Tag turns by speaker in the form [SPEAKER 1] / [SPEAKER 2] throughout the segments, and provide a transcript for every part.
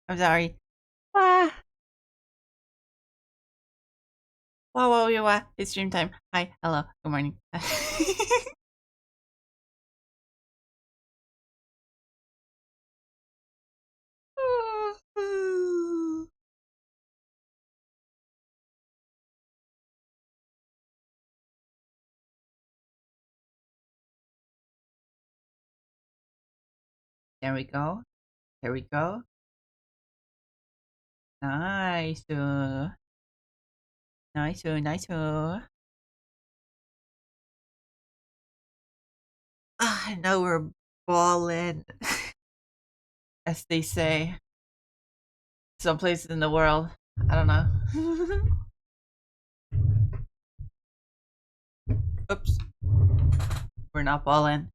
[SPEAKER 1] I'm sorry. Ah, it's stream time. Hi, hello, good morning. There we go. There we go. Nice. Nice. I know we're balling, as they say. Some places in the world. I don't know. Oops. We're not balling.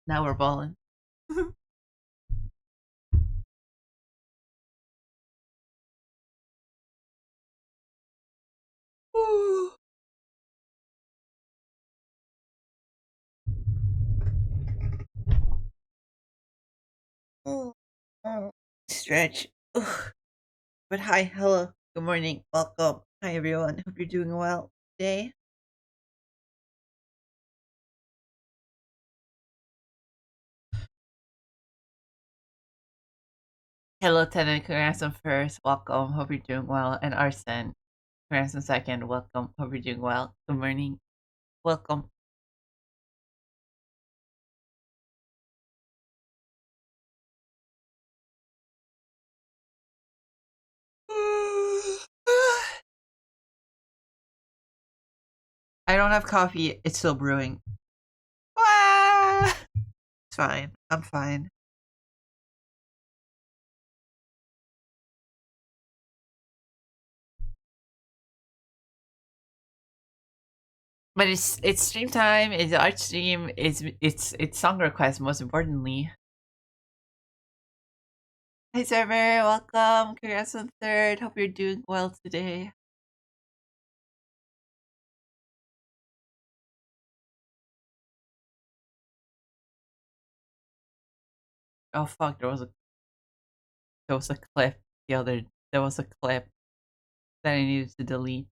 [SPEAKER 1] Now we're balling. Stretch. Ugh. But hi, hello, good morning, welcome. Hi everyone. Hope you're doing well today. Hello, Tenant. Congrats on first. Welcome. Hope you're doing well. And Arsen. Congrats on second. Welcome. Hope you're doing well. Good morning. Welcome. I don't have coffee. It's still brewing. Ah! It's fine. I'm fine. But it's stream time. It's art stream. It's song request. Most importantly. Hi, server. Welcome. Congrats on third. Hope you're doing well today. Oh fuck! There was a clip the other. There was a clip that I needed to delete.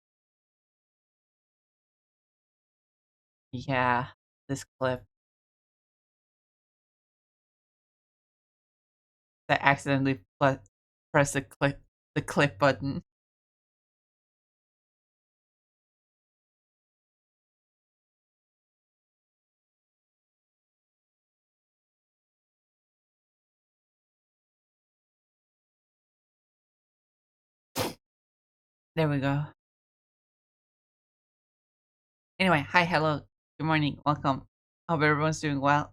[SPEAKER 1] Yeah, this clip that accidentally pressed the clip button. There we go. Anyway, hi, hello, good morning, welcome. Hope everyone's doing well.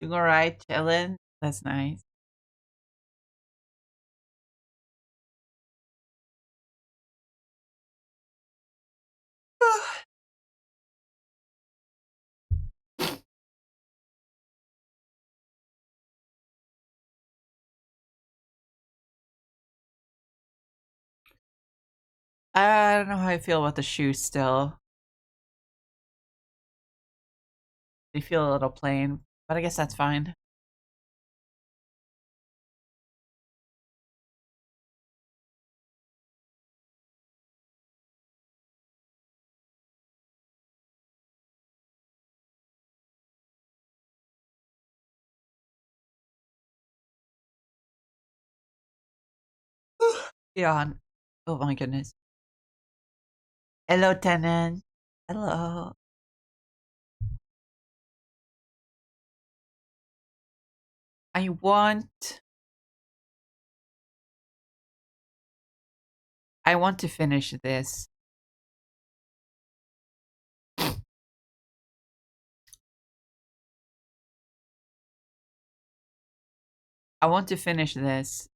[SPEAKER 1] Doing all right, chilling. That's nice. I don't know how I feel about the shoes still. They feel a little plain, but I guess that's fine. Yawn. Oh my goodness. Hello, tenant. Hello. I want. I want to finish this. I want to finish this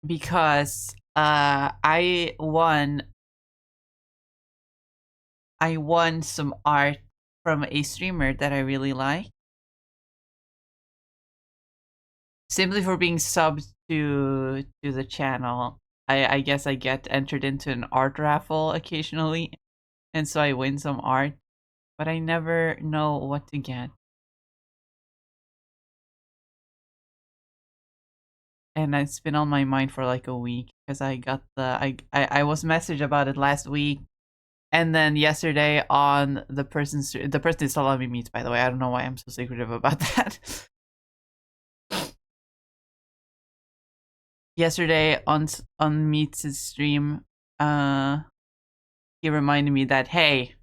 [SPEAKER 1] because I won some art from a streamer that I really like. simply for being subbed to the channel. I guess I get entered into an art raffle occasionally, and so I win some art, but I never know what to get. And it's been on my mind for like a week because I got I was messaged about it last week, and then yesterday on the person is still on me meets, by the way. I don't know why I'm so secretive about that. Yesterday on Meets' stream, uh, he reminded me that, hey,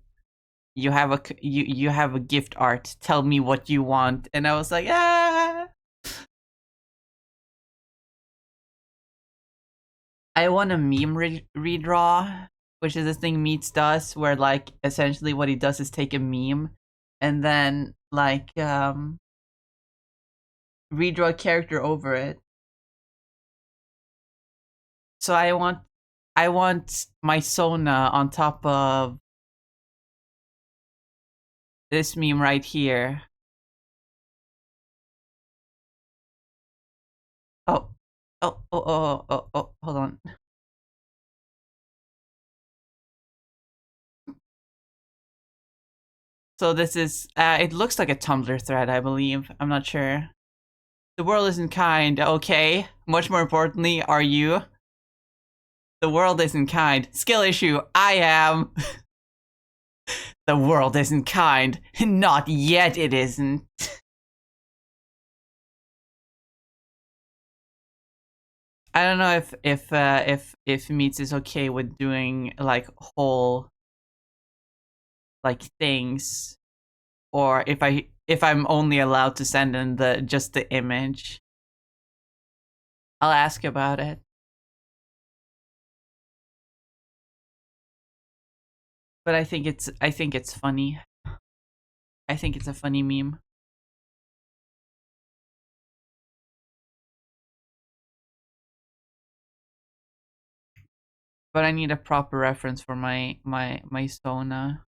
[SPEAKER 1] you have a gift art. Tell me what you want, and I was like, ah. I want a meme redraw, which is a thing Meets does, where like essentially what he does is take a meme and then like redraw a character over it. So I want my Sona on top of this meme right here. Oh, hold on. So this is, it looks like a Tumblr thread, I believe. I'm not sure. The world isn't kind, okay? Much more importantly, are you? The world isn't kind. Skill issue, I am. The world isn't kind. Not yet it isn't. I don't know if Meets is okay with doing like whole like things, or if I'm only allowed to send in the just the image. I'll ask about it. But I think it's funny. I think it's a funny meme. But I need a proper reference for my Sona.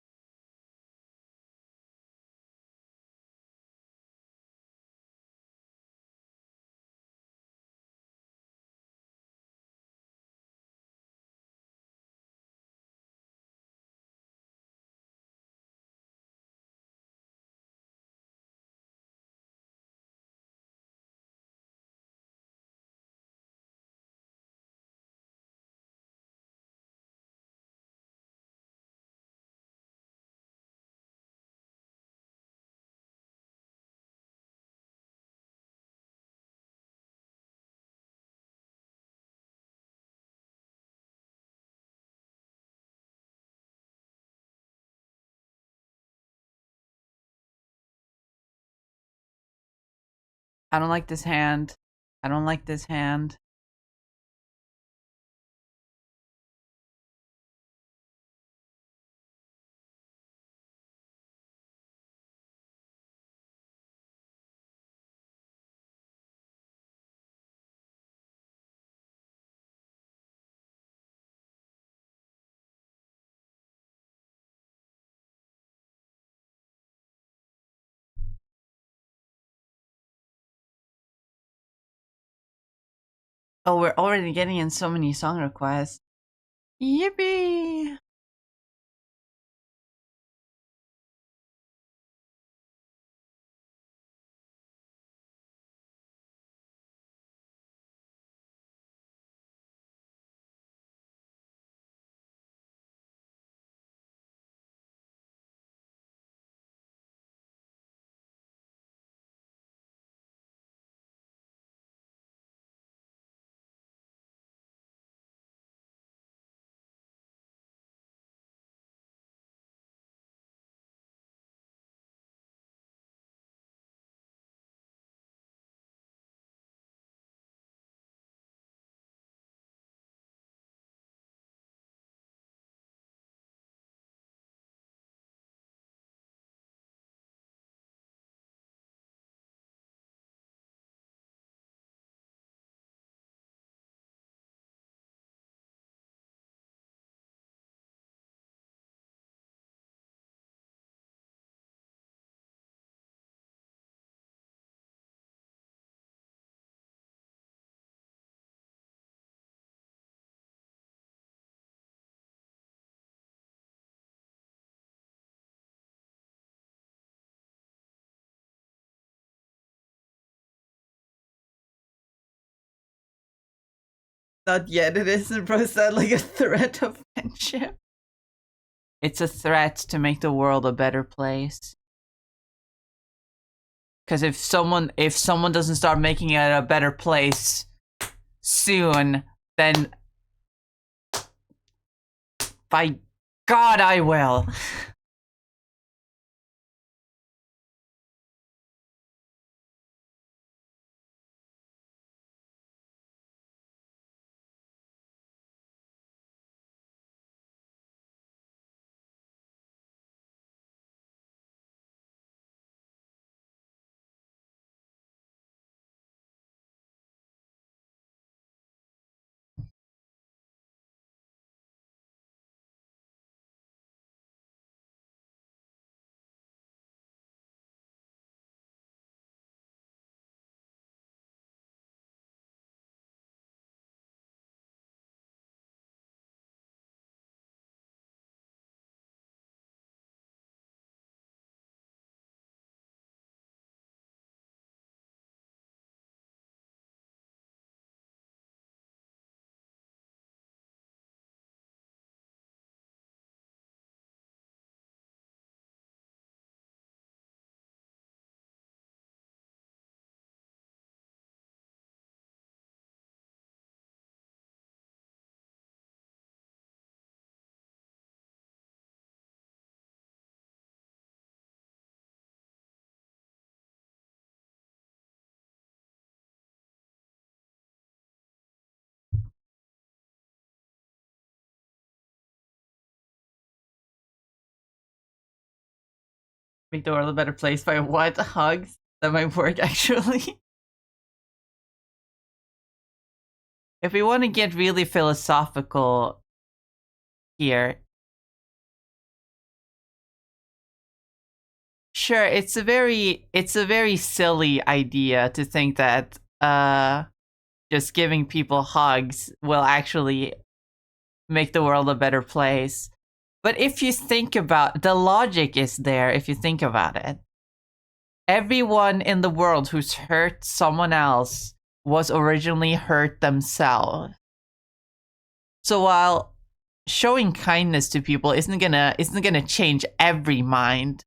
[SPEAKER 1] I don't like this hand. I don't like this hand. Oh, we're already getting in so many song requests. Yippee! Not yet. It isn't. Bro, is that like a threat of friendship? It's a threat to make the world a better place. Because if someone doesn't start making it a better place soon, then by God I will. Make the world a better place by what? Hugs? That might work actually. If we want to get really philosophical here, sure, it's a very silly idea to think that just giving people hugs will actually make the world a better place. But if you think about the logic is there, if you think about it. Everyone in the world who's hurt someone else was originally hurt themselves. So while showing kindness to people isn't gonna change every mind,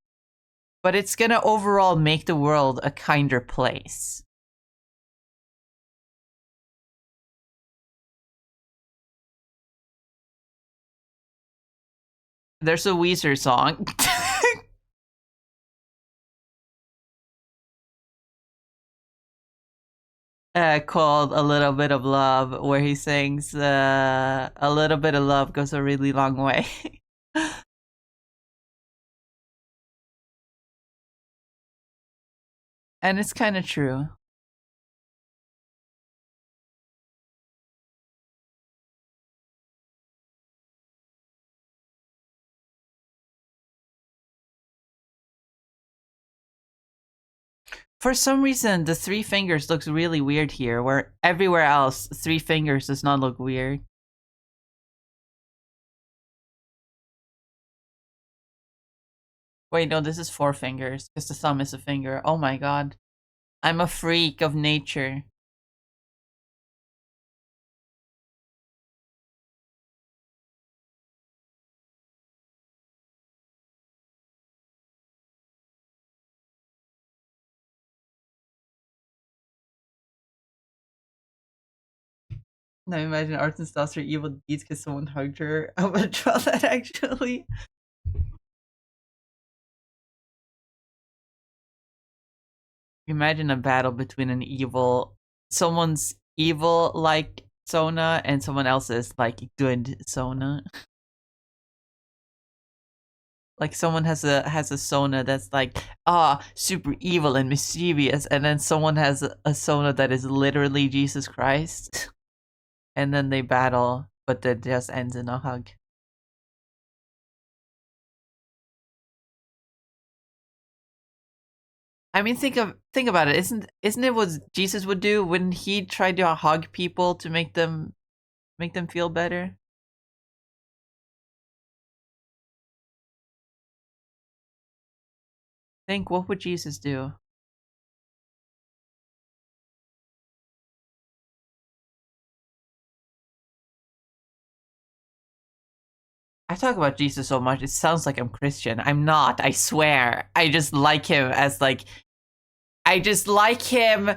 [SPEAKER 1] but it's gonna overall make the world a kinder place. There's a Weezer song. Called A Little Bit of Love, where he sings a little bit of love goes a really long way. And it's kind of true. For some reason, the three fingers looks really weird here, where everywhere else, three fingers does not look weird. Wait, no, this is four fingers, because the thumb is a finger. Oh my god. I'm a freak of nature. Now imagine arts and stuff are evil deeds because someone hugged her. I would draw that actually. Imagine a battle between someone's evil like Sona and someone else's like good Sona. Like someone has a Sona that's like super evil and mischievous, and then someone has a Sona that is literally Jesus Christ, and then they battle, but that just ends in a hug. I mean, think about it. Isn't it what Jesus would do when he tried to hug people to make them feel better? Think, what would Jesus do? I talk about Jesus so much, it sounds like I'm Christian. I'm not, I swear. I just like him as like, I just like him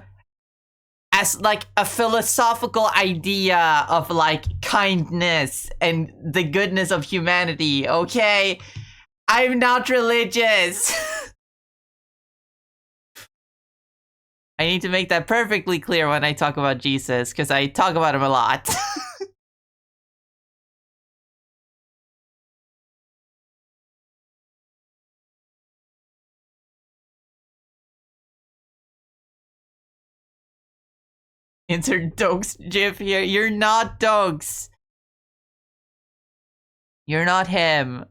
[SPEAKER 1] as like a philosophical idea of like kindness and the goodness of humanity, okay? I'm not religious. I need to make that perfectly clear when I talk about Jesus, because I talk about him a lot. Insert Dogs GIF here. You're not Dogs. You're not him.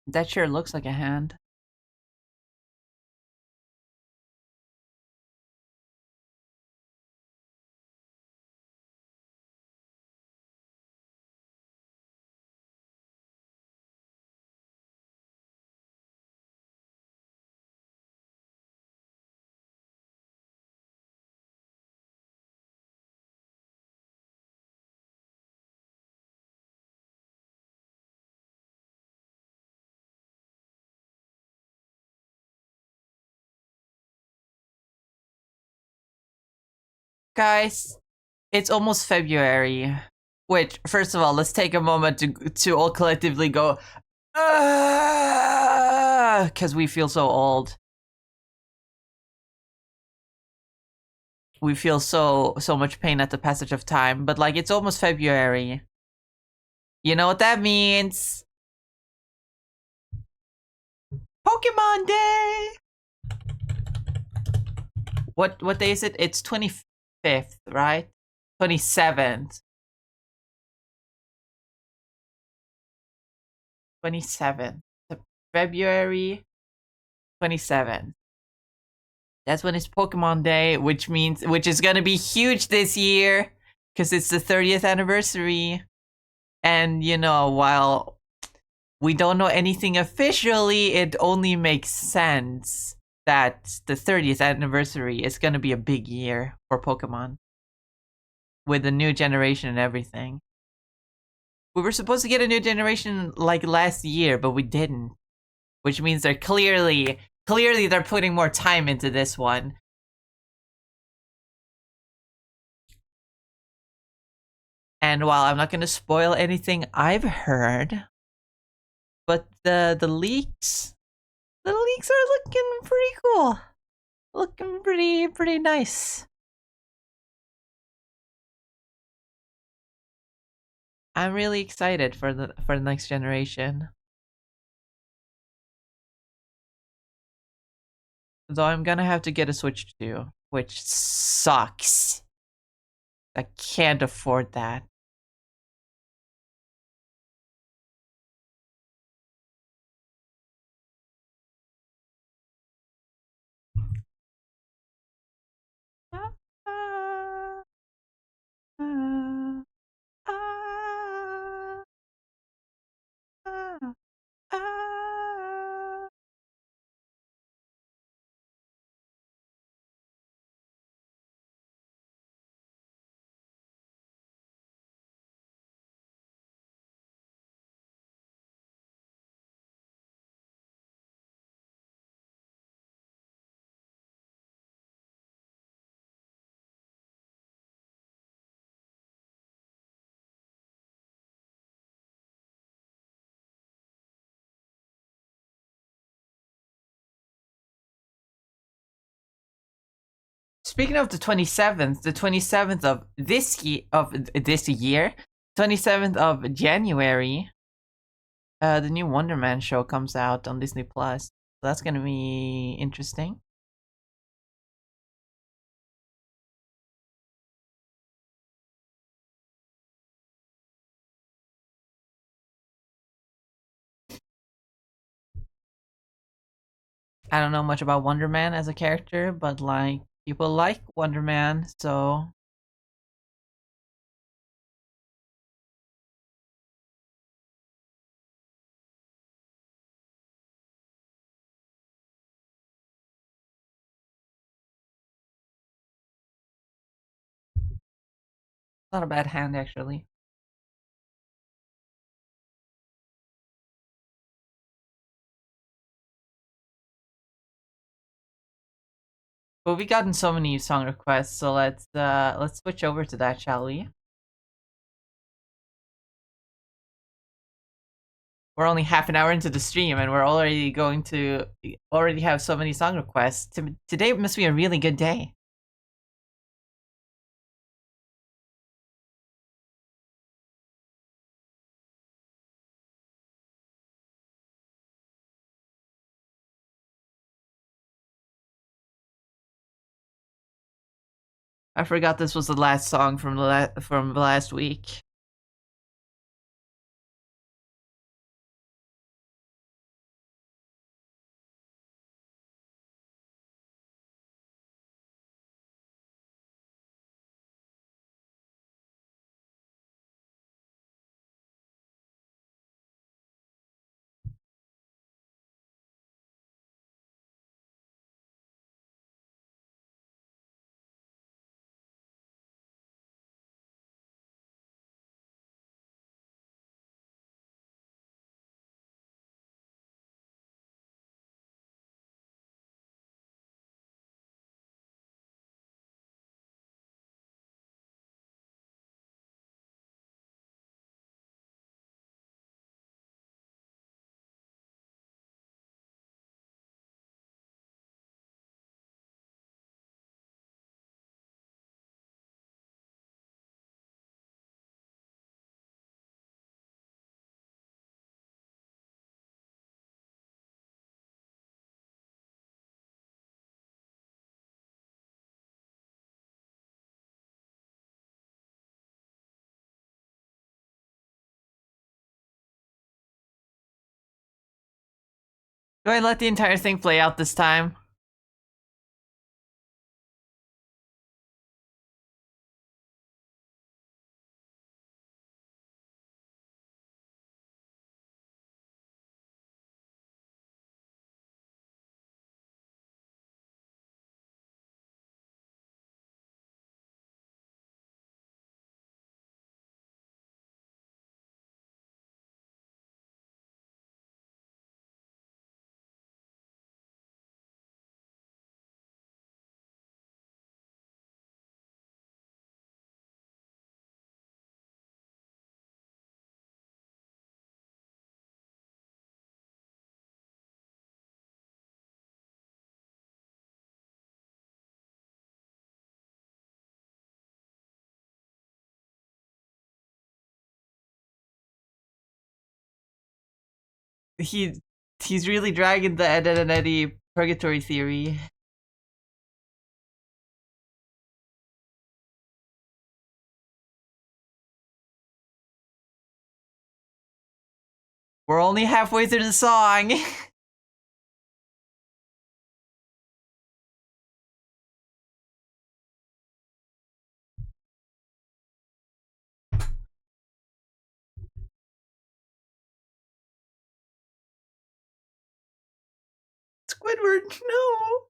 [SPEAKER 1] That sure looks like a hand. Guys, it's almost February. Which, first of all, let's take a moment to all collectively go, because we feel so old. We feel so much pain at the passage of time. But like, it's almost February. You know what that means? Pokemon Day. What day is it? It's 25th, right? 27th. 27th. February 27th. That's when it's Pokemon Day, which is gonna be huge this year because it's the 30th anniversary. And you know, while we don't know anything officially, it only makes sense that the 30th anniversary is gonna be a big year for Pokemon with the new generation and everything. We were supposed to get a new generation like last year, but we didn't, which means they're clearly they're putting more time into this one. And while I'm not going to spoil anything I've heard, but the leaks are looking pretty cool. Looking pretty nice. I'm really excited for the next generation. Though I'm gonna have to get a Switch too, which sucks. I can't afford that. Speaking of the 27th of this year, 27th of January, the new Wonder Man show comes out on Disney Plus. So that's gonna be interesting. I don't know much about Wonder Man as a character, but like people like Wonder Man, so not a bad hand actually. But we gotten so many song requests, so let's switch over to that, shall we? We're only half an hour into the stream and we're already have so many song requests. Today must be a really good day. I forgot this was the last song from from last week. Do I let the entire thing play out this time? He he's really dragging the Ed, Edd and Eddy purgatory theory. We're only halfway through the song. Squidward, no.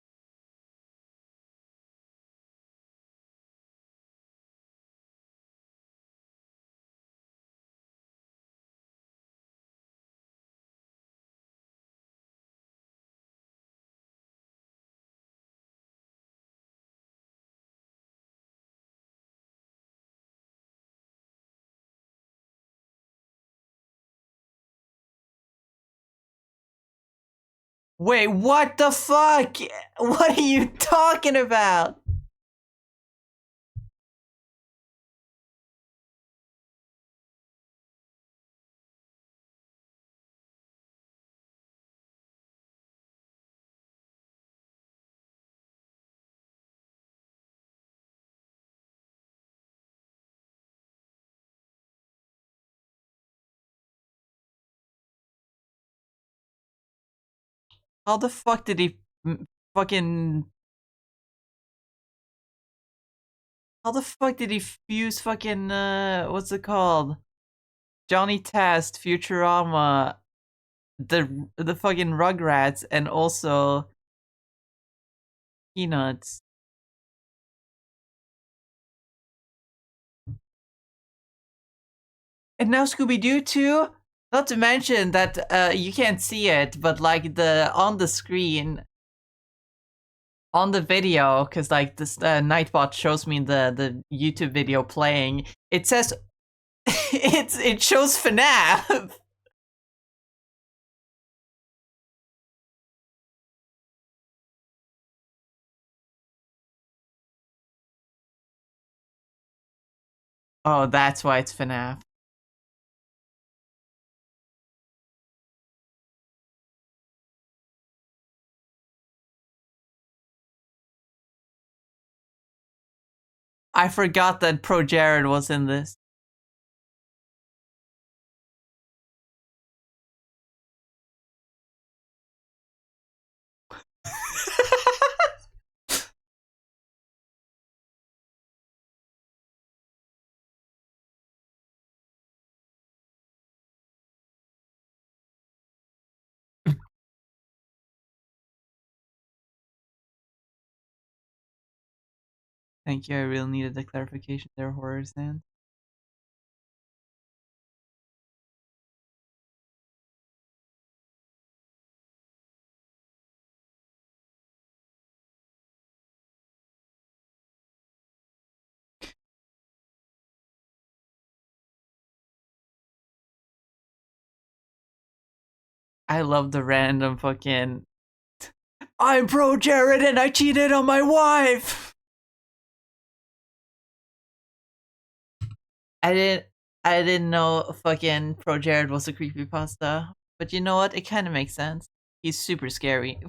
[SPEAKER 1] Wait, what the fuck? What are you talking about? How the fuck did he fucking? How the fuck did he fuse fucking what's it called? Johnny Test, Futurama, the fucking Rugrats, and also Peanuts. And now Scooby Doo too. Not to mention that you can't see it, but like the on the screen on the video, because like this Nightbot shows me the YouTube video playing. It says it shows FNAF. Oh, that's why it's FNAF. I forgot that Pro Jared was in this. Thank you. I really needed the clarification there, Horror Stand. I love the random fucking. I'm Pro Jared and I cheated on my wife. I didn't. I didn't know fucking Pro Jared was a creepypasta, but you know what? It kind of makes sense. He's super scary.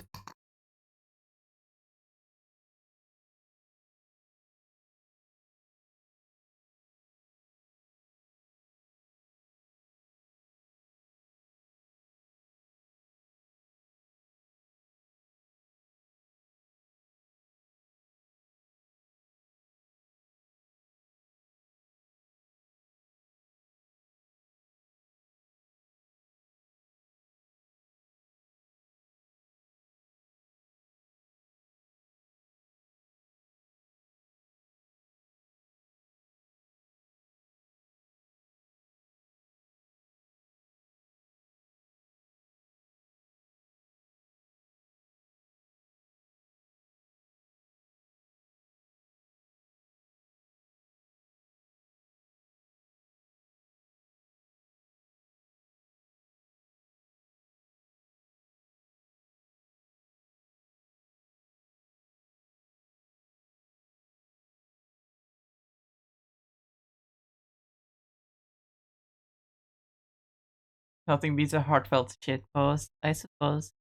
[SPEAKER 1] Nothing beats a heartfelt shit post, I suppose.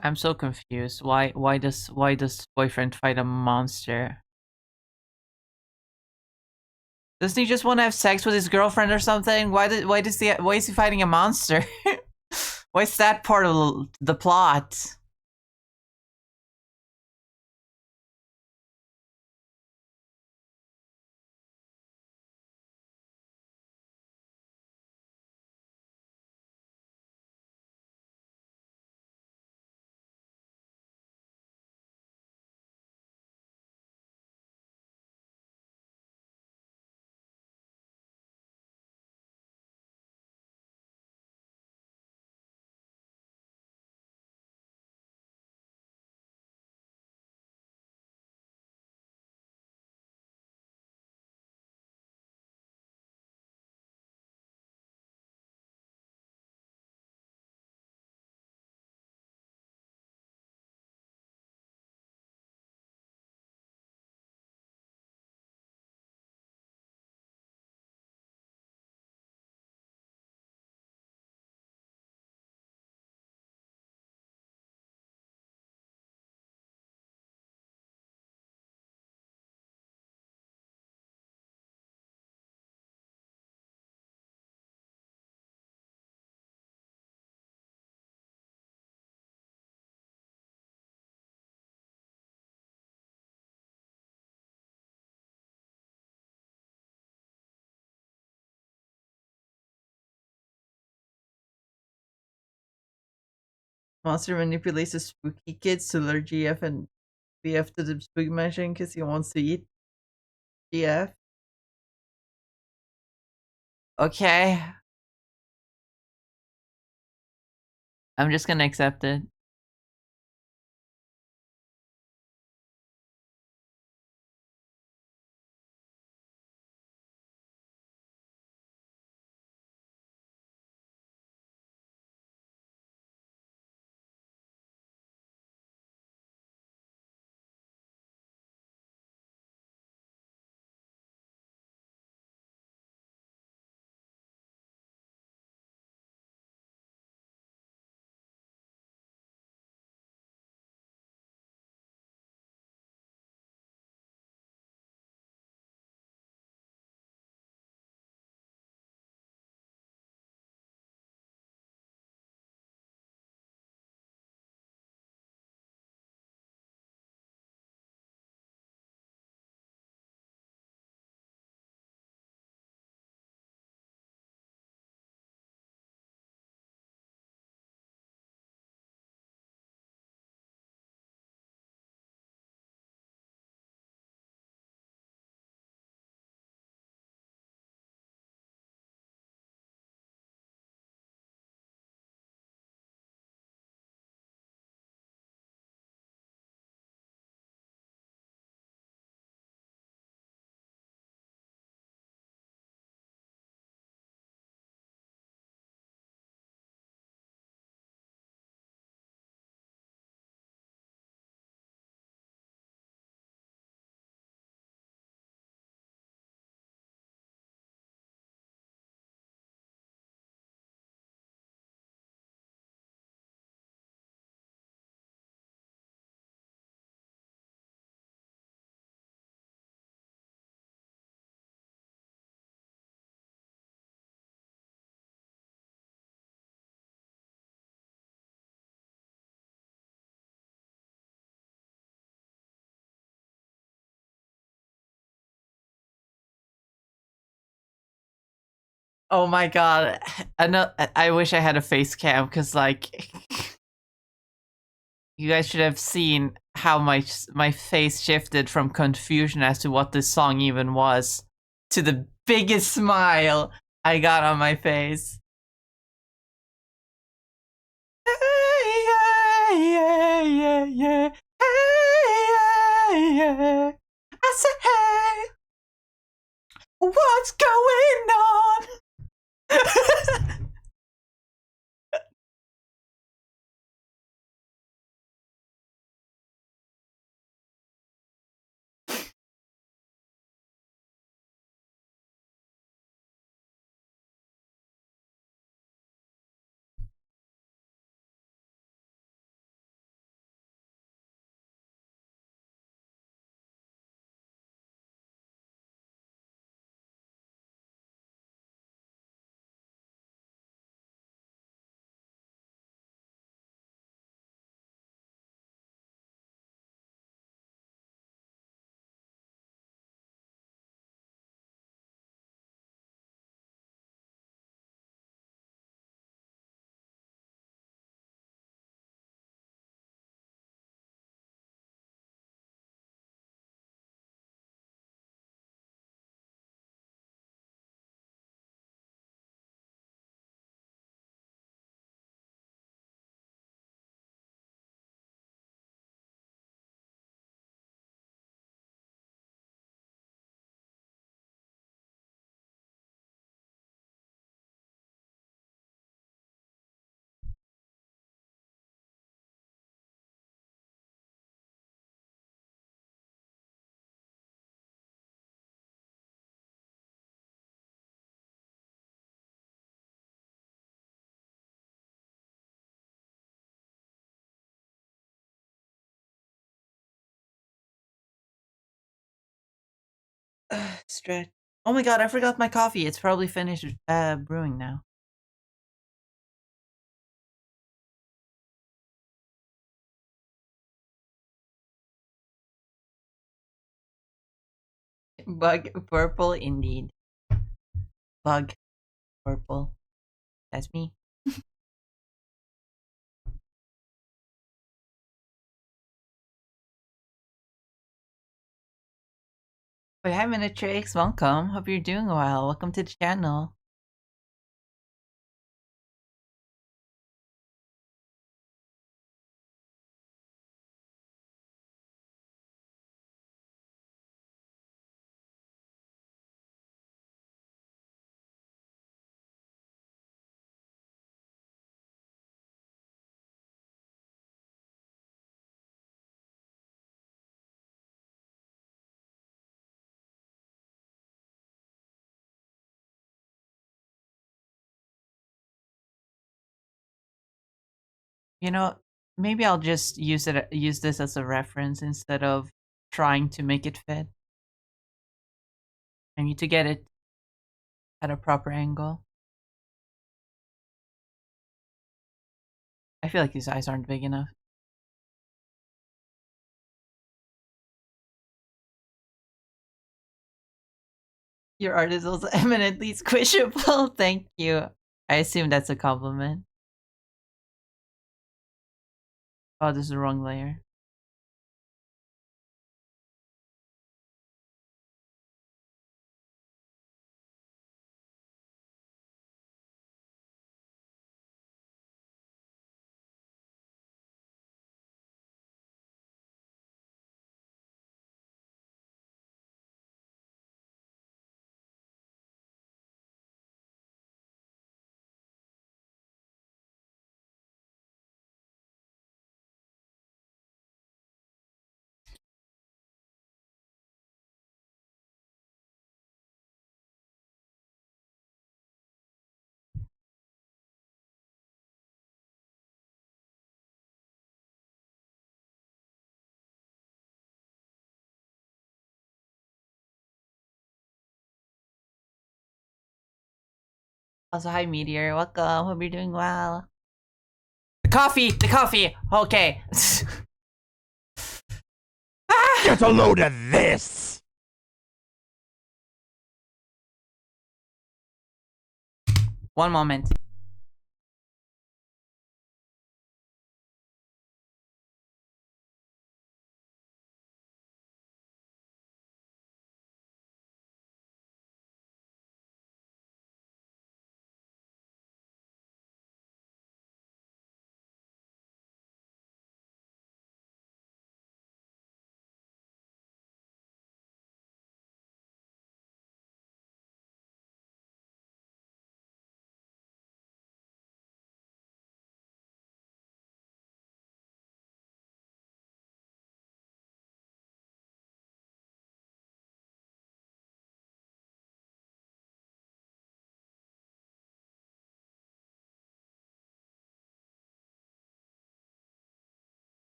[SPEAKER 1] I'm so confused. Why does boyfriend fight a monster? Doesn't he just want to have sex with his girlfriend or something? Why is he fighting a monster? Why is that part of the plot? Monster manipulates the spooky kids to lure GF and BF to the spooky mansion because he wants to eat GF. Okay. I'm just gonna accept it. Oh my god. I wish I had a face cam because, like, you guys should have seen how my face shifted from confusion as to what this song even was to the biggest smile I got on my face. Yeah, yeah, yeah, yeah. Hey, yeah, yeah. I said, hey, what's going on? Stretch. Oh my god, I forgot my coffee. It's probably finished brewing now. Bug purple indeed. Bug purple. That's me. Wait, hi Minitrix, welcome. Hope you're doing well. Welcome to the channel. You know, maybe I'll just use this as a reference instead of trying to make it fit. I need to get it at a proper angle. I feel like these eyes aren't big enough. Your art is also eminently squishable. Thank you. I assume that's a compliment. Oh, this is the wrong layer. Also, hi Meteor, welcome. Hope you're doing well. The coffee, the coffee. Okay.
[SPEAKER 2] Get a load of this!
[SPEAKER 1] One moment.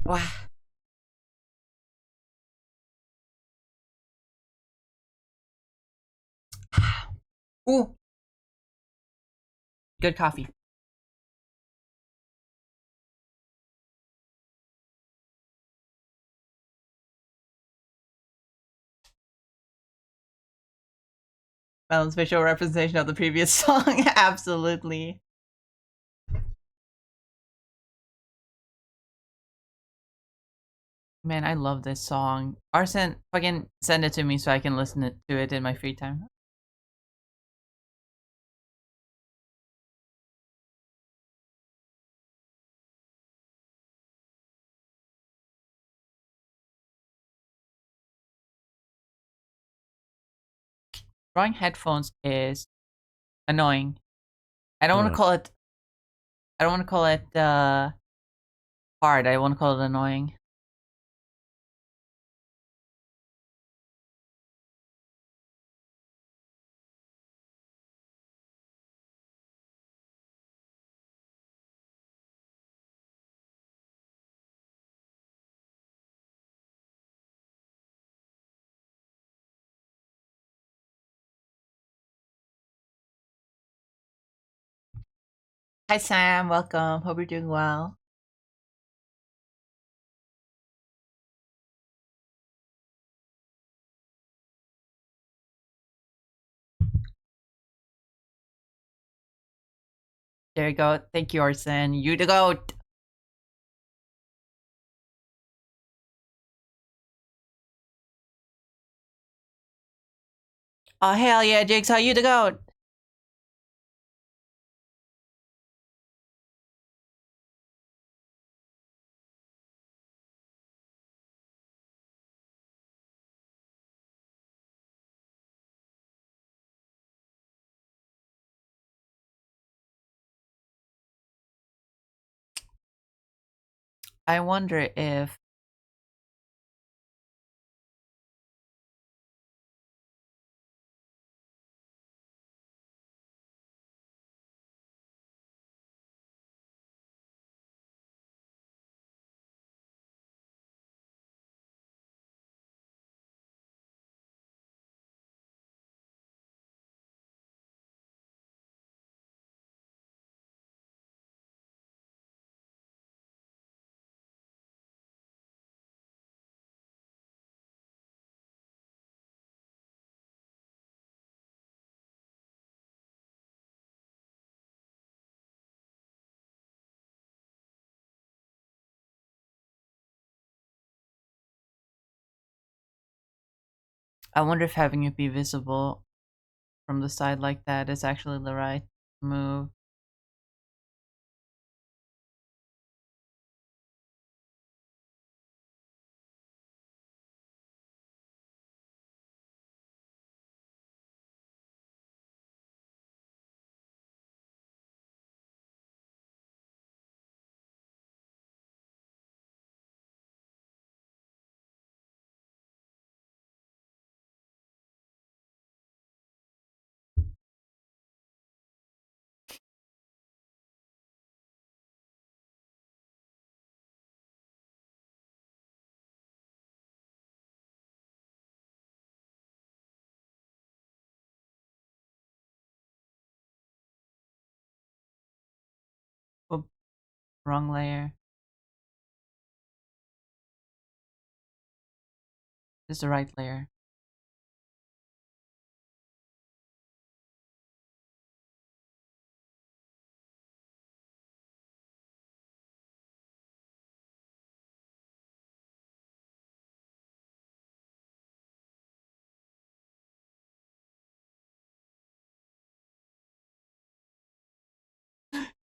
[SPEAKER 1] Wow. Ooh, good coffee. Melon's visual representation of the previous song. Absolutely. Man, I love this song. Arsen, fucking send it to me so I can listen to it in my free time. Drawing headphones is annoying. I don't want to call it. I don't want to call it hard. I want to call it annoying. Hi Sam, welcome. Hope you're doing well. There you go. Thank you, Orson. You the goat. Oh hell yeah, Jigsaw, you the goat. I wonder if having it be visible from the side like that is actually the right move. Oop, wrong layer. This is the right layer.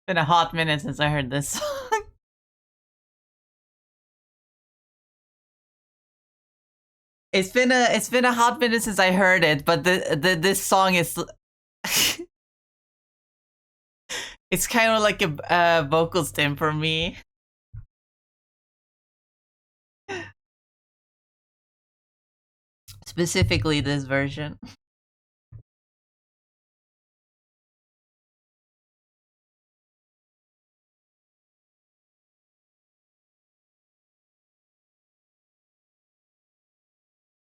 [SPEAKER 1] Been a hot minute since I heard this song. It's been a hot minute since I heard it, but this song is it's kind of like a vocal stim for me. Specifically this version.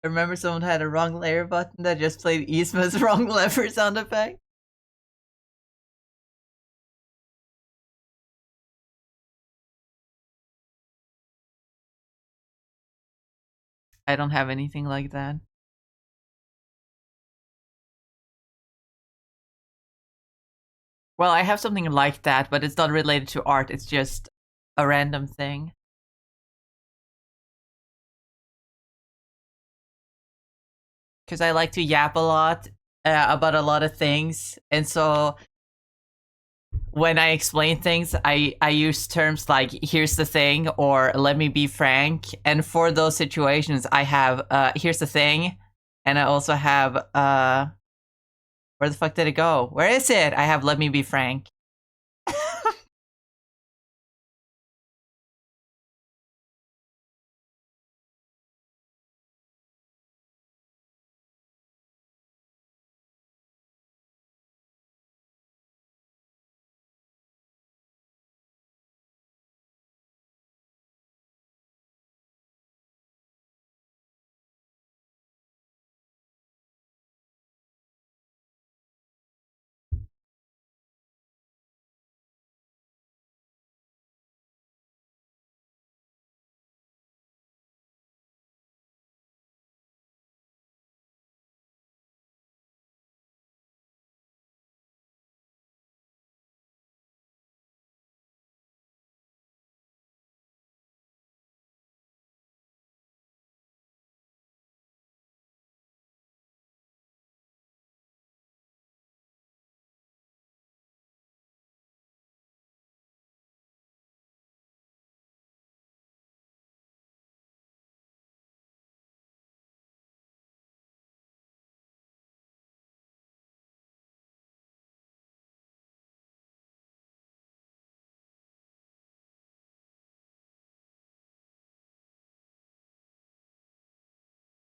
[SPEAKER 1] I remember someone had a wrong layer button that just played Isma's wrong lever sound effect. I don't have anything like that. Well, I have something like that, but it's not related to art. It's just a random thing. Because I like to yap a lot about a lot of things. And so when I explain things, I use terms like here's the thing or let me be frank. And for those situations, I have here's the thing. And I also have Where the fuck did it go? Where is it? I have Let Me Be Frank.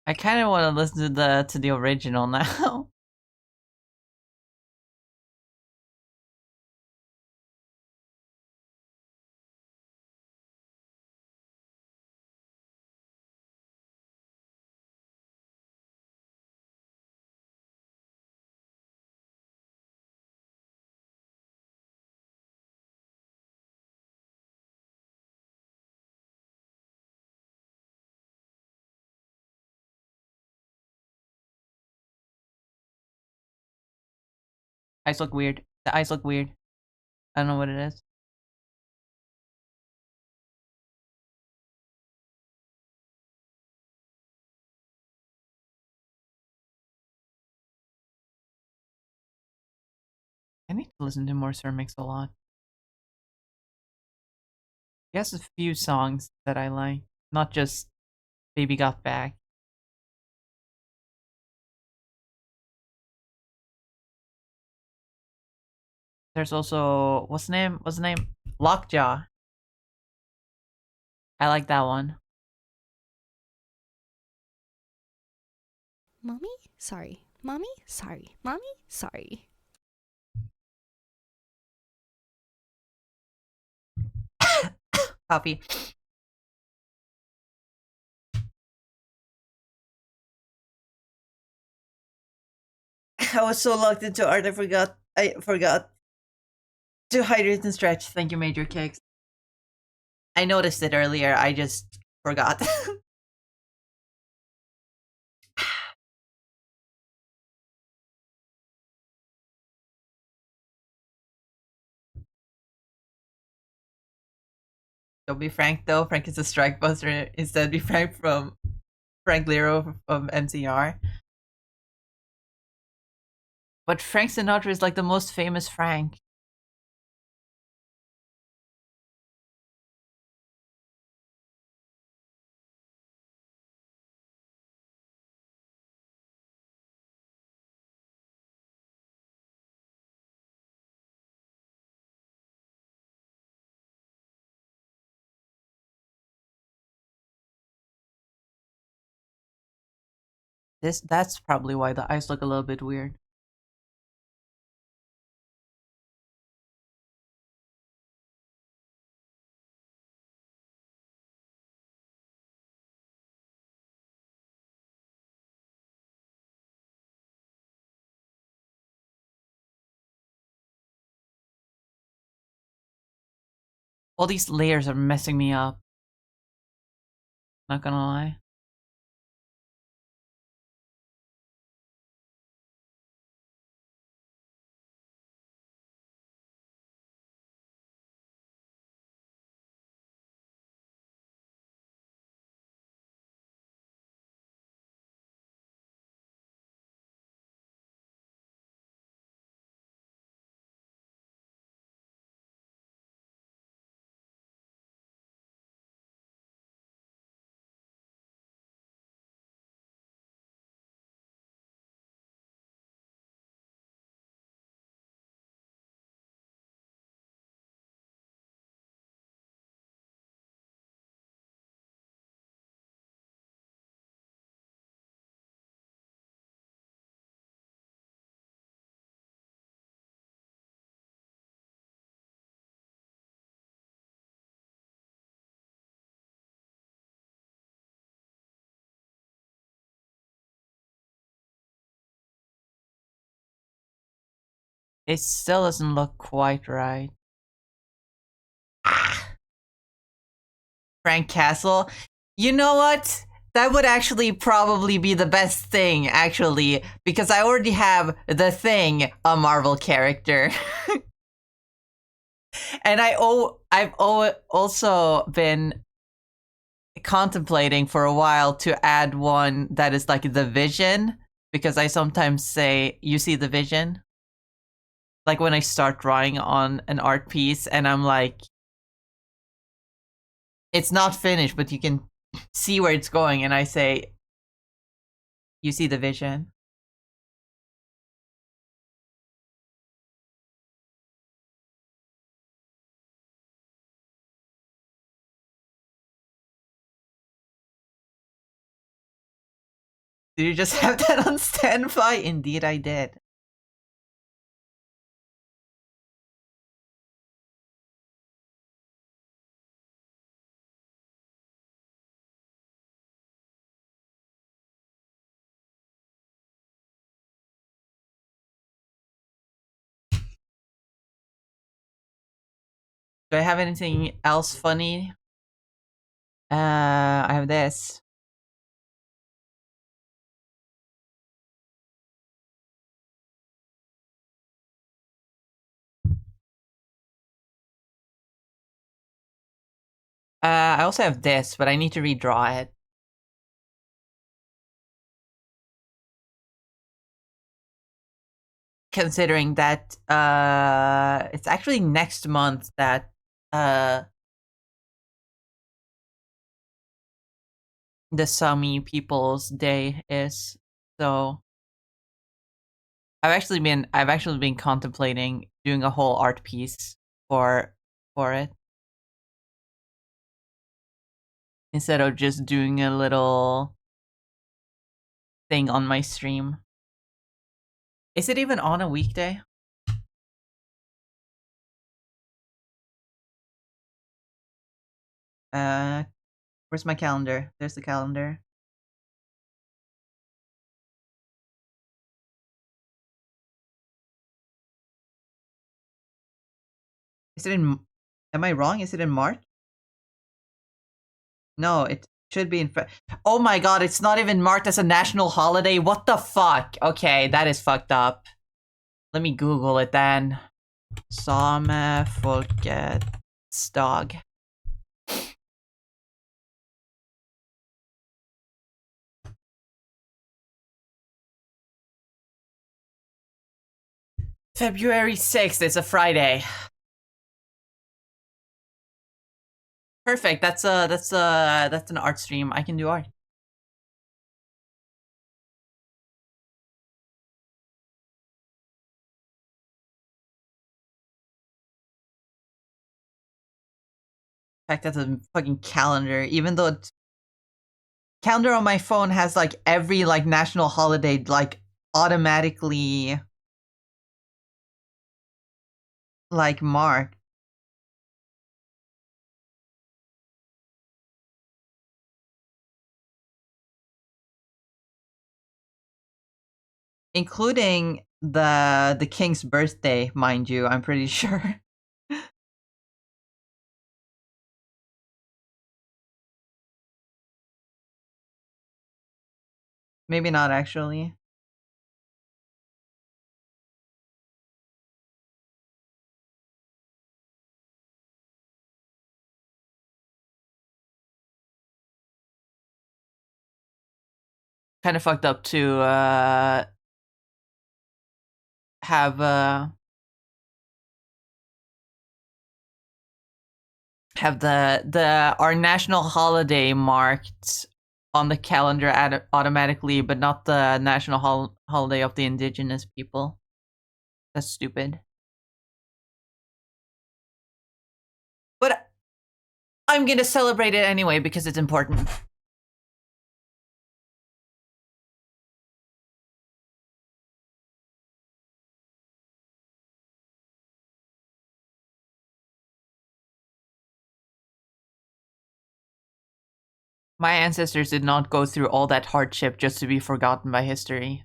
[SPEAKER 1] I kind of want to listen to the original now. Eyes look weird. The eyes look weird. I don't know what it is. I need to listen to more Sir Mix-a-Lot. He has a few songs that I like, not just Baby Got Back. There's also what's the name? What's the name? Lockjaw. I like that one.
[SPEAKER 3] Mommy? Sorry. Mommy? Sorry. Mommy? Sorry.
[SPEAKER 1] Coffee. I was so locked into art, I forgot to hydrate and stretch. Thank you, Major Cakes. I noticed it earlier. I just forgot. Don't be Frank though. Frank is a strike buster. Instead, be Frank from Frank Lero from NCR. But Frank Sinatra is like the most famous Frank. That's probably why the eyes look a little bit weird. All these layers are messing me up. Not gonna lie. It still doesn't look quite right. Ah, Frank Castle. You know what? That would actually probably be the best thing, actually, because I already have the Thing, a Marvel character. And I've also been contemplating for a while to add one that is like the Vision, because I sometimes say, "You see the Vision?" Like when I start drawing on an art piece and I'm like, it's not finished, but you can see where it's going, and I say, "You see the vision?" Did you just have that on standby? Indeed, I did. Do I have anything else funny? I have this. I also have this, but I need to redraw it. Considering that it's actually next month that the Sami People's Day is. So I've actually been contemplating doing a whole art piece for it instead of just doing a little thing on my stream. Is it even on a weekday? Where's my calendar? There's the calendar. Is it in? Am I wrong? Is it in March? No, it should be in. Oh my god! It's not even marked as a national holiday. What the fuck? Okay, that is fucked up. Let me Google it then. Samefolketsdag. February 6th. It's a Friday. Perfect. That's an art stream. I can do art. In fact, that's a fucking calendar. Even though it's calendar on my phone has like every like national holiday like automatically like marked, including the king's birthday, mind you. I'm pretty sure. Maybe not actually. Kind of fucked up to have the our national holiday marked on the calendar automatically, but not the national holiday of the indigenous people. That's stupid. But I'm gonna celebrate it anyway because it's important. My ancestors did not go through all that hardship just to be forgotten by history.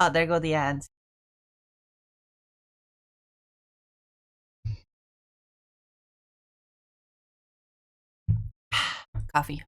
[SPEAKER 1] Oh, there go the ads. Coffee.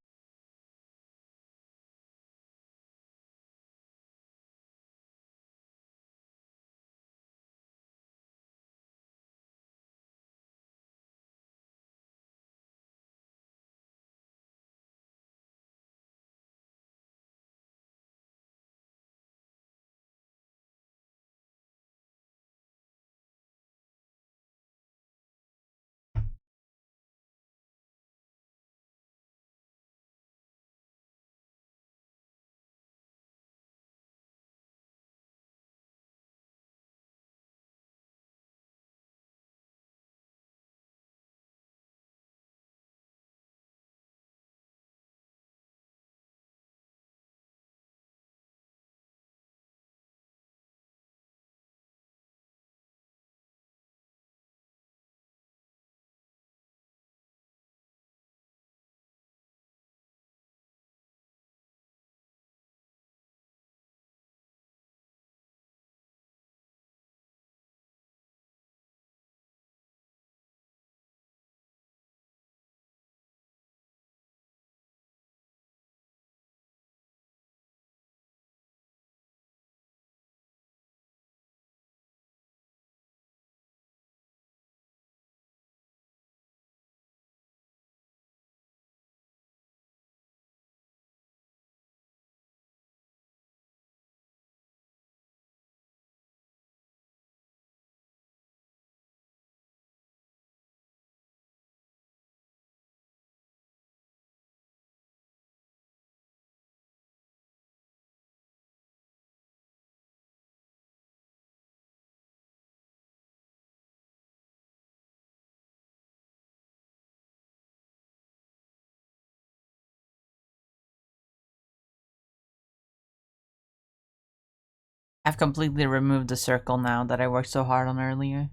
[SPEAKER 1] I've completely removed the circle now that I worked so hard on earlier.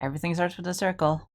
[SPEAKER 1] Everything starts with a circle.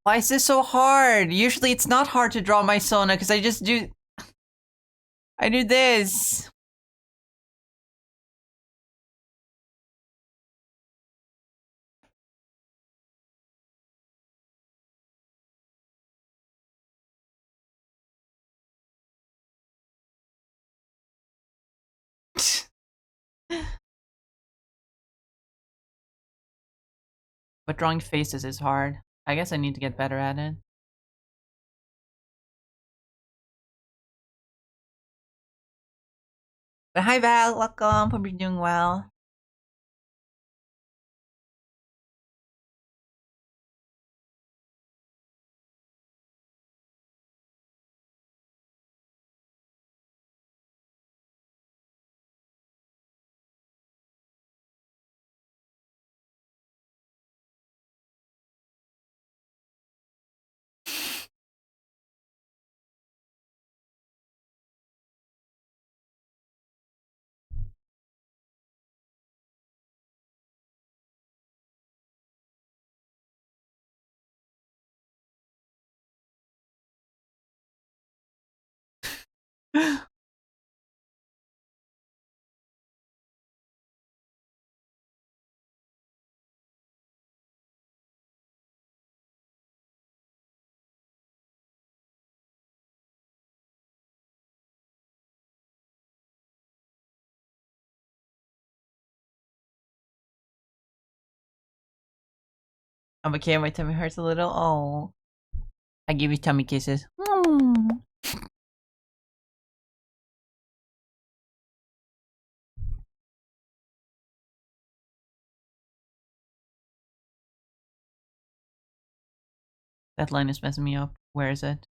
[SPEAKER 1] Why is this so hard? Usually it's not hard to draw my Sona because I just do... I do this. But drawing faces is hard. I guess I need to get better at it. But hi Val, welcome. Hope you're doing well. I'm okay, my tummy hurts a little. Oh. I give you tummy kisses. Mm. That line is messing me up. Where is it?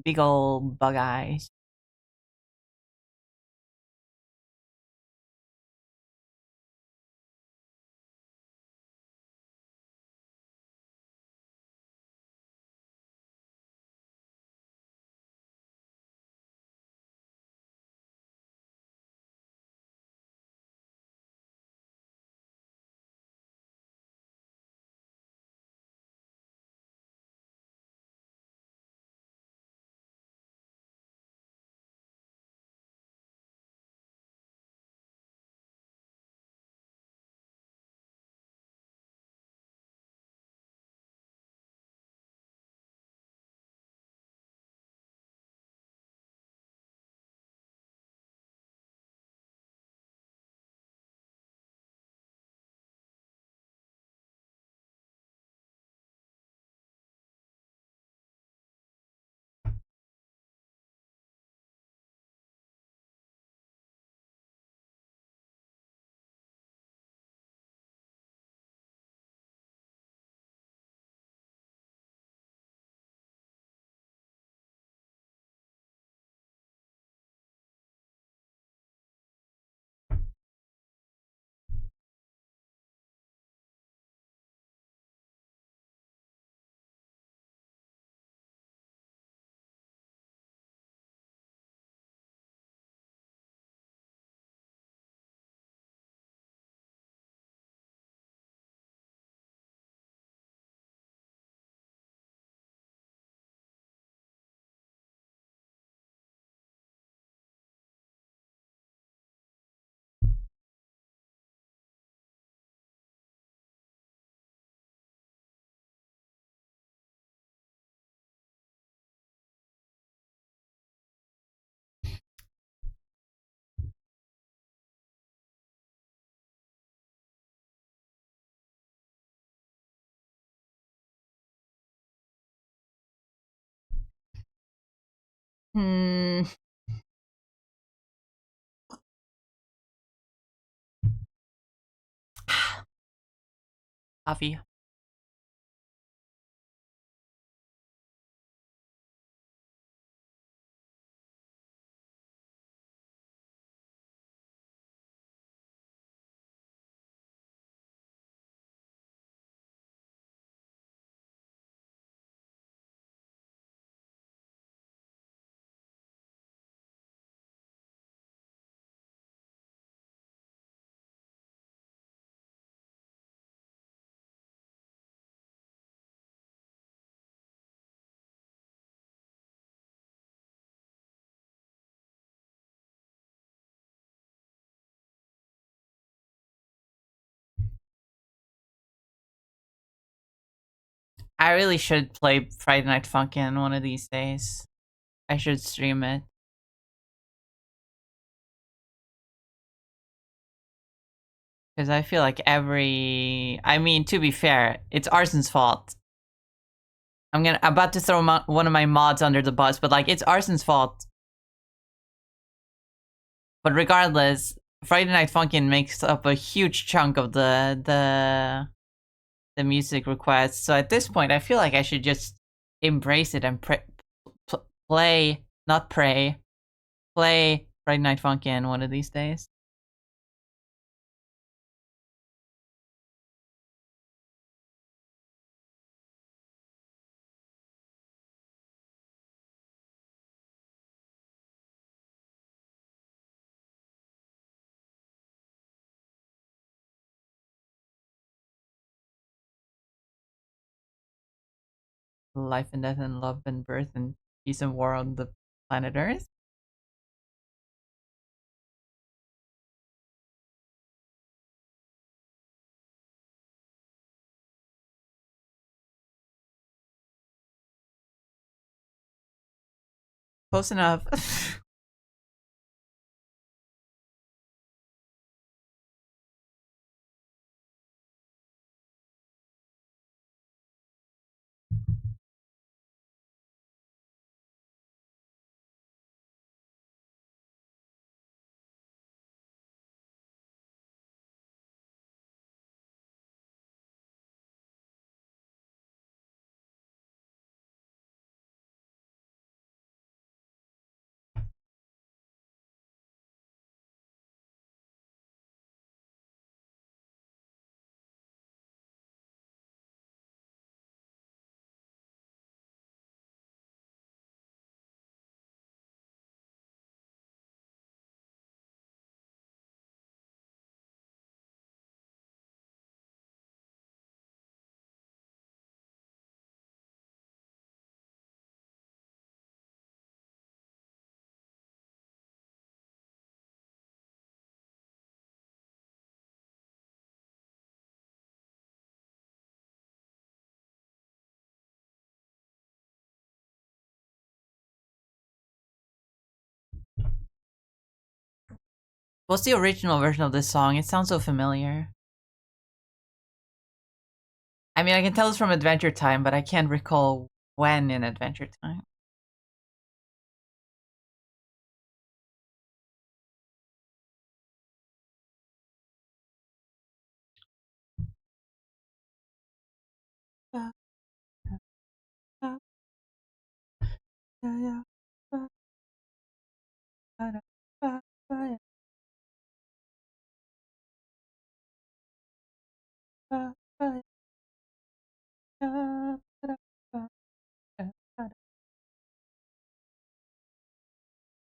[SPEAKER 1] Big ol' bug eyes. Hmm. Coffee. I really should play Friday Night Funkin' one of these days. I should stream it. Because I feel like I mean, to be fair, it's Arson's fault. I'm about to throw one of my mods under the bus, but like, it's Arson's fault. But regardless, Friday Night Funkin' makes up a huge chunk of the music requests. So at this point, I feel like I should just embrace it and play, not pray, play Friday Night Funkin' one of these days. Life and death and love and birth and peace and war on the planet Earth. Close enough. What's the original version of this song? It sounds so familiar. I mean, I can tell it's from Adventure Time, but I can't recall when in Adventure Time.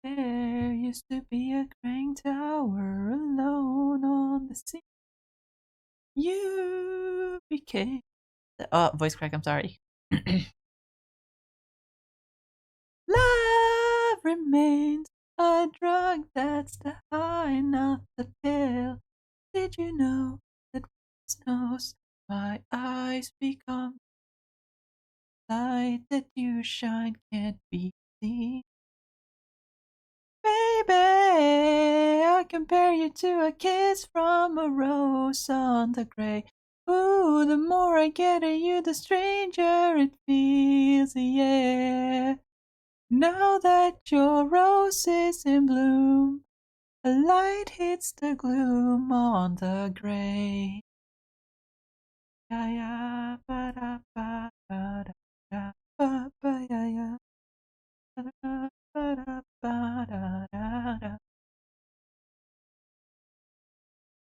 [SPEAKER 1] There used to be a crane tower alone on the sea. You became. Oh, voice crack, I'm sorry. Love remains a drug that's the high, not the pill. Did you know that snows my eyes become light that you shine can't be seen? Baby, I compare you to a kiss from a rose on the grave. Ooh, the more I get at you, the stranger it feels, yeah. Now that your rose is in bloom, a light hits the gloom on the gray. Ya ya ba da ba da da ba ba ya ya ba da ba da da.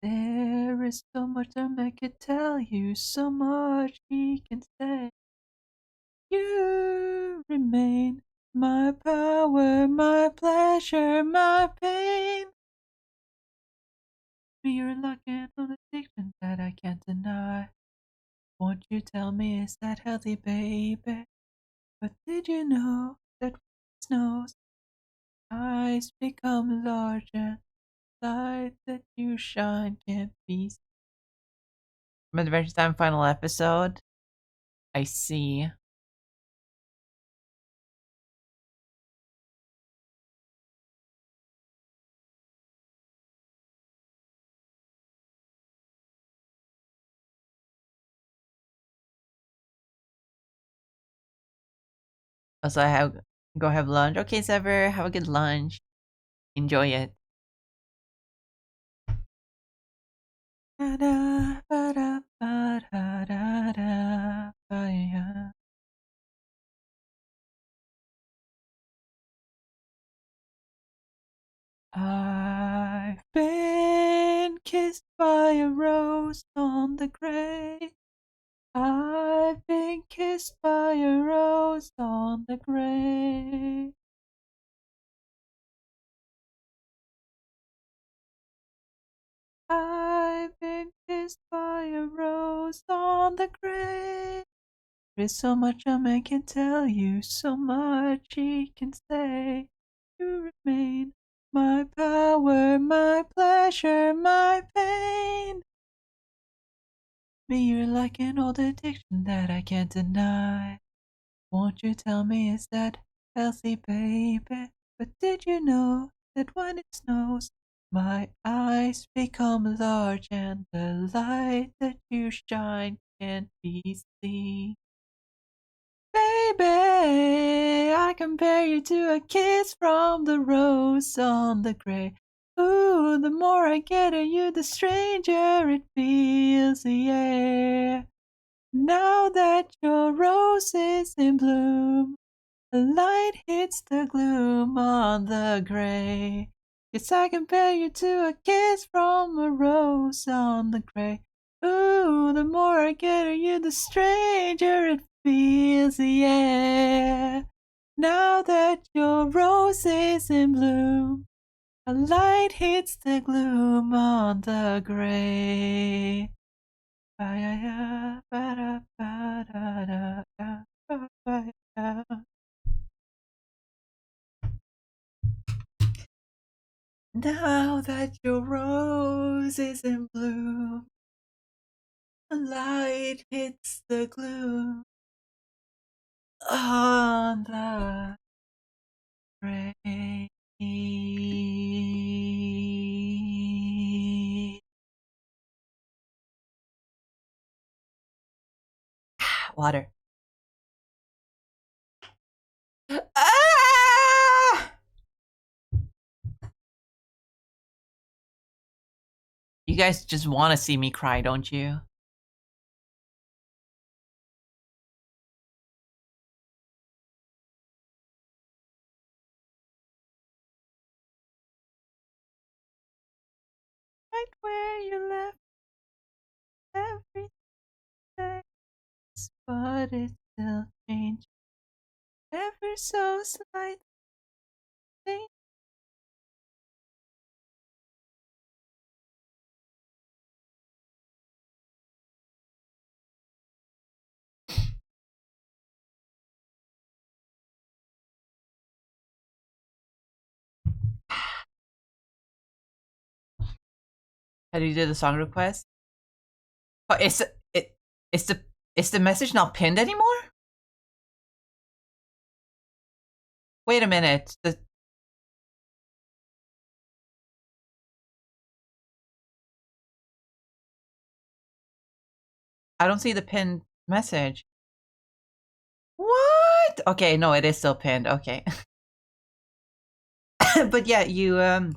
[SPEAKER 1] There is so much a man could tell you, so much he can say. You remain my power, my pleasure, my pain. You're looking on addiction that I can't deny. Won't you tell me, is that healthy, baby? But did you know that snows eyes become larger? Light that you shine can't be seen. Adventure Time final episode. I see. Also, I have go have lunch. Okay, Sever, have a good lunch. Enjoy it. I've been kissed by a rose on the grave. I've been kissed by a rose on the grave. I've been kissed by a rose on the grave. There's so much a man can tell you, so much he can say. You remain my power, my pleasure, my pain. Me, you're like an old addiction that I can't deny. Won't you tell me, is that healthy, baby? But did you know that when it snows, my eyes become large and the light that you shine can't be seen? Baby, I compare you to a kiss from the rose on the grave. Ooh, the more I get at you, the stranger it feels, yeah. Now that your rose is in bloom, the light hits the gloom on the gray. Yes, I compare you to a kiss from a rose on the gray. Ooh, the more I get at you, the stranger it feels, yeah. Now that your rose is in bloom, a light hits the gloom on the gray. Now that your rose is in bloom, a light hits the gloom on the grave. Water. Ah! You guys just want to see me cry, don't you? Right where you left everything, but it still changed ever so slightly. How do you do the song request? Oh, it's the is the message not pinned anymore? Wait a minute. I don't see the pinned message. What? Okay, no, it is still pinned. Okay. But yeah, you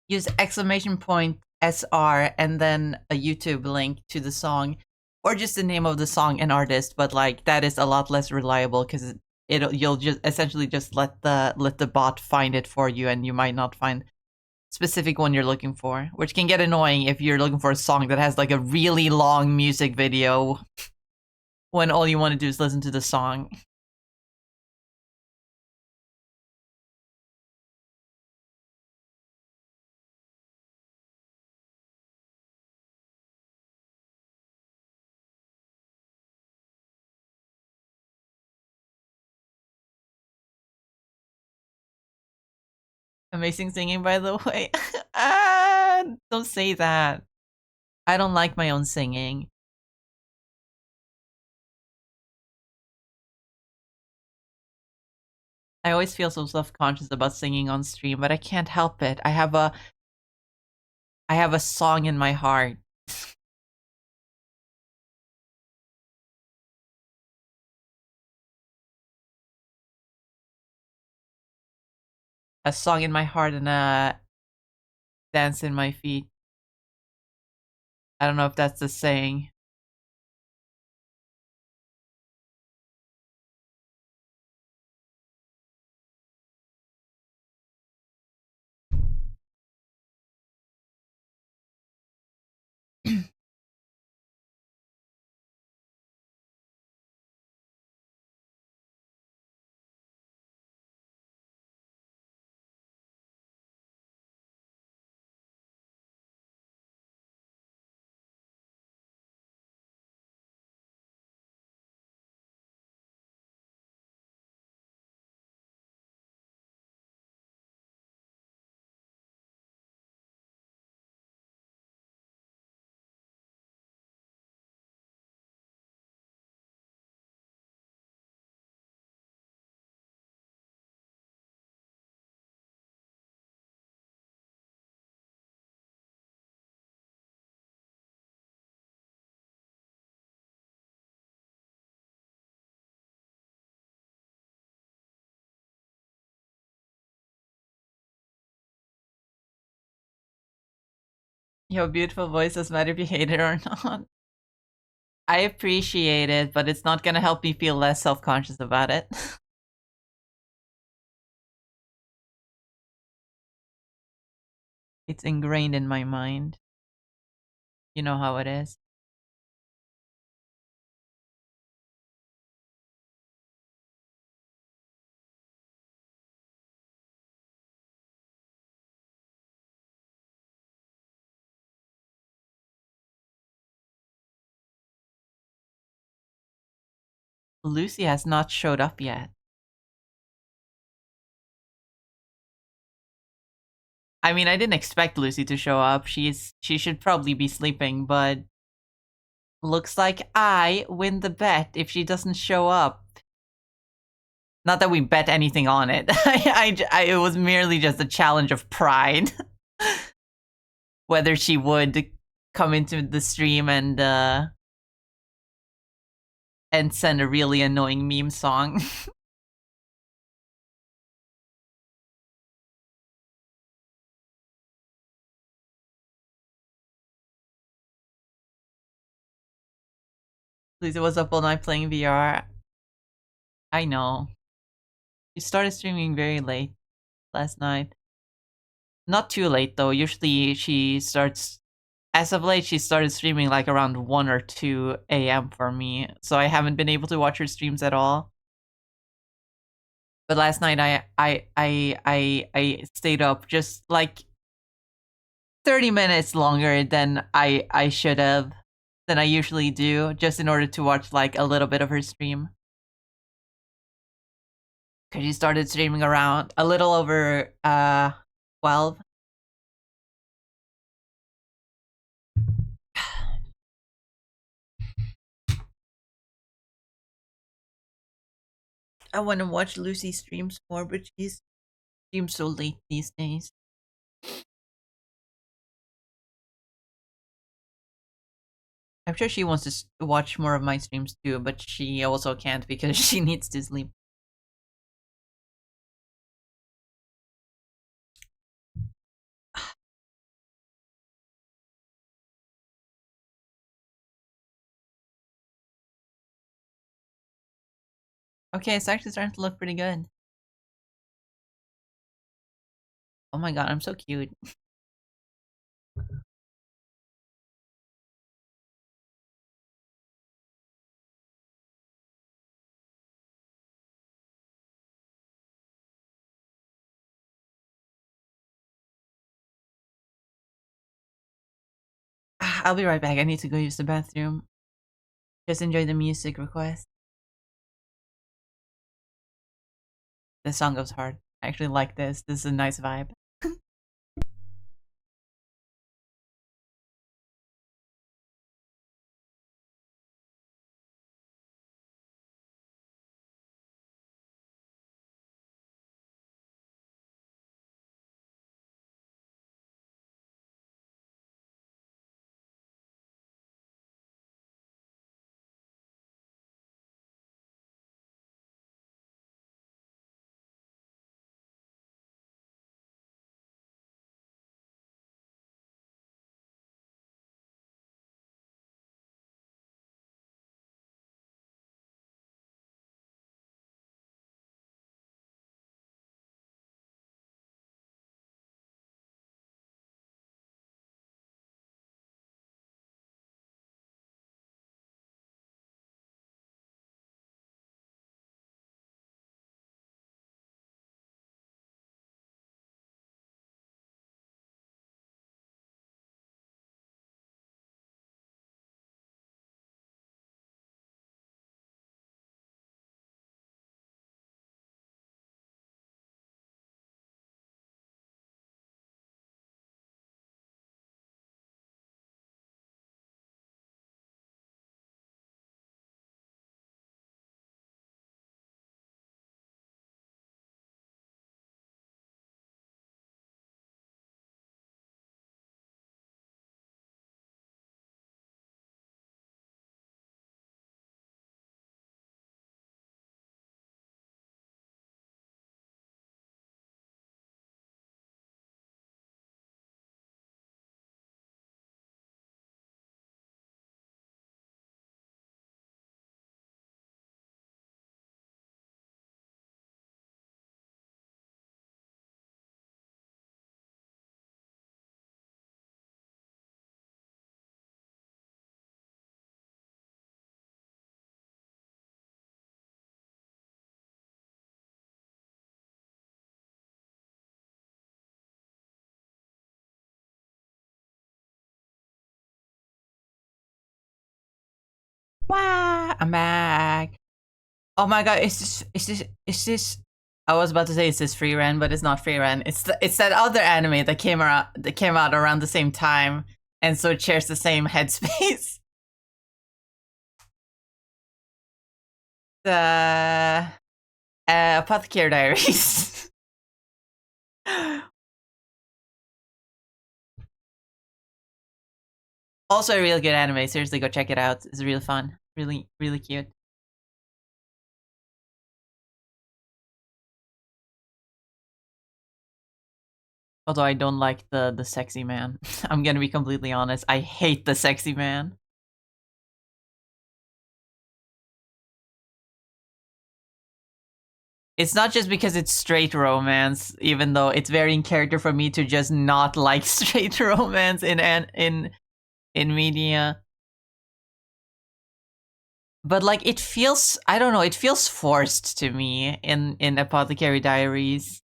[SPEAKER 1] use exclamation point SR and then a YouTube link to the song, or just the name of the song and artist. But like that is a lot less reliable because you'll just essentially just let the bot find it for you, and you might not find specific one you're looking for, which can get annoying if you're looking for a song that has like a really long music video when all you want to do is listen to the song. Amazing singing, by the way. Don't say that. I don't like my own singing. I always feel so self-conscious about singing on stream, but I can't help it. I have a song in my heart. A song in my heart and a dance in my feet. I don't know if that's the saying. You have a beautiful voice, doesn't matter if you hate it or not. I appreciate it, but it's not gonna help me feel less self-conscious about it. It's ingrained in my mind. You know how it is. Lucy has not showed up yet. I mean, I didn't expect Lucy to show up. She should probably be sleeping, but looks like I win the bet if she doesn't show up. Not that we bet anything on it. It was merely just a challenge of pride. Whether she would come into the stream and send a really annoying meme song. Lisa was up all night playing VR. I know. She started streaming very late last night. Not too late though. Usually she starts, as of late, she started streaming like around 1 or 2 a.m. for me. So I haven't been able to watch her streams at all. But last night I stayed up just like 30 minutes longer than I should have, than I usually do, just in order to watch like a little bit of her stream. Cause she started streaming around a little over 12. I want to watch Lucy streams more, but she streams so late these days. I'm sure she wants to watch more of my streams too, but she also can't because she needs to sleep. Okay, it's actually starting to look pretty good. Oh my god, I'm so cute. I'll be right back. I need to go use the bathroom. Just enjoy the music request. This song goes hard. I actually like this. This is a nice vibe. Wow, I'm back. Oh my god, is this I was about to say it's this free run, but it's not free run. It's that other anime that came out around the same time and so it shares the same headspace. The Apothecary Diaries. Also a really good anime. Seriously, go check it out. It's really fun. Really, really cute. Although I don't like the sexy man. I'm gonna be completely honest. I hate the sexy man. It's not just because it's straight romance, even though it's very in character for me to just not like straight romance in media. But like it feels, I don't know, it feels forced to me in Apothecary Diaries.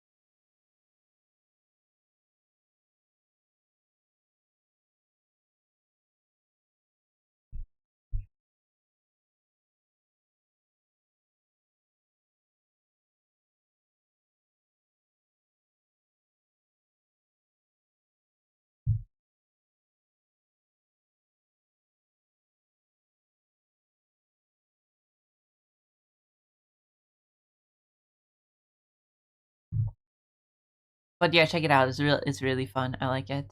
[SPEAKER 1] But yeah, check it out. It's really fun. I like it.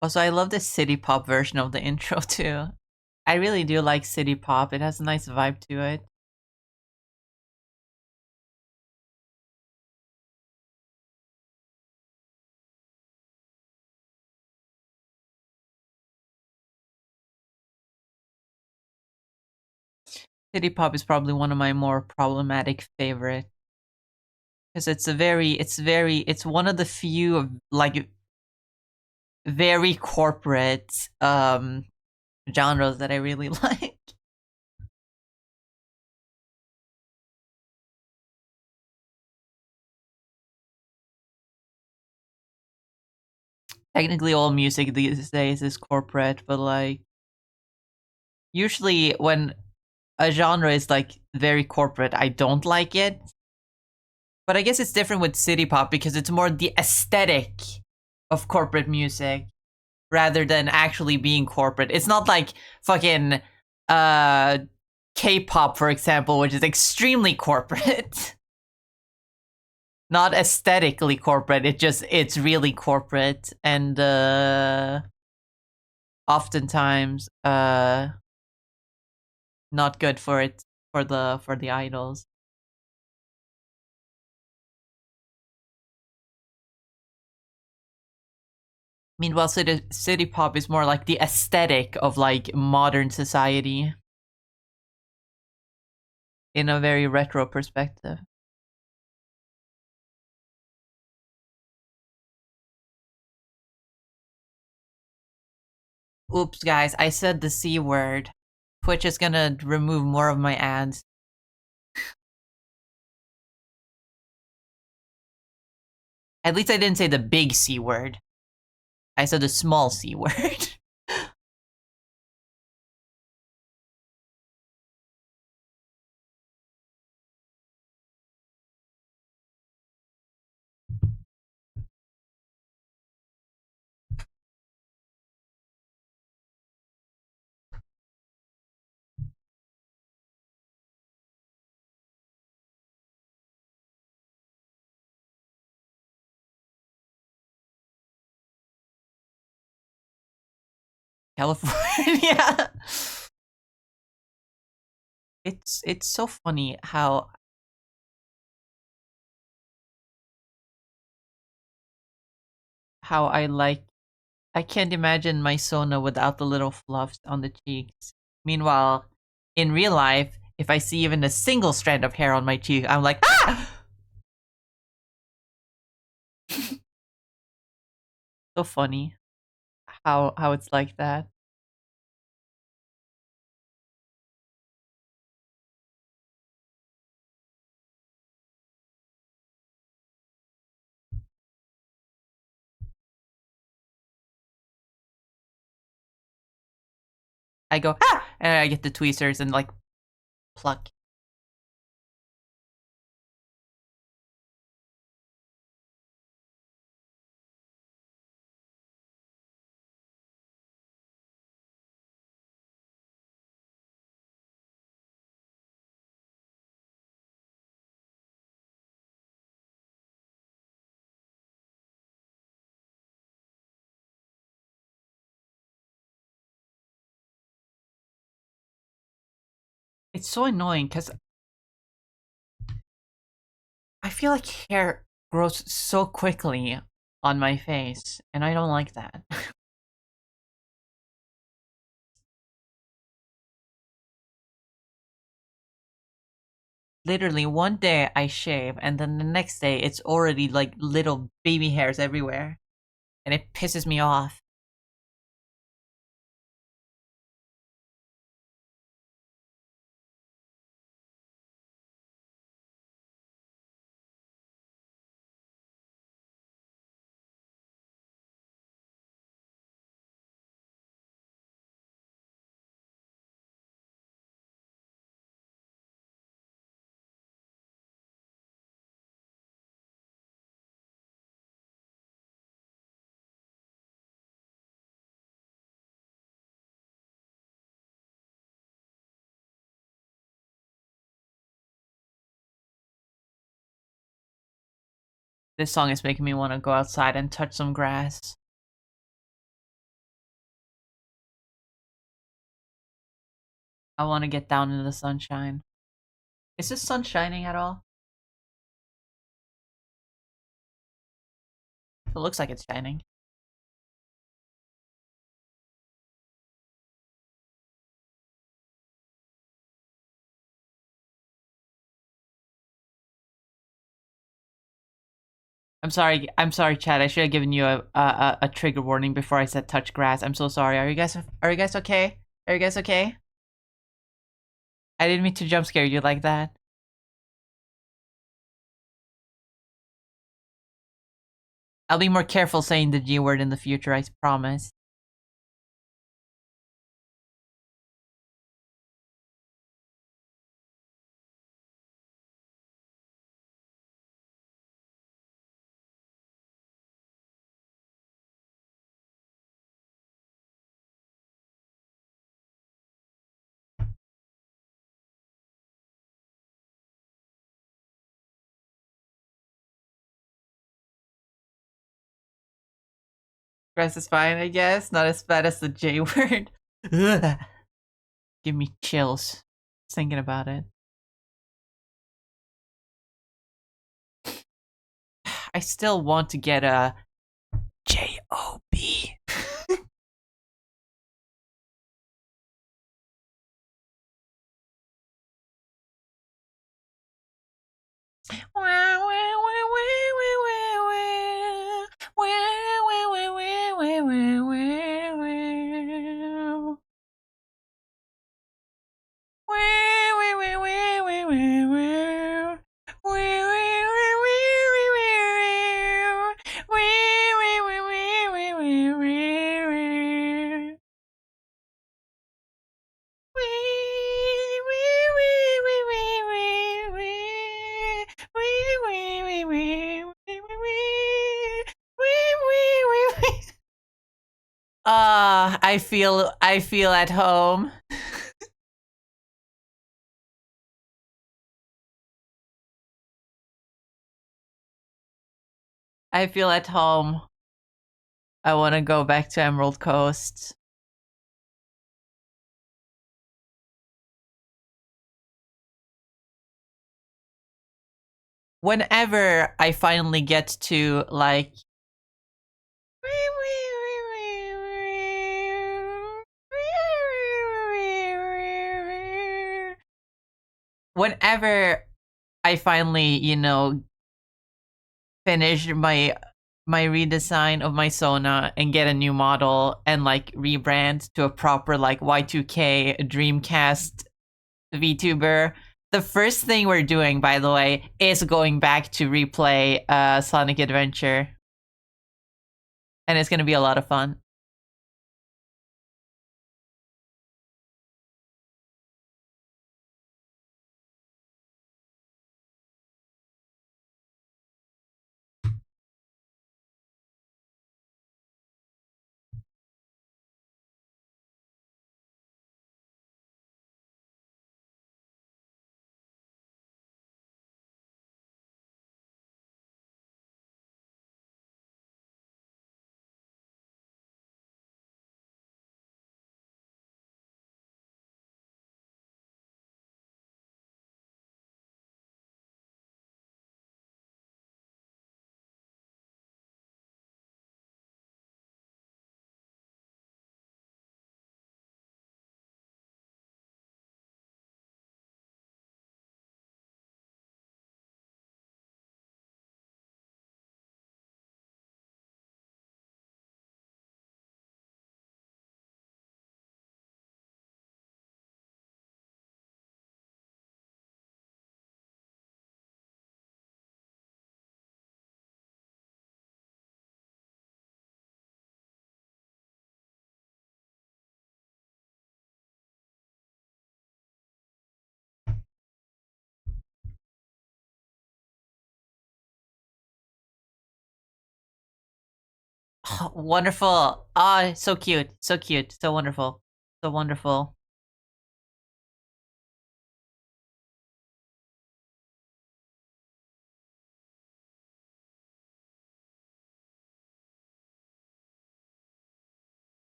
[SPEAKER 1] Also, I love the city pop version of the intro too. I really do like city pop. It has a nice vibe to it. City pop is probably one of my more problematic favorite because it's one of the few like very corporate genres that I really like. Technically, all music these days is corporate, but like usually when a genre is like very corporate, I don't like it. But I guess it's different with city pop because it's more the aesthetic of corporate music rather than actually being corporate. It's not like fucking uh K-pop, for example, which is extremely corporate. Not aesthetically corporate, it's really corporate and oftentimes not good for it for the idols. Meanwhile, city pop is more like the aesthetic of like modern society in a very retro perspective. Oops, guys, I said the C word. Twitch is gonna remove more of my ads. At least I didn't say the big C word. I said the small C word. California. It's so funny how I can't imagine my Sona without the little fluffs on the cheeks. Meanwhile, in real life, if I see even a single strand of hair on my cheek, I'm like, ah! So funny how it's like that. I go, ah! And I get the tweezers and like pluck. It's so annoying because I feel like hair grows so quickly on my face, and I don't like that. Literally, one day I shave, and then the next day it's already like little baby hairs everywhere, and it pisses me off. This song is making me want to go outside and touch some grass. I want to get down in the sunshine. Is this sun shining at all? It looks like it's shining. I'm sorry, Chad. I should have given you a trigger warning before I said touch grass. I'm so sorry. Are you guys okay? Are you guys okay? I didn't mean to jump scare you like that. I'll be more careful saying the G word in the future, I promise. Grass is fine, I guess. Not as bad as the J word. Ugh. Give me chills thinking about it. I still want to get a J-O-B. I feel at home. I feel at home. I want to go back to Emerald Coast. Whenever I finally get to like whenever I finally, you know, finish my redesign of my Sona and get a new model and like rebrand to a proper like Y2K Dreamcast VTuber. The first thing we're doing, by the way, is going back to replay Sonic Adventure. And it's gonna be a lot of fun. Oh, wonderful. Ah, so cute. So cute. So wonderful. So wonderful.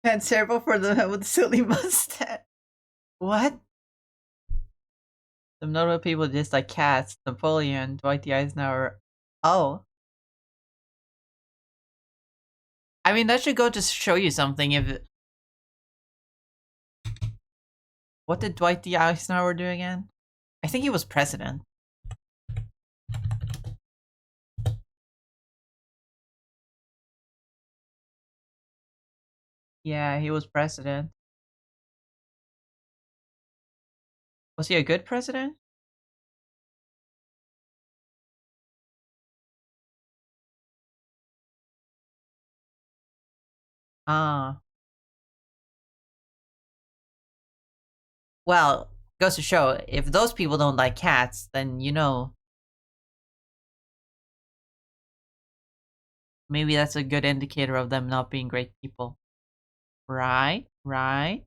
[SPEAKER 1] And terrible for the man with the silly mustache. What? Some notable people just like cats, Napoleon, Dwight D. Eisenhower. Oh. I mean, that should go to show you something. If what did Dwight D. Eisenhower do again? I think he was president. Yeah, he was president. Was he a good president? Ah. Well, goes to show, if those people don't like cats, then you know. Maybe that's a good indicator of them not being great people. Right? Right?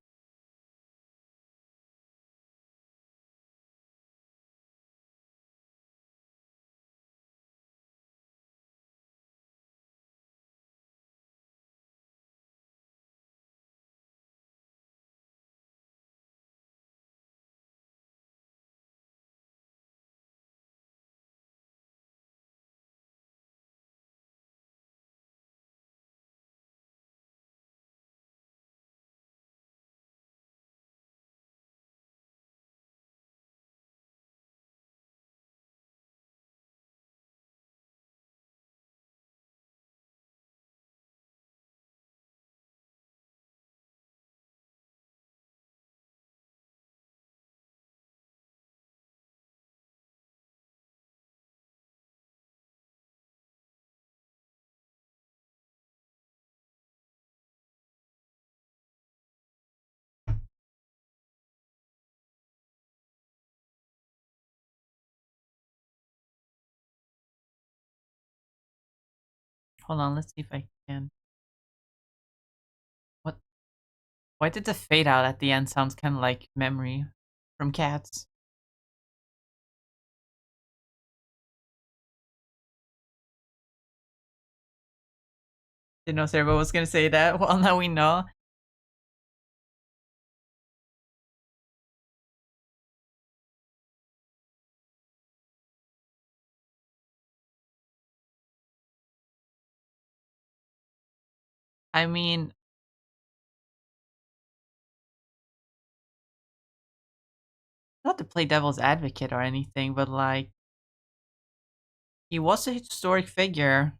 [SPEAKER 1] Hold on, let's see if I can. What? Why did the fade out at the end sounds kind of like memory from cats? Didn't know Servo was gonna say that. Well, now we know. I mean, not to play devil's advocate or anything, but like, he was a historic figure.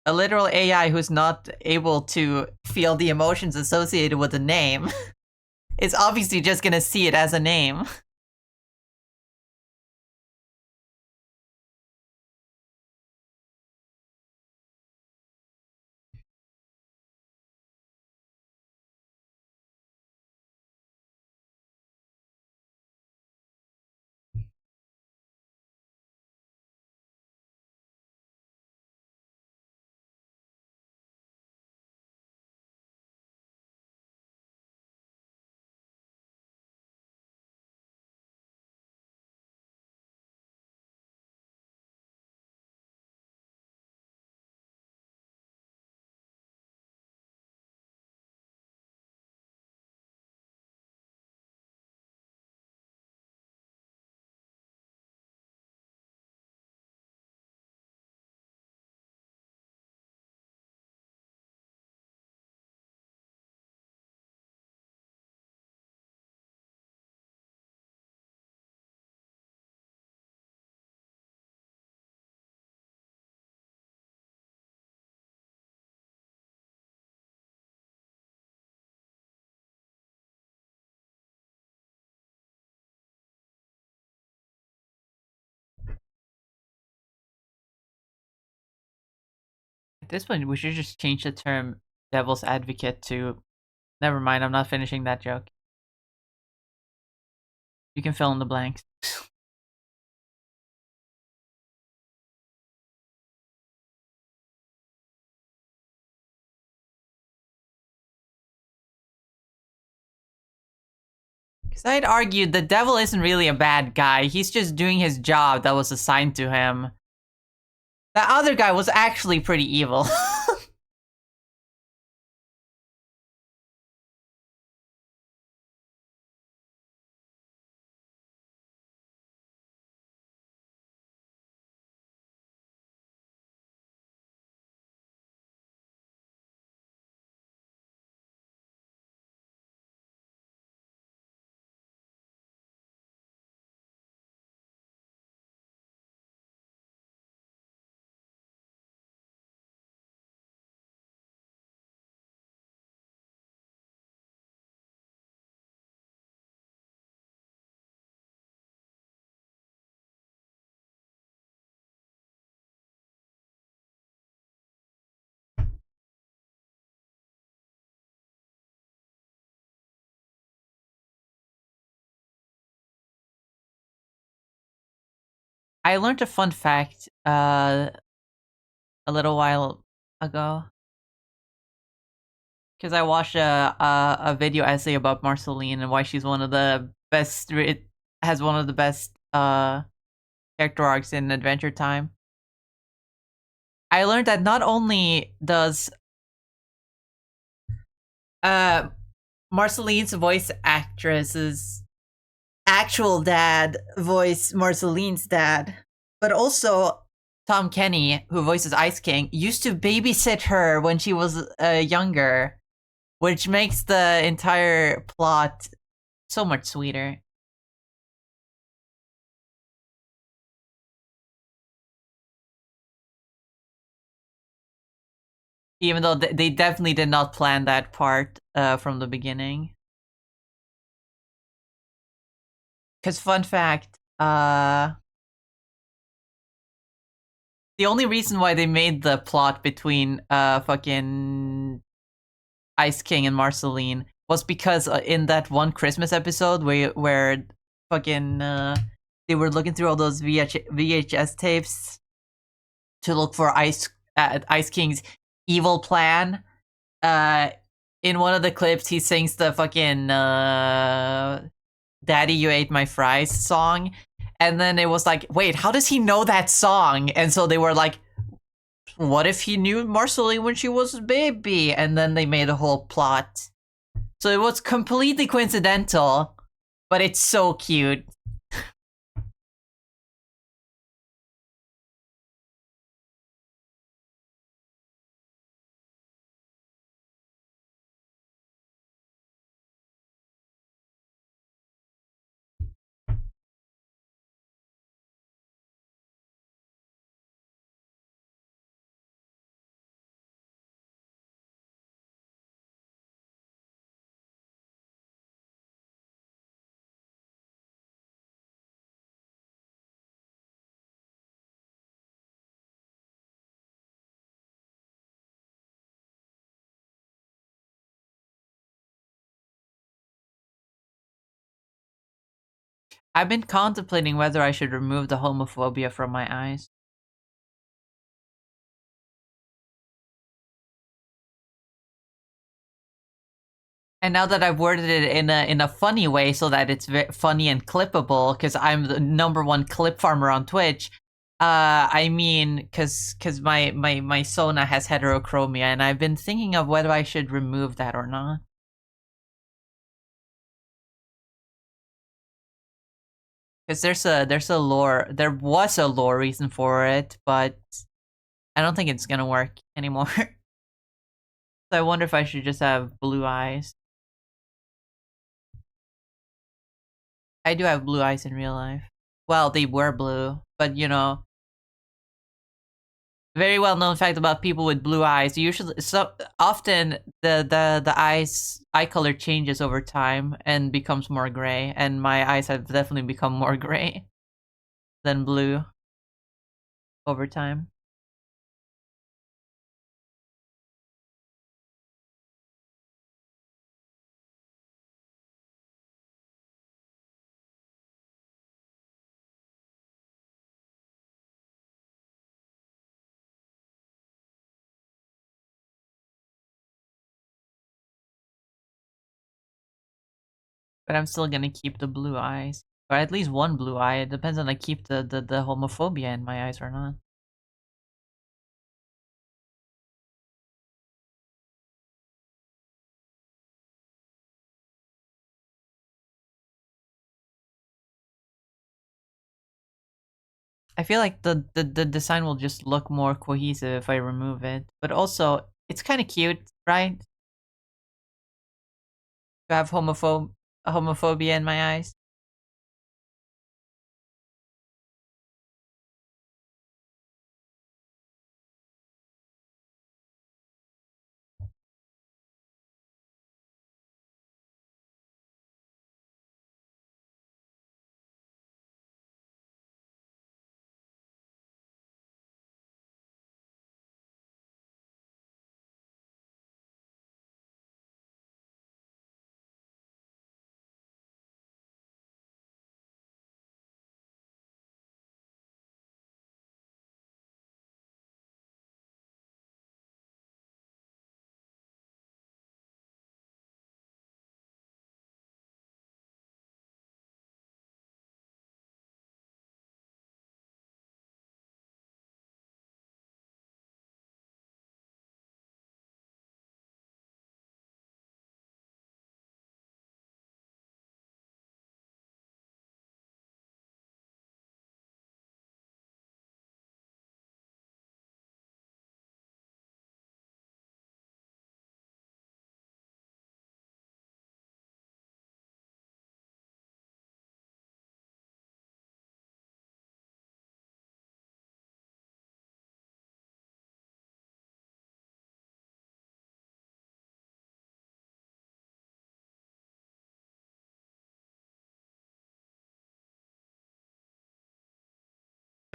[SPEAKER 1] A literal AI who's not able to feel the emotions associated with the name is obviously just gonna see it as a name. At this point, we should just change the term devil's advocate to. Never mind, I'm not finishing that joke. You can fill in the blanks. Because I'd argue the devil isn't really a bad guy. He's just doing his job that was assigned to him. That other guy was actually pretty evil. I learned a fun fact a little while ago because I watched a video essay about Marceline and why she's one of the best. It has one of the best character arcs in Adventure Time. I learned that not only does uh Marceline's voice actress's actual dad voice Marceline's dad, but also Tom Kenny, who voices Ice King, used to babysit her when she was younger, which makes the entire plot so much sweeter. Even though they definitely did not plan that part from the beginning. Because fun fact, the only reason why they made the plot between fucking Ice King and Marceline was because in that one Christmas episode where fucking they were looking through all those VHS tapes to look for Ice King's evil plan. In one of the clips, he sings the fucking "Daddy, You Ate My Fries" song, and then it was like, wait, how does he know that song? And so they were like, what if he knew Marceline when she was a baby? And then they made a whole plot. So it was completely coincidental, but it's so cute. I've been contemplating whether I should remove the homophobia from my eyes. And now that I've worded it in a funny way so that it's funny and clippable, because I'm the #1 clip farmer on Twitch. I mean, because my Sona has heterochromia, and I've been thinking of whether I should remove that or not. Because there was a lore reason for it, but I don't think it's gonna work anymore. So I wonder if I should just have blue eyes. I do have blue eyes in real life. Well, they were blue, but you know, very well known fact about people with blue eyes. Usually, so often the eye color changes over time and becomes more gray. And my eyes have definitely become more gray than blue over time. But I'm still gonna keep the blue eyes, or at least one blue eye. It depends on I keep the homophobia in my eyes or not. I feel like the design will just look more cohesive if I remove it. But also, it's kind of cute, right? To have homophobia in my eyes.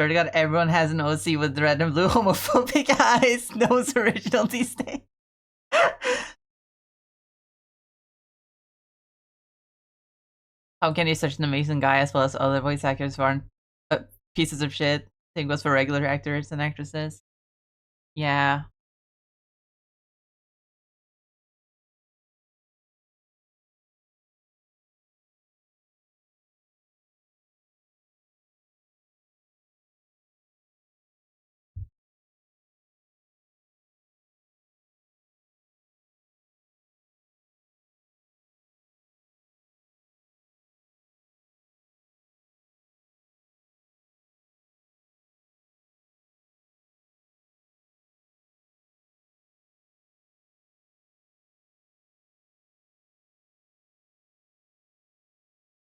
[SPEAKER 1] Swear to God, everyone has an OC with red and blue homophobic eyes. Those original these days. How can he such an amazing guy as well as other voice actors who aren't pieces of shit? Same goes for regular actors and actresses. Yeah.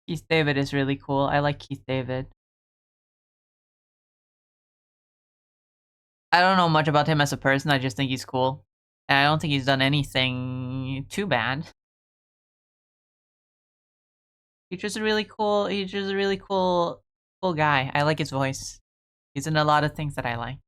[SPEAKER 1] Keith David is really cool. I like Keith David. I don't know much about him as a person. I just think he's cool. And I don't think he's done anything too bad. He's just a really cool. He's just a really cool guy. I like his voice. He's in a lot of things that I like.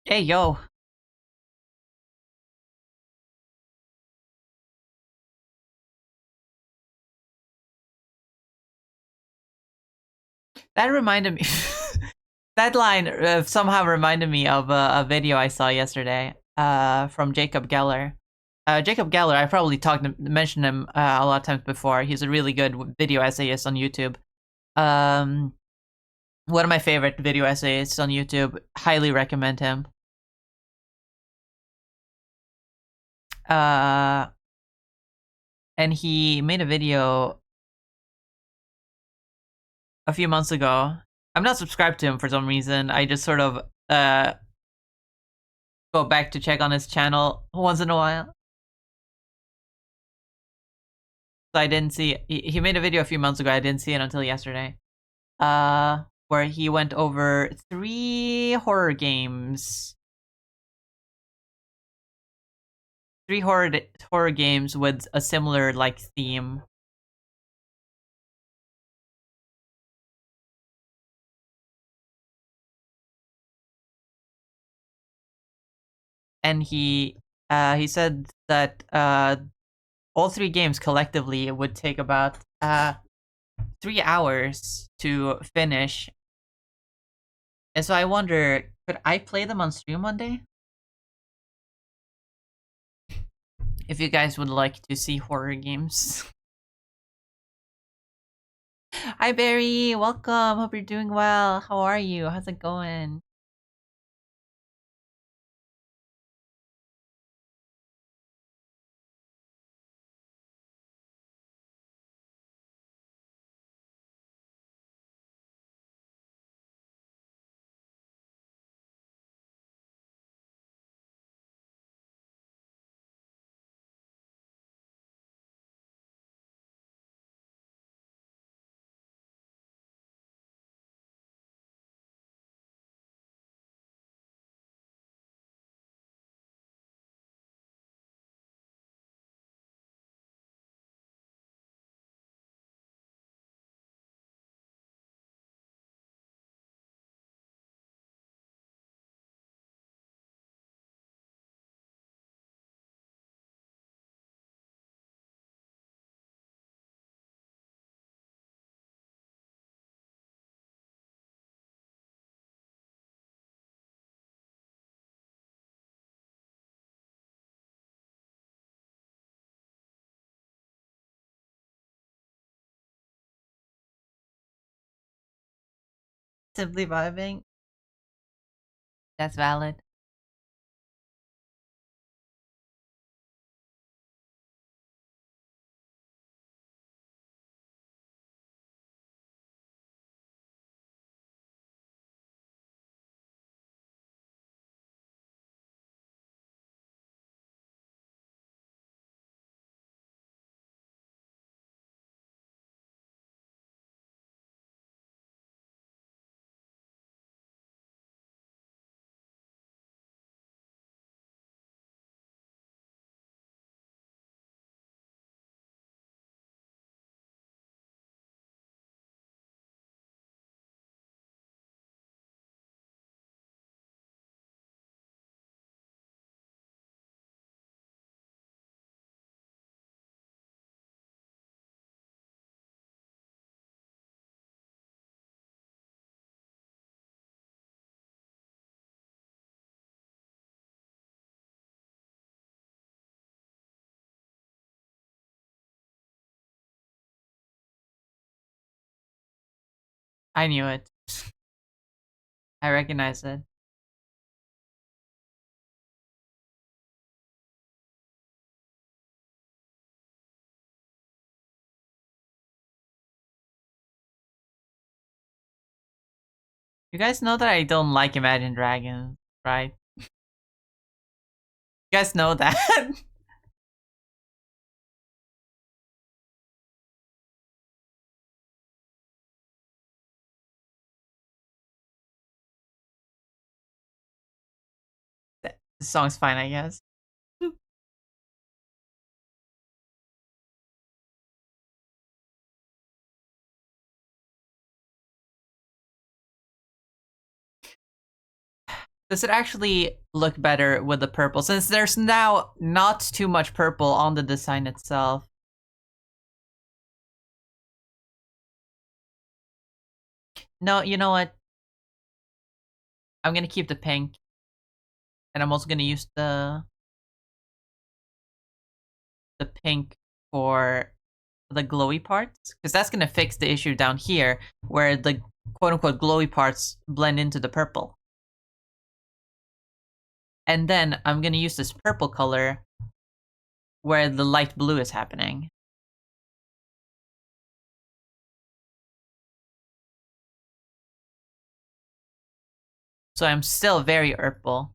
[SPEAKER 1] Hey, yo. That reminded me. That line somehow reminded me of a video I saw yesterday from Jacob Geller. Jacob Geller, I probably mentioned him a lot of times before. He's a really good video essayist on YouTube. Um, One of my favorite video essayists on YouTube. Highly recommend him. Uh, and he made a video a few months ago. I'm not subscribed to him for some reason. I just sort of go back to check on his channel once in a while. So I didn't see he made a video a few months ago. I didn't see it until yesterday. Where he went over 3 horror games. 3 horror games with a similar like theme. And he said that all 3 games collectively would take about 3 hours to finish. And so I wonder, could I play them on stream one day? If you guys would like to see horror games. Hi Barry, welcome. Hope you're doing well. How are you? How's it going? Simply vibing. That's valid. I knew it. I recognize it. You guys know that I don't like Imagine Dragons, right? You guys know that. The song's fine, I guess. Does it actually look better with the purple? Since there's now not too much purple on the design itself. No, you know what? I'm gonna keep the pink. And I'm also gonna use the pink for the glowy parts. Because that's gonna fix the issue down here where the quote-unquote glowy parts blend into the purple. And then I'm gonna use this purple color where the light blue is happening. So I'm still very purple.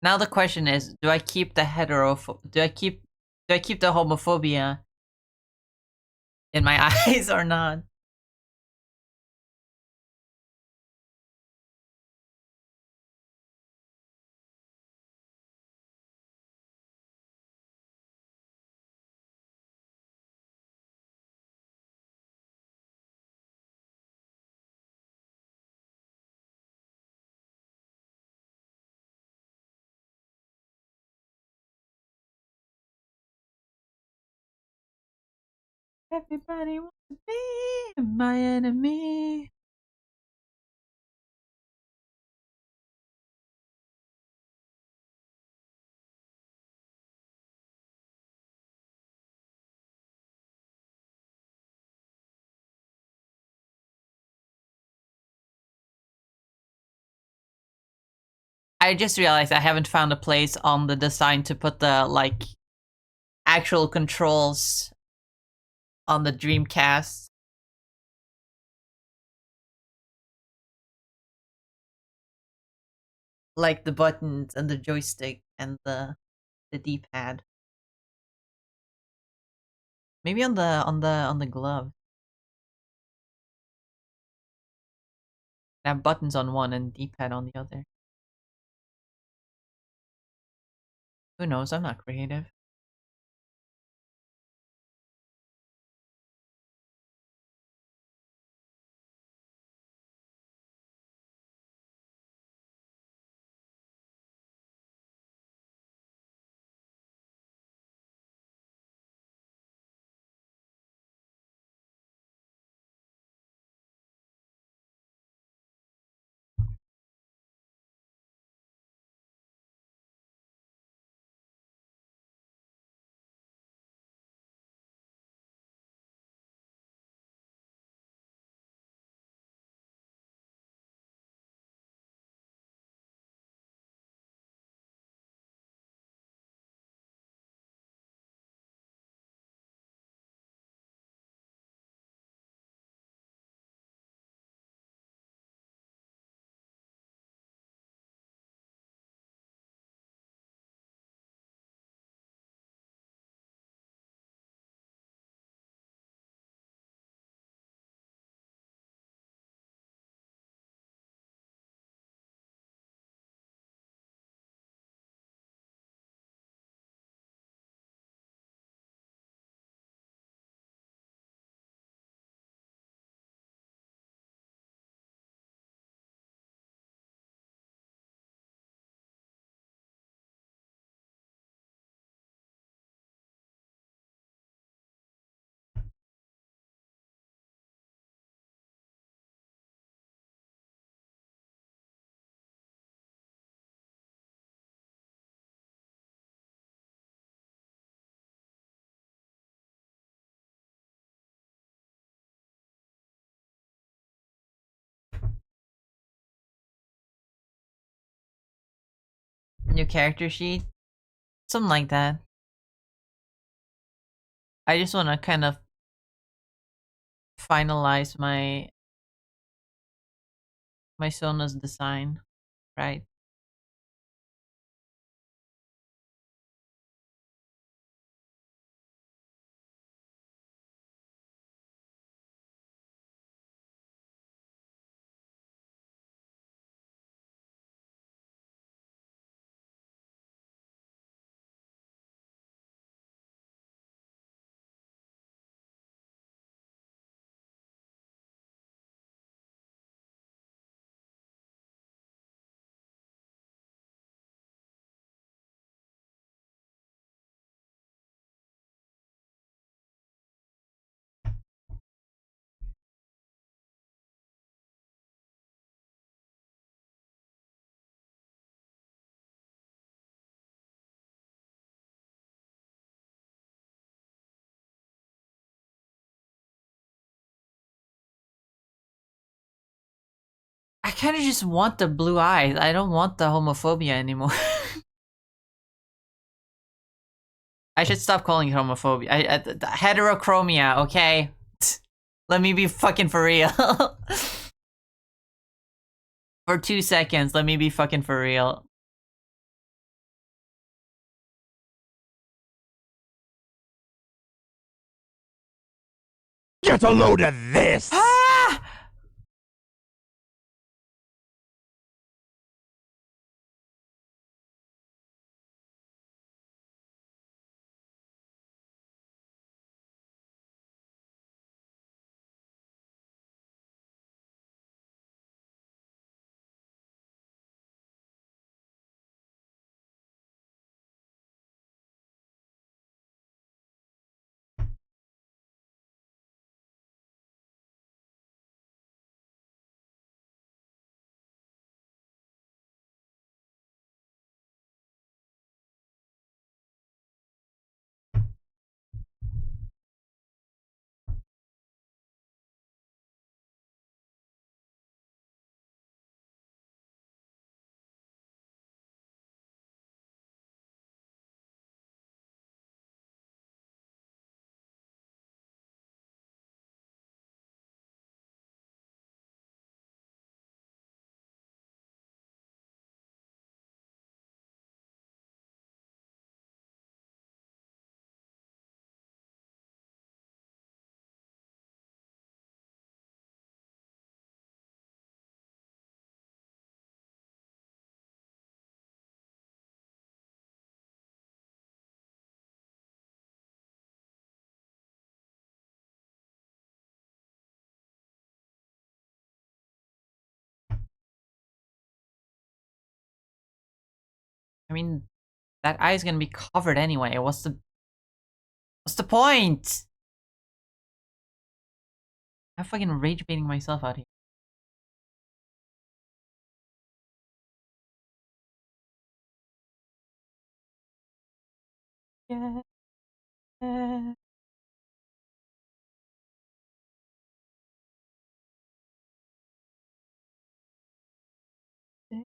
[SPEAKER 1] Now the question is, do I keep the do I keep the homophobia in my eyes or not? Everybody wants to be my enemy. I just realized I haven't found a place on the design to put the like actual controls on the Dreamcast. Like the buttons and the joystick and the D-pad. Maybe on the glove. Have buttons on one and D-pad on the other. Who knows? I'm not creative. New character sheet? Something like that. I just want to kind of finalize my Sona's design, right? kind of just want the blue eyes. I don't want the homophobia anymore. I should stop calling it homophobia. Heterochromia, okay? Let me be fucking for real. For 2 seconds, let me be fucking for real.
[SPEAKER 2] Get a load of this!
[SPEAKER 1] Ah! I mean, that eye is gonna be covered anyway. What's the point? I'm fucking rage baiting myself out here. Yeah. The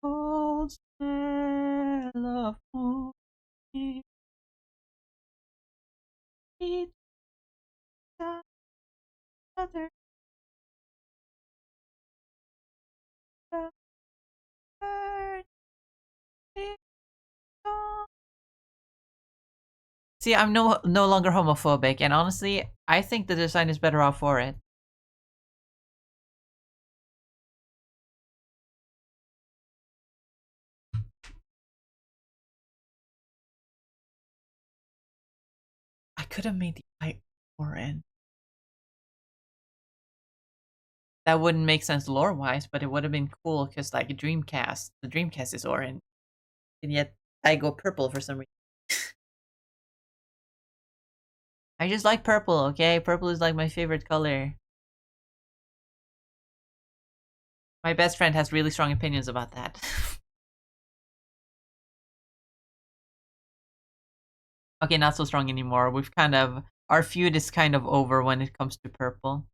[SPEAKER 1] cold smell of morning each other burning on. See, I'm no longer homophobic, and honestly, I think the design is better off for it. I could have made the eye orange. That wouldn't make sense lore-wise, but it would have been cool because, like, Dreamcast, the Dreamcast is orange, and yet I go purple for some reason. I just like purple, okay? Purple is like my favorite color. My best friend has really strong opinions about that. Okay, not so strong anymore. Our feud is kind of over when it comes to purple.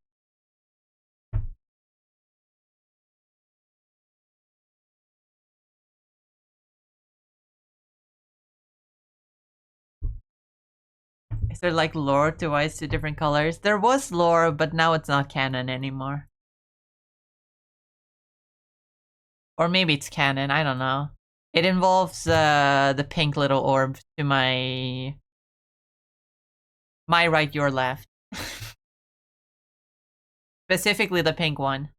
[SPEAKER 1] Is there like lore to why it's two different colors? There was lore, but now it's not canon anymore. Or maybe it's canon, I don't know. It involves the pink little orb to my right, your left. Specifically the pink one.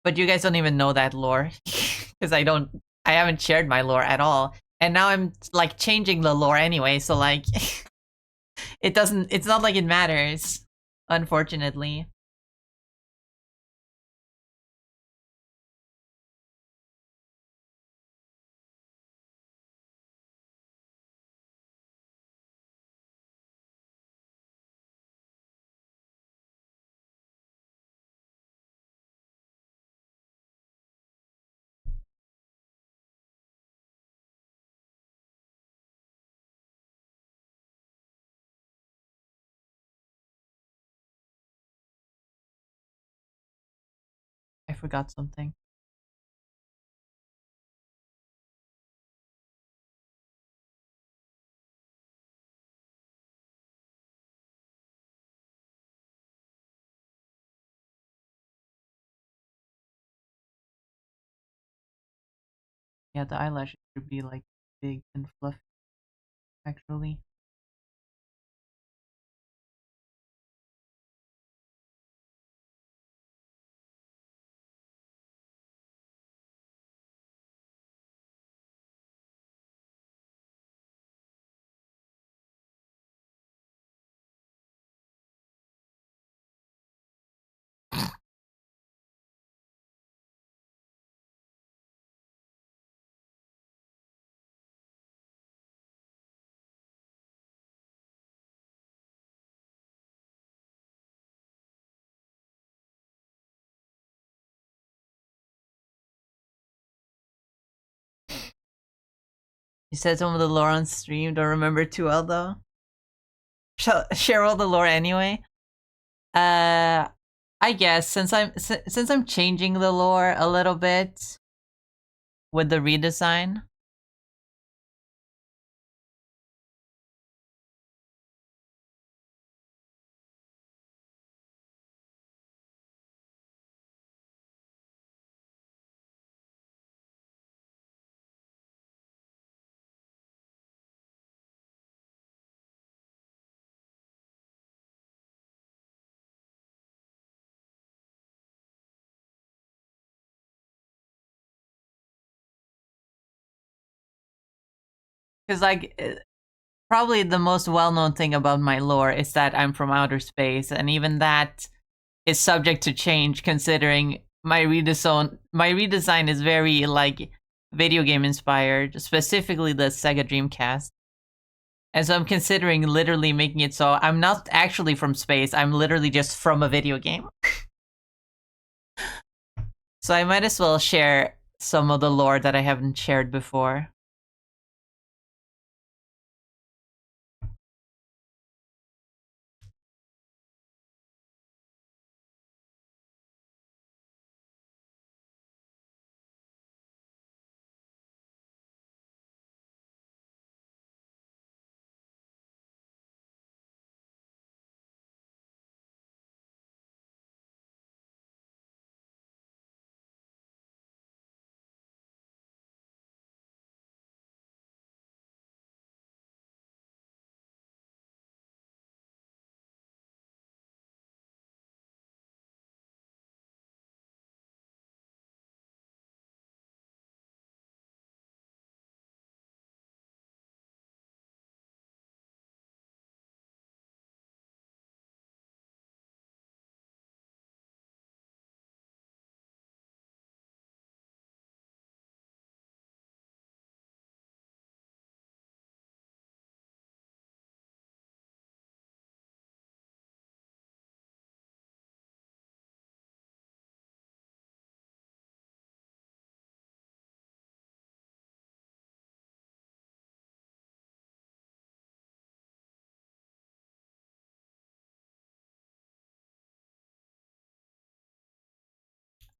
[SPEAKER 1] But you guys don't even know that lore. Because I haven't shared my lore at all. And now I'm like changing the lore anyway, so like it's not like it matters, unfortunately. forgot something. Yeah, the eyelashes should be like big and fluffy, actually. You said some of the lore on stream. Don't remember too well though. Share all the lore anyway. I guess since I'm changing the lore a little bit with the redesign. Because like probably the most well-known thing about my lore is that I'm from outer space, and even that is subject to change considering my redesign is very like video game inspired, specifically the Sega Dreamcast. And so I'm considering literally making it so I'm not actually from space, I'm literally just from a video game. So I might as well share some of the lore that I haven't shared before.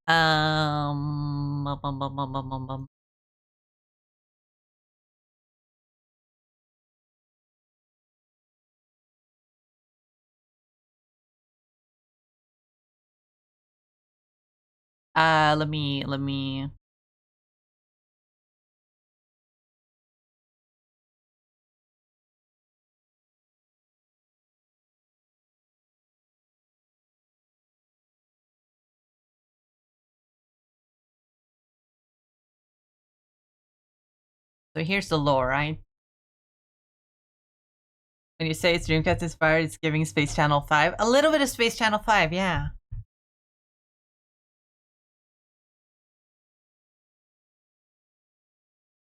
[SPEAKER 1] Bum, bum, bum, bum, bum, bum, bum. Let me. So here's the lore, right? When you say it's Dreamcast inspired, it's giving Space Channel 5. A little bit of Space Channel 5, yeah.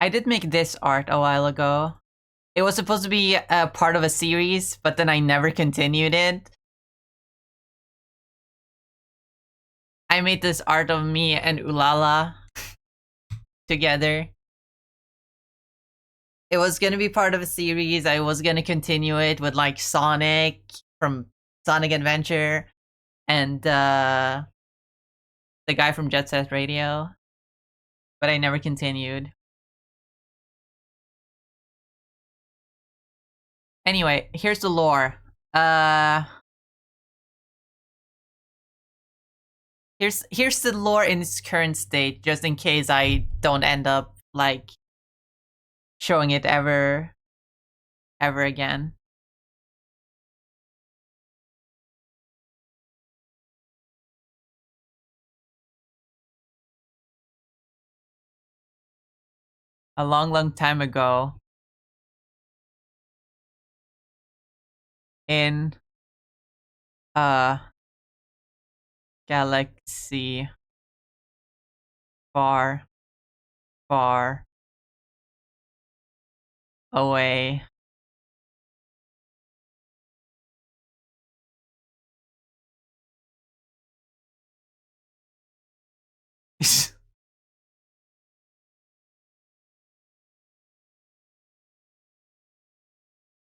[SPEAKER 1] I did make this art a while ago. It was supposed to be a part of a series, but then I never continued it. I made this art of me and Ulala together. It was gonna be part of a series. I was gonna continue it with like Sonic from Sonic Adventure, and The guy from Jet Set Radio. But I never continued. Anyway, here's the lore. Here's the lore in its current state, just in case I don't end up like showing it ever again. A long time ago, in galaxy far away.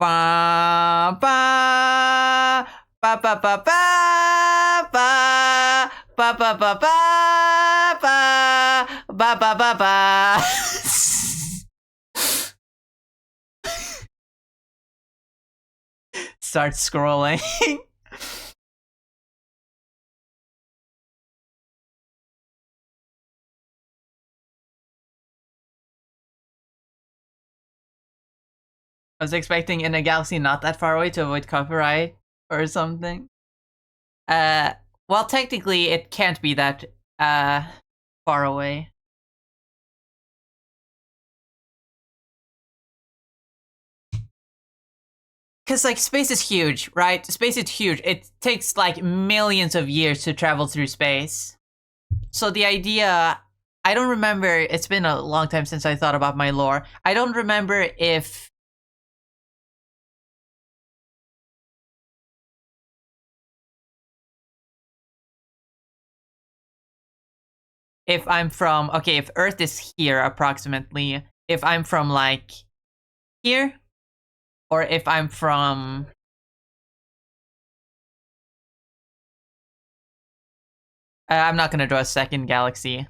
[SPEAKER 1] Ba ba ba ba ba ba ba ba ba ba ba ba ba ba ba. Start scrolling. I was expecting in a galaxy not that far away to avoid copyright or something. Well, technically it can't be that far away. Because, like, space is huge, right? Space is huge. It takes, like, millions of years to travel through space. So the idea... I don't remember... It's been a long time since I thought about my lore. I don't remember if... If I'm from... Okay, if Earth is here, approximately. If I'm from, like... Here? Or if I'm from... I'm not gonna draw a second galaxy.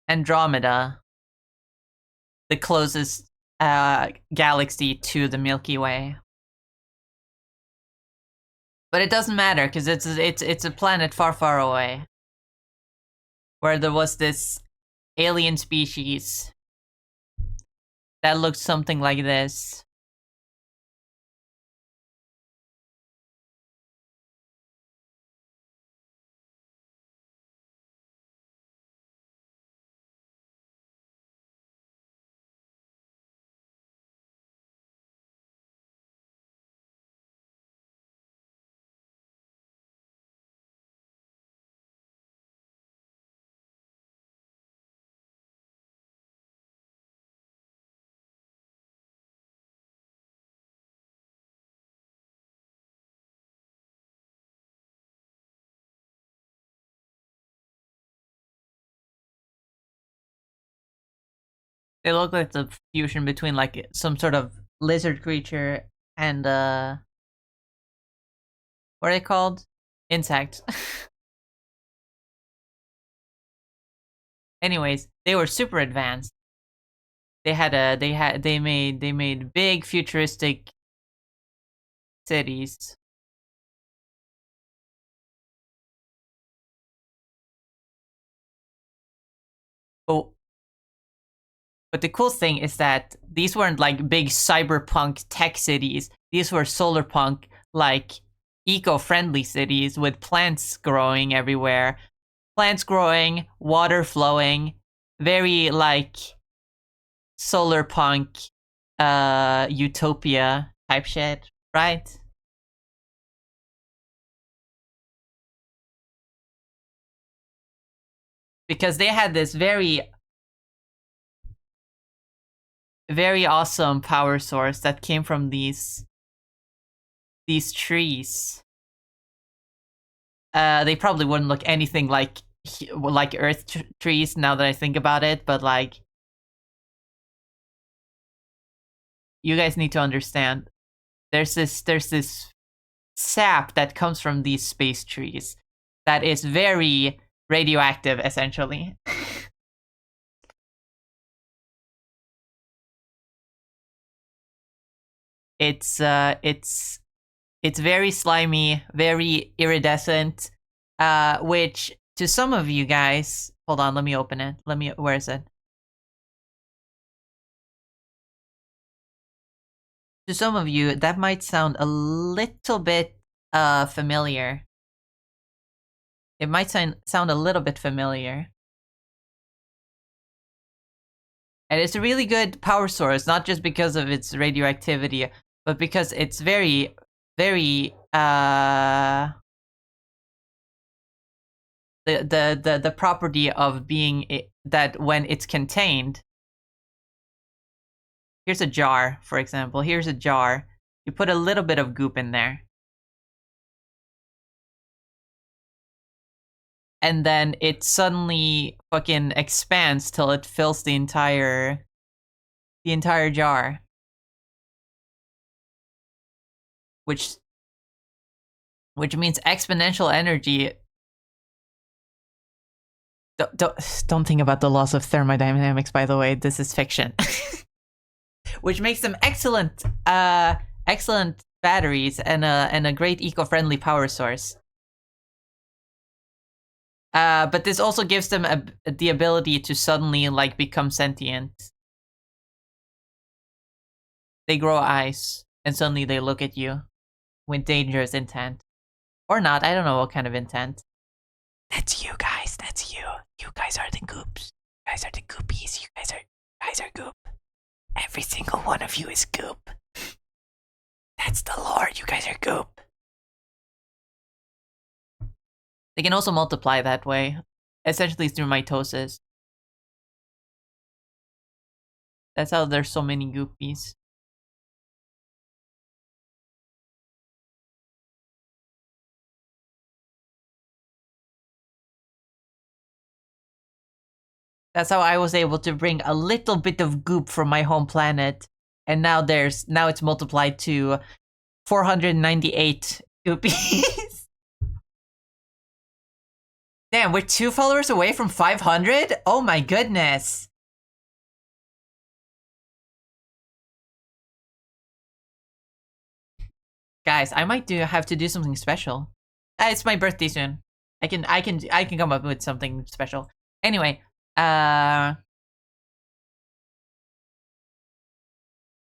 [SPEAKER 1] Andromeda. The closest galaxy to the Milky Way. But it doesn't matter, because it's a planet far away. Where there was this alien species that looked something like this. They look like the fusion between, like, some sort of lizard creature and what are they called? Insect. Anyways, they were super advanced. They made big futuristic cities. Oh, but the cool thing is that these weren't like big cyberpunk tech cities. These were solarpunk, like, eco-friendly cities with plants growing everywhere. Plants growing, water flowing, very, like, solarpunk, utopia type shit, right? Because they had this very awesome power source that came from these trees. They probably wouldn't look anything like Earth trees now that I think about it, but, like, you guys need to understand. There's this sap that comes from these space trees that is very radioactive, essentially. It's very slimy, very iridescent, which to some of you guys, hold on, let me open it. Where is it? To some of you, that might sound a little bit familiar. It might sound a little bit familiar. And it's a really good power source, not just because of its radioactivity, but because it's very, very the property of being that when it's contained. Here's a jar, for example. Here's a jar. You put a little bit of goop in there. And then it suddenly fucking expands till it fills the entire jar. Which means exponential energy. Don't think about the laws of thermodynamics, by the way. This is fiction. Which makes them excellent batteries and a great eco-friendly power source. But this also gives them the ability to suddenly like become sentient. They grow eyes and suddenly they look at you with dangerous intent. Or not, I don't know what kind of intent. That's you guys, that's you. You guys are the goops. You guys are the goopies. You guys are goop. Every single one of you is goop. That's the Lord, you guys are goop. They can also multiply that way, essentially through mitosis. That's how there's so many goopies. That's how I was able to bring a little bit of goop from my home planet, and now it's multiplied to 498 goopies. Damn, we're 2 followers away from 500? Oh my goodness. Guys, I might have to do something special. It's my birthday soon. I can come up with something special. Anyway, so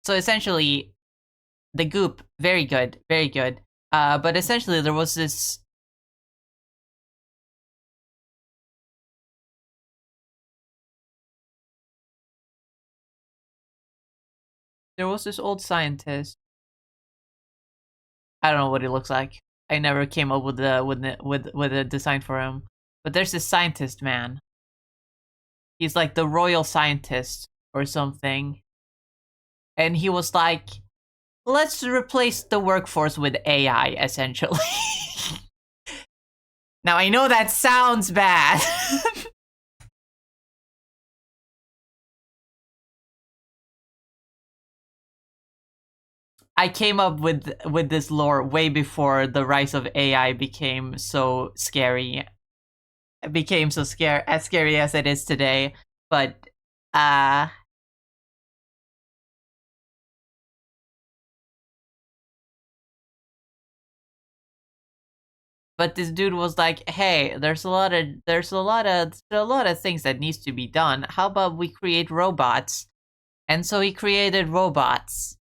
[SPEAKER 1] essentially, the goop, very good, very good. But essentially, there was this. There was this old scientist. I don't know what he looks like. I never came up with a design for him. But there's this scientist man. He's like the royal scientist or something. And he was like, let's replace the workforce with AI, essentially. Now, I know that sounds bad. I came up with this lore way before the rise of AI became so scary. It became so as scary as it is today. But this dude was like, "Hey, there's a lot of things that needs to be done. How about we create robots?" And so he created robots.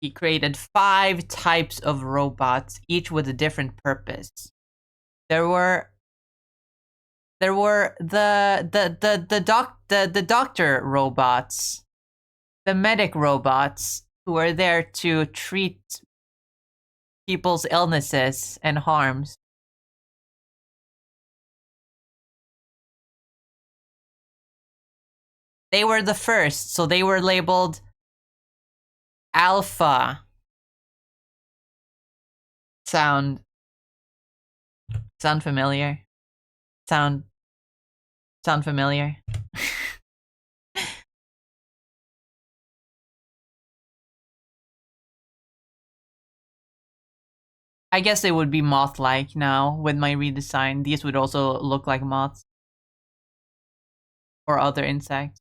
[SPEAKER 1] He created 5 types of robots, each with a different purpose. There were the doctor robots, the medic robots who were there to treat people's illnesses and harms. They were the first, so they were labeled Alpha. Sound familiar? Sound familiar? I guess they would be moth-like now with my redesign. These would also look like moths. Or other insects.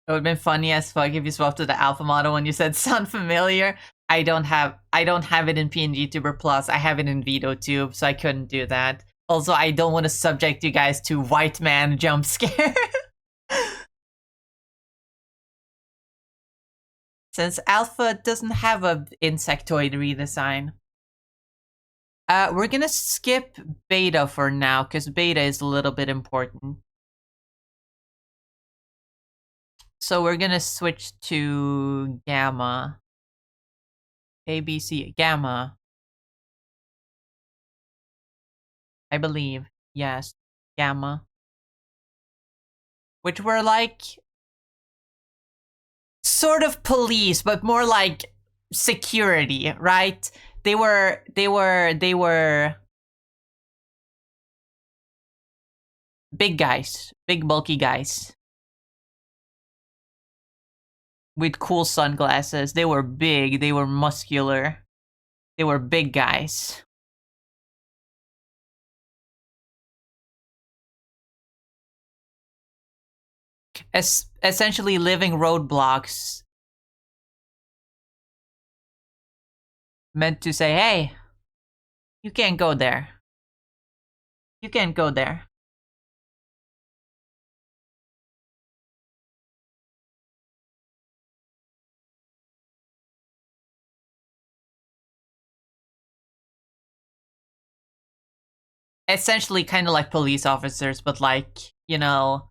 [SPEAKER 1] It would have been funny as fuck if you swapped to the alpha model when you said sound familiar. I don't have it in PNG Tuber Plus. I have it in VideoTube, so I couldn't do that. Also, I don't want to subject you guys to white man jump scare. Since alpha doesn't have a insectoid redesign. We're gonna skip beta for now, because beta is a little bit important. So we're gonna switch to gamma. ABC, gamma. I believe. Yes, gamma. Which were like sort of police, but more like security, right? They were big guys, big bulky guys with cool sunglasses. They were big, they were muscular. They were big guys. Essentially living roadblocks meant to say, hey, you can't go there. You can't go there. Essentially kind of like police officers, but like, you know,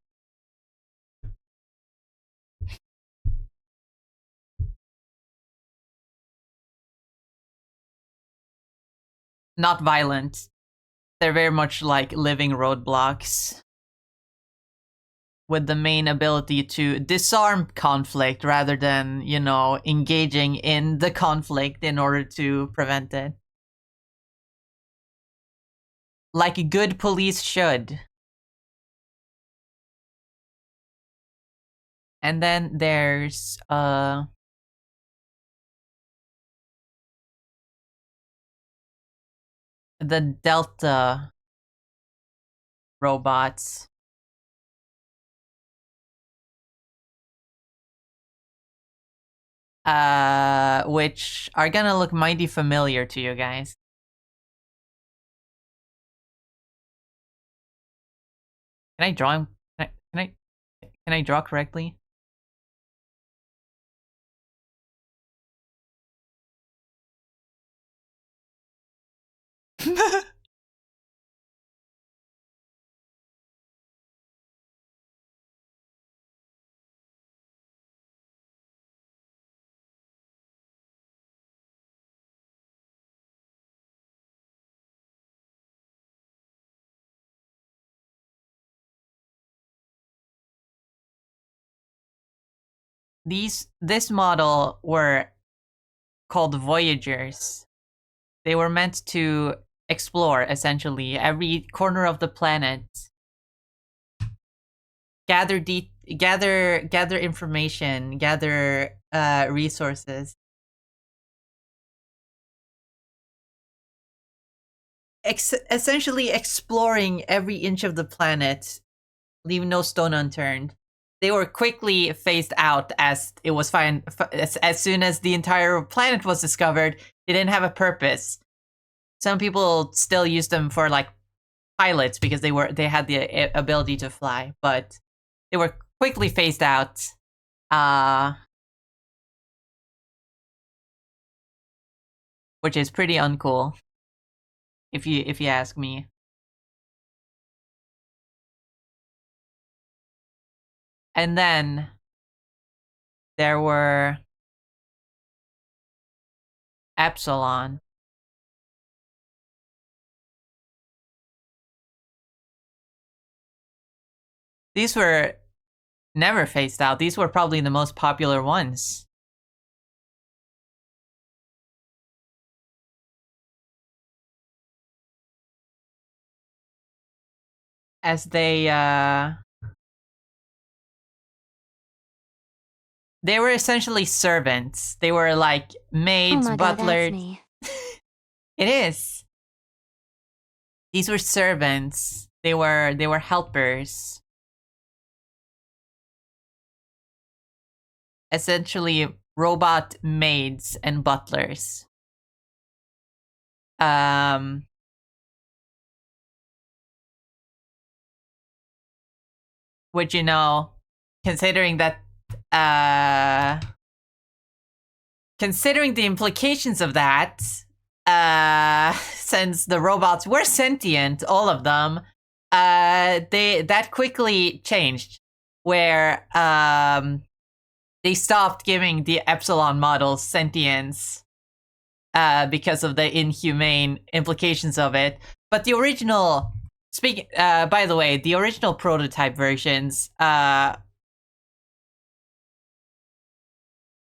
[SPEAKER 1] not violent. They're very much like living roadblocks with the main ability to disarm conflict rather than, you know, engaging in the conflict in order to prevent it. Like a good police should. And then there's the Delta robots. Which are gonna look mighty familiar to you guys. Can I draw him? Can I draw correctly? This model were called Voyagers. They were meant to explore essentially every corner of the planet, gather information, gather resources, essentially exploring every inch of the planet, leave no stone unturned. They were quickly phased out as it was fine. As soon as the entire planet was discovered, they didn't have a purpose. Some people still use them for like pilots because they had the ability to fly, but they were quickly phased out. Which is pretty uncool, if you ask me. And then there were Epsilon. These were never phased out. These were probably the most popular ones. As they were essentially servants. They were like maids,
[SPEAKER 3] oh my God,
[SPEAKER 1] butlers.
[SPEAKER 3] that's me.
[SPEAKER 1] It is. These were servants. They were helpers. Essentially robot maids and butlers. Which, you know, considering that considering the implications of that, since the robots were sentient, all of them, that quickly changed, where they stopped giving the Epsilon models sentience because of the inhumane implications of it. But the original, by the way, the original prototype versions,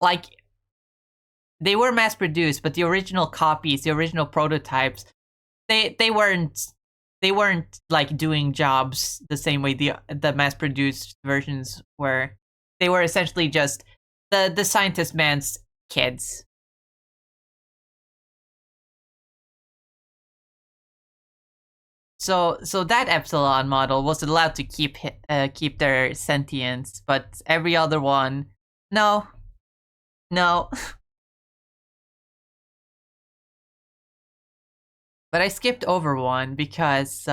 [SPEAKER 1] like, they were mass produced, but the original copies, the original prototypes, they weren't like doing jobs the same way the mass produced versions were. They were essentially just the scientist man's kids. So that Epsilon model was allowed to keep their sentience, but every other one, no. But I skipped over one because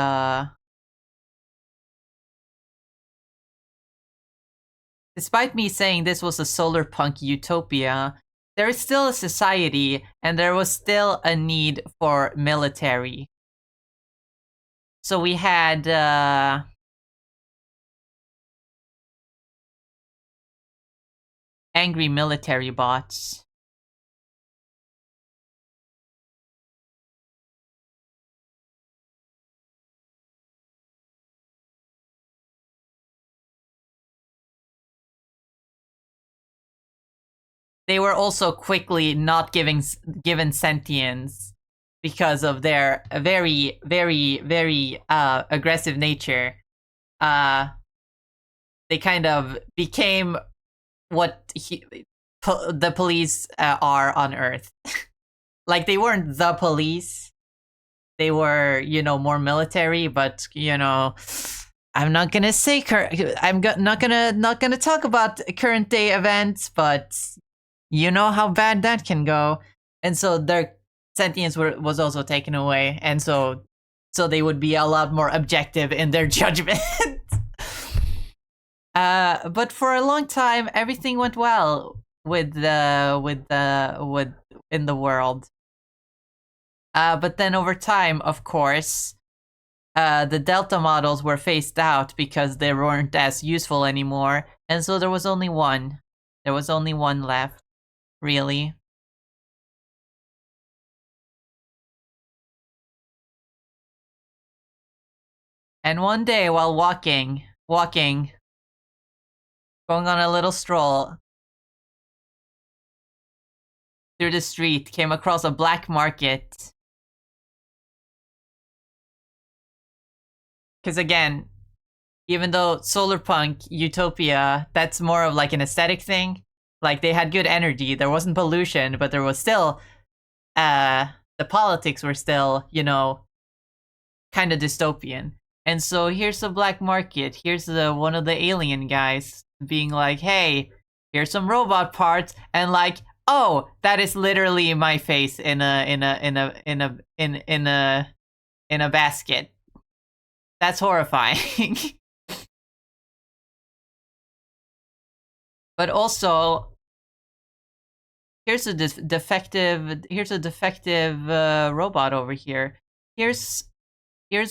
[SPEAKER 1] despite me saying this was a solar punk utopia, there is still a society and there was still a need for military. So we had angry military bots. They were also quickly not given sentience because of their very, very, very aggressive nature. They kind of became what the police are on Earth. Like, they weren't the police. They were, you know, more military, but, you know, I'm not gonna say not gonna talk about current day events, but you know how bad that can go. And so their sentience was also taken away, and so they would be a lot more objective in their judgment. But for a long time, everything went well with in the world. But then over time, of course, the Delta models were phased out because they weren't as useful anymore, and so there was only one. There was only one left, really. And one day, while walking, going on a little stroll through the street, came across a black market. Because again, even though solar punk utopia, that's more of like an aesthetic thing. Like, they had good energy, there wasn't pollution, but there was still the politics were still, you know, kind of dystopian. And so here's the black market. Here's one of the alien guys being like, "Hey, here's some robot parts," and like, "Oh, that is literally my face in a basket." That's horrifying. But also, here's a defective robot over here. Here's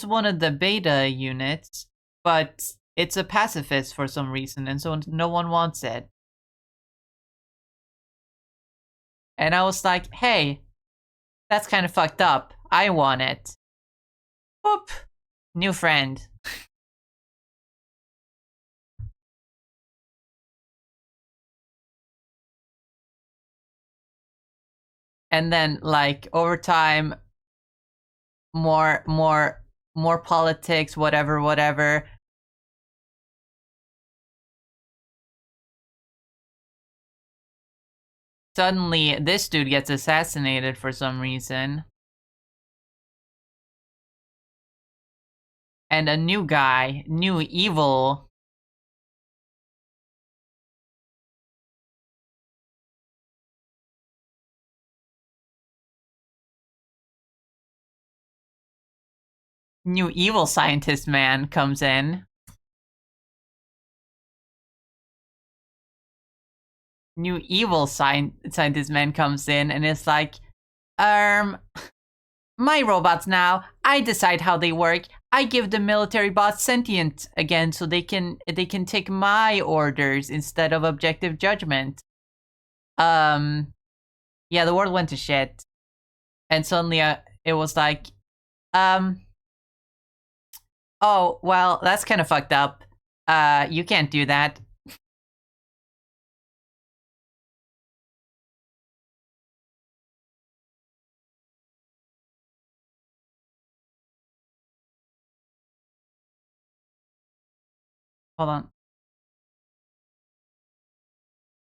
[SPEAKER 1] one of the beta units, but it's a pacifist for some reason, and so no one wants it. And I was like, hey, that's kind of fucked up. I want it. Whoop. New friend. And then, like, over time, more politics, whatever. Suddenly, this dude gets assassinated for some reason. And a new guy, new evil. New evil scientist man comes in. New evil scientist man comes in and is like, my robots now, I decide how they work. I give the military bots sentient again so they can take my orders instead of objective judgment. Yeah, the world went to shit. And suddenly it was like, oh, well, that's kind of fucked up. You can't do that. Hold on.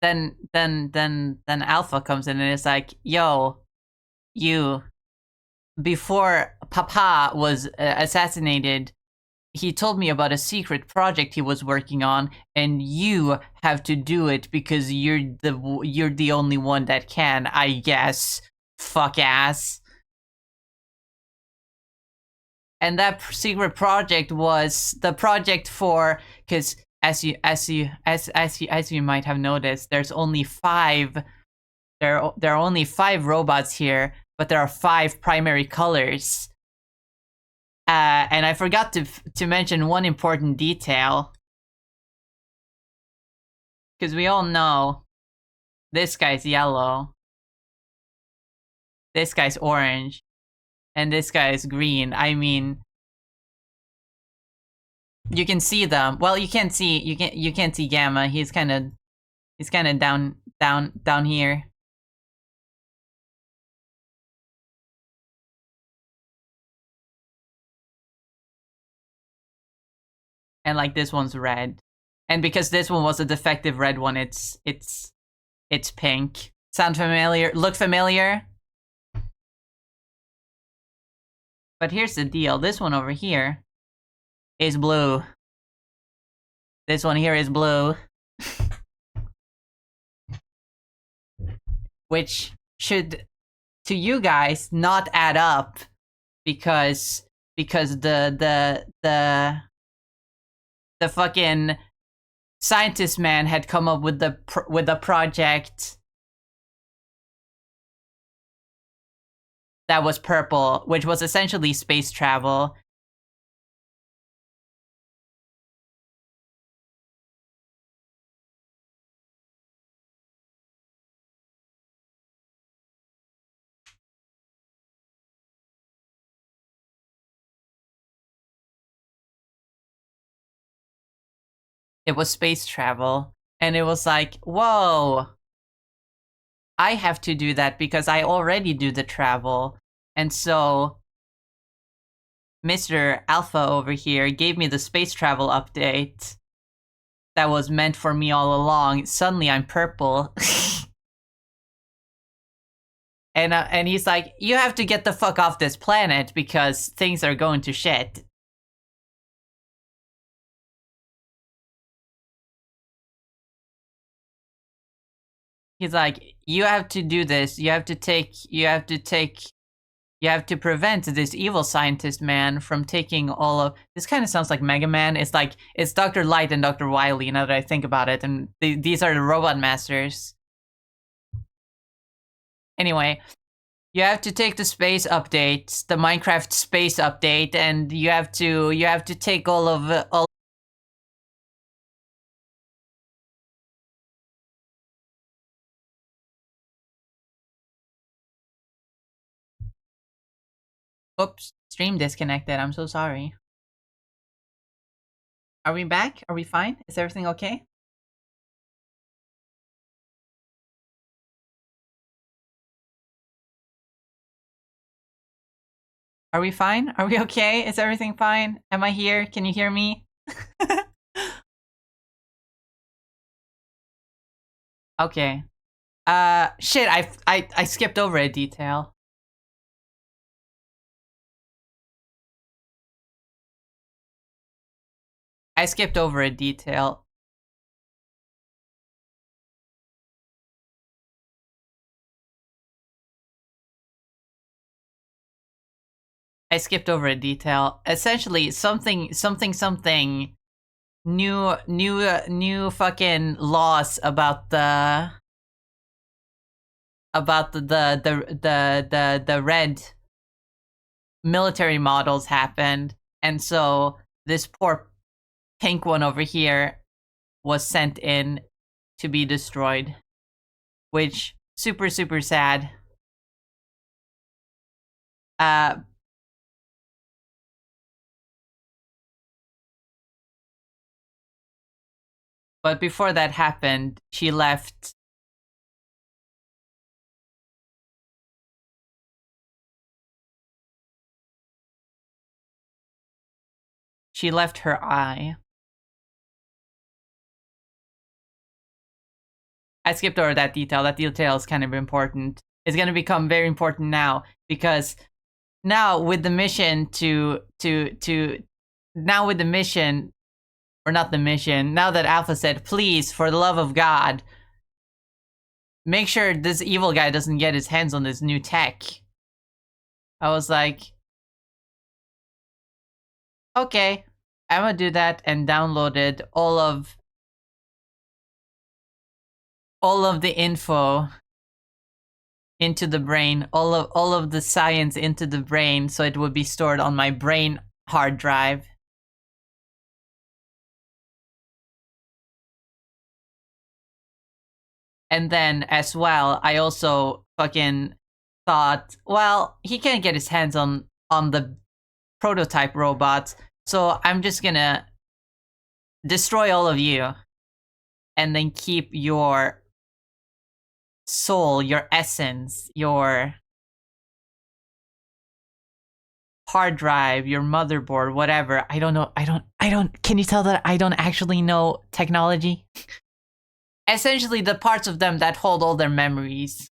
[SPEAKER 1] Then Alpha comes in and is like, yo, you, before Papa was assassinated, he told me about a secret project he was working on, and you have to do it because you're the only one that can, I guess. Fuck ass. And that secret project was the project for, because as you might have noticed, there's only 5. There are only 5 robots here, but there are 5 primary colors. And I forgot to mention one important detail, because we all know this guy's yellow, this guy's orange, and this guy is green. I mean, you can see them. Well, you can't see Gamma. He's kind of down here. And like this one's red. And because this one was a defective red one, it's pink. Sound familiar? Look familiar? But here's the deal. This one over here is blue. This one here is blue. Which should, to you guys, not add up, because the fucking scientist man had come up with the project that was purple, which was essentially space travel. It was space travel, and it was like, whoa, I have to do that because I already do the travel. And so Mr. Alpha over here gave me the space travel update that was meant for me all along. Suddenly I'm purple. And he's like, you have to get the fuck off this planet because things are going to shit. He's like, you have to do this. You have to prevent this evil scientist man from taking all of this. Kind of sounds like Mega Man. It's like, it's Dr. Light and Dr. Wily, now that I think about it. And these are the robot masters. Anyway, you have to take the space update, the Minecraft space update, and you have to take all of Oops, stream disconnected. I'm so sorry. Are we back? Are we fine? Is everything okay? Are we fine? Are we okay? Is everything fine? Am I here? Can you hear me? Okay. Shit, I skipped over a detail. I skipped over a detail. I skipped over a detail. Essentially, something new fucking laws about the red military models happened, and so this poor pink one over here was sent in to be destroyed, which super sad. But before that happened, she left. She left her eye. I skipped over that detail. That detail is kind of important. It's going to become very important now because now with the mission now with the mission, or not the mission, now that Alpha said, please, for the love of God, make sure this evil guy doesn't get his hands on this new tech. I was like, okay, I'm gonna do that, and downloaded all of the info into the brain, all of the science into the brain, so it would be stored on my brain hard drive. And then as well, I also fucking thought, well, he can't get his hands on the prototype robots, so I'm just gonna destroy all of you and then keep your soul, your essence, your hard drive, your motherboard, whatever. I don't know. Can you tell that I don't actually know technology? Essentially, the parts of them that hold all their memories.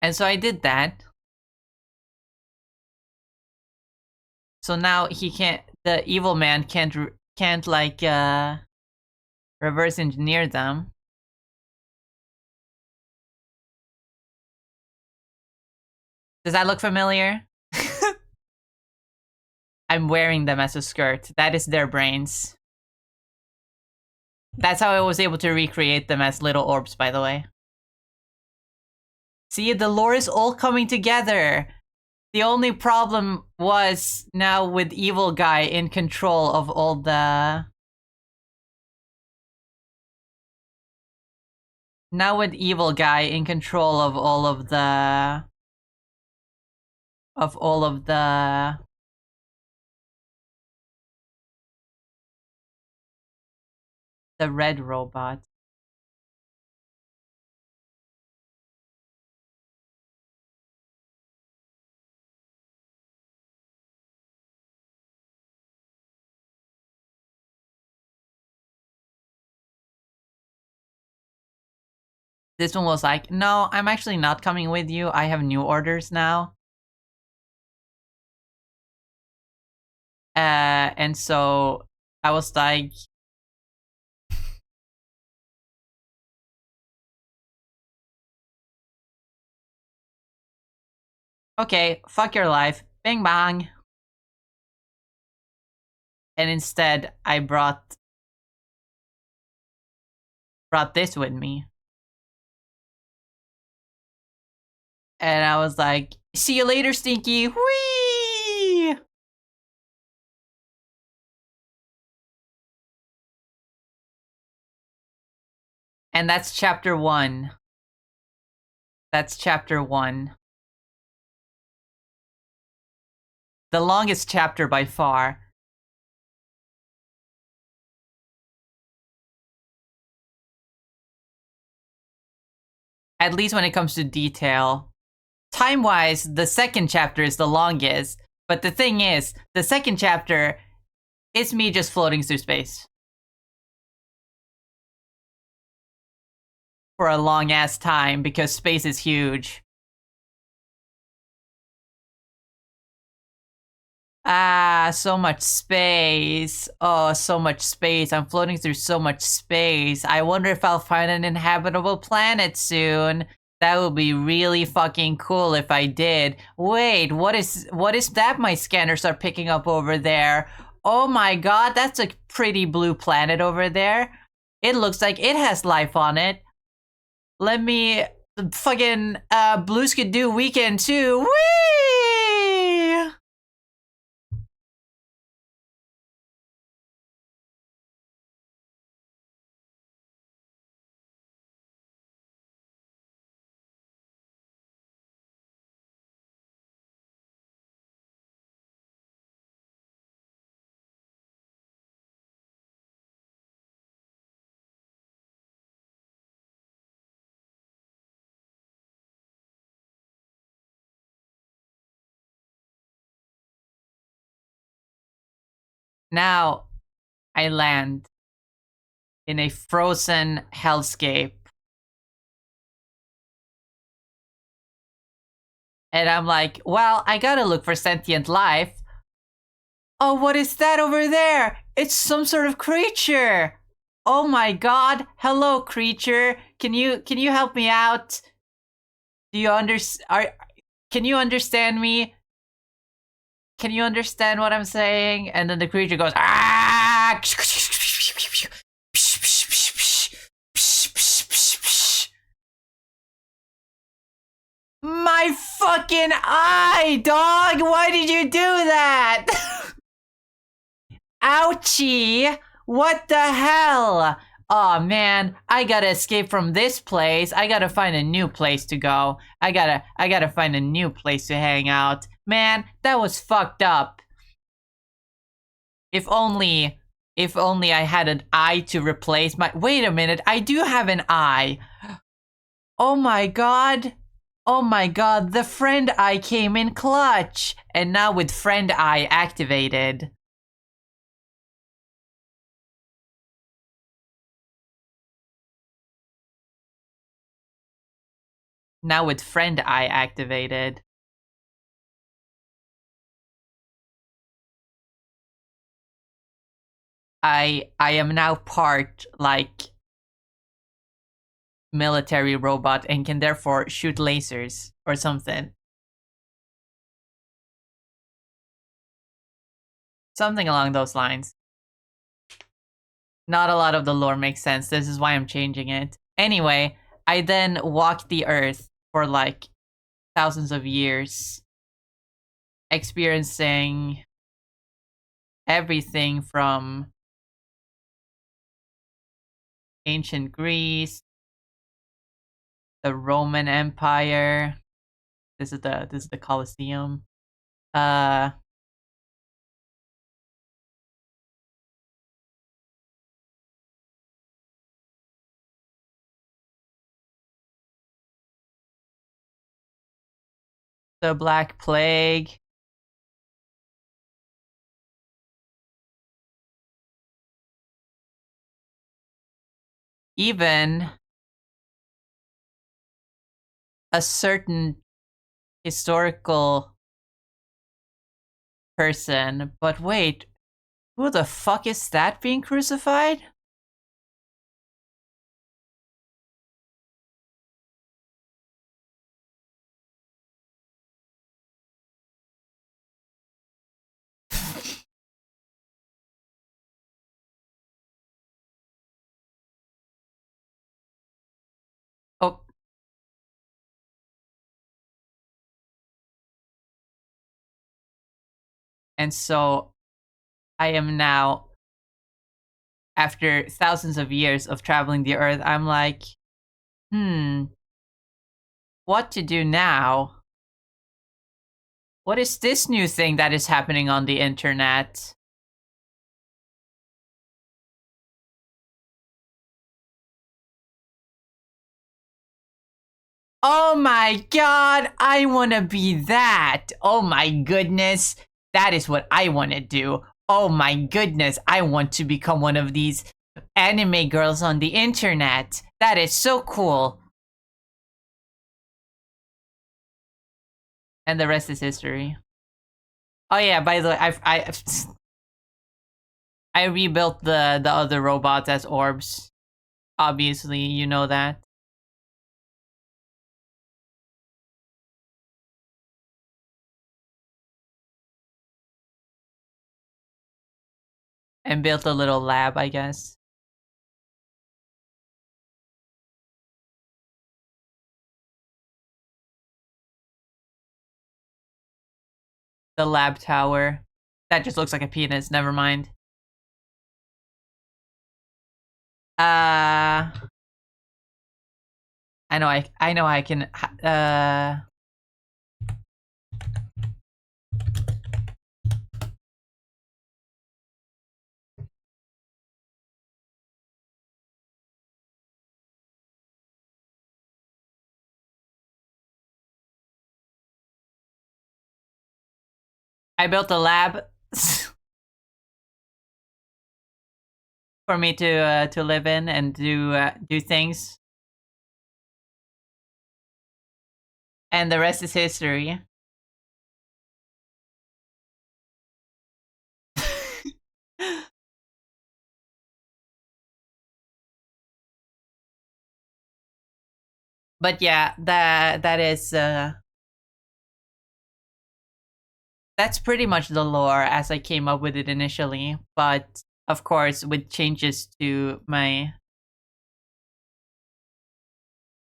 [SPEAKER 1] And so I did that. So now he can't, the evil man can't like, reverse engineer them. Does that look familiar? I'm wearing them as a skirt. That is their brains. That's how I was able to recreate them as little orbs, by the way. See, the lore is all coming together. The only problem was now with evil guy in control of all the... Now with evil guy in control of all of the... the red robot. This one was like, no, I'm actually not coming with you. I have new orders now. And so I was like, okay, fuck your life. Bing bang. And instead, I brought this with me. And I was like, see you later, Stinky. Whee! And that's chapter 1. That's chapter 1. The longest chapter by far. At least when it comes to detail. Time-wise, the second chapter is the longest. But the thing is, the second chapter is me just floating through space. For a long-ass time, because space is huge. Ah, so much space. Oh, so much space. I'm floating through so much space. I wonder if I'll find an inhabitable planet soon. That would be really fucking cool if I did. Wait, what is that my scanners are picking up over there? Oh my god, that's a pretty blue planet over there. It looks like it has life on it. Let me fucking Bsky do weekend too. Whee! Now I land in a frozen hellscape. And I'm like, well, I gotta look for sentient life. Oh, what is that over there? It's some sort of creature. Oh my god. Hello, creature. Can you help me out? Do you can you understand me? Can you understand what I'm saying? And then the creature goes, ah! My fucking eye, dog! Why did you do that? Ouchie! What the hell? Aw, man, I gotta escape from this place. I gotta find a new place to go. I gotta find a new place to hang out. Man, that was fucked up. If only I had an eye to replace my— Wait a minute, I do have an eye. Oh my god. Oh my god, the friend eye came in clutch. And now with friend eye activated. Now with friend eye activated. I am now part, like, military robot and can therefore shoot lasers or something. Something along those lines. Not a lot of the lore makes sense. This is why I'm changing it. Anyway, I then walked the earth for like thousands of years, experiencing everything from ancient Greece, the Roman Empire. This is the Colosseum. The Black Plague. Even a certain historical person. But wait, who the fuck is that being crucified? Oh. And so I am now, after thousands of years of traveling the earth, I'm like, what to do now? What is this new thing that is happening on the internet? Oh my god, I wanna be that! Oh my goodness, that is what I wanna do. Oh my goodness, I want to become one of these anime girls on the internet. That is so cool. And the rest is history. Oh yeah, by the way, I rebuilt the other robots as orbs. Obviously, you know that. And built a little lab, I guess. The lab tower. That just looks like a penis, never mind. I know I can I built a lab for me to live in and do things. And the rest is history. But yeah, that is that's pretty much the lore as I came up with it initially, but of course with changes to my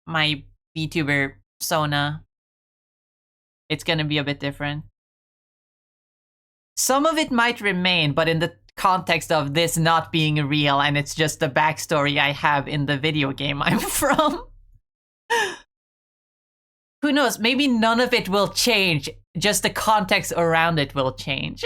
[SPEAKER 1] VTuber persona, it's gonna be a bit different. Some of it might remain, but in the context of this not being real and it's just the backstory I have in the video game I'm from. Who knows? Maybe none of it will change. Just the context around it will change.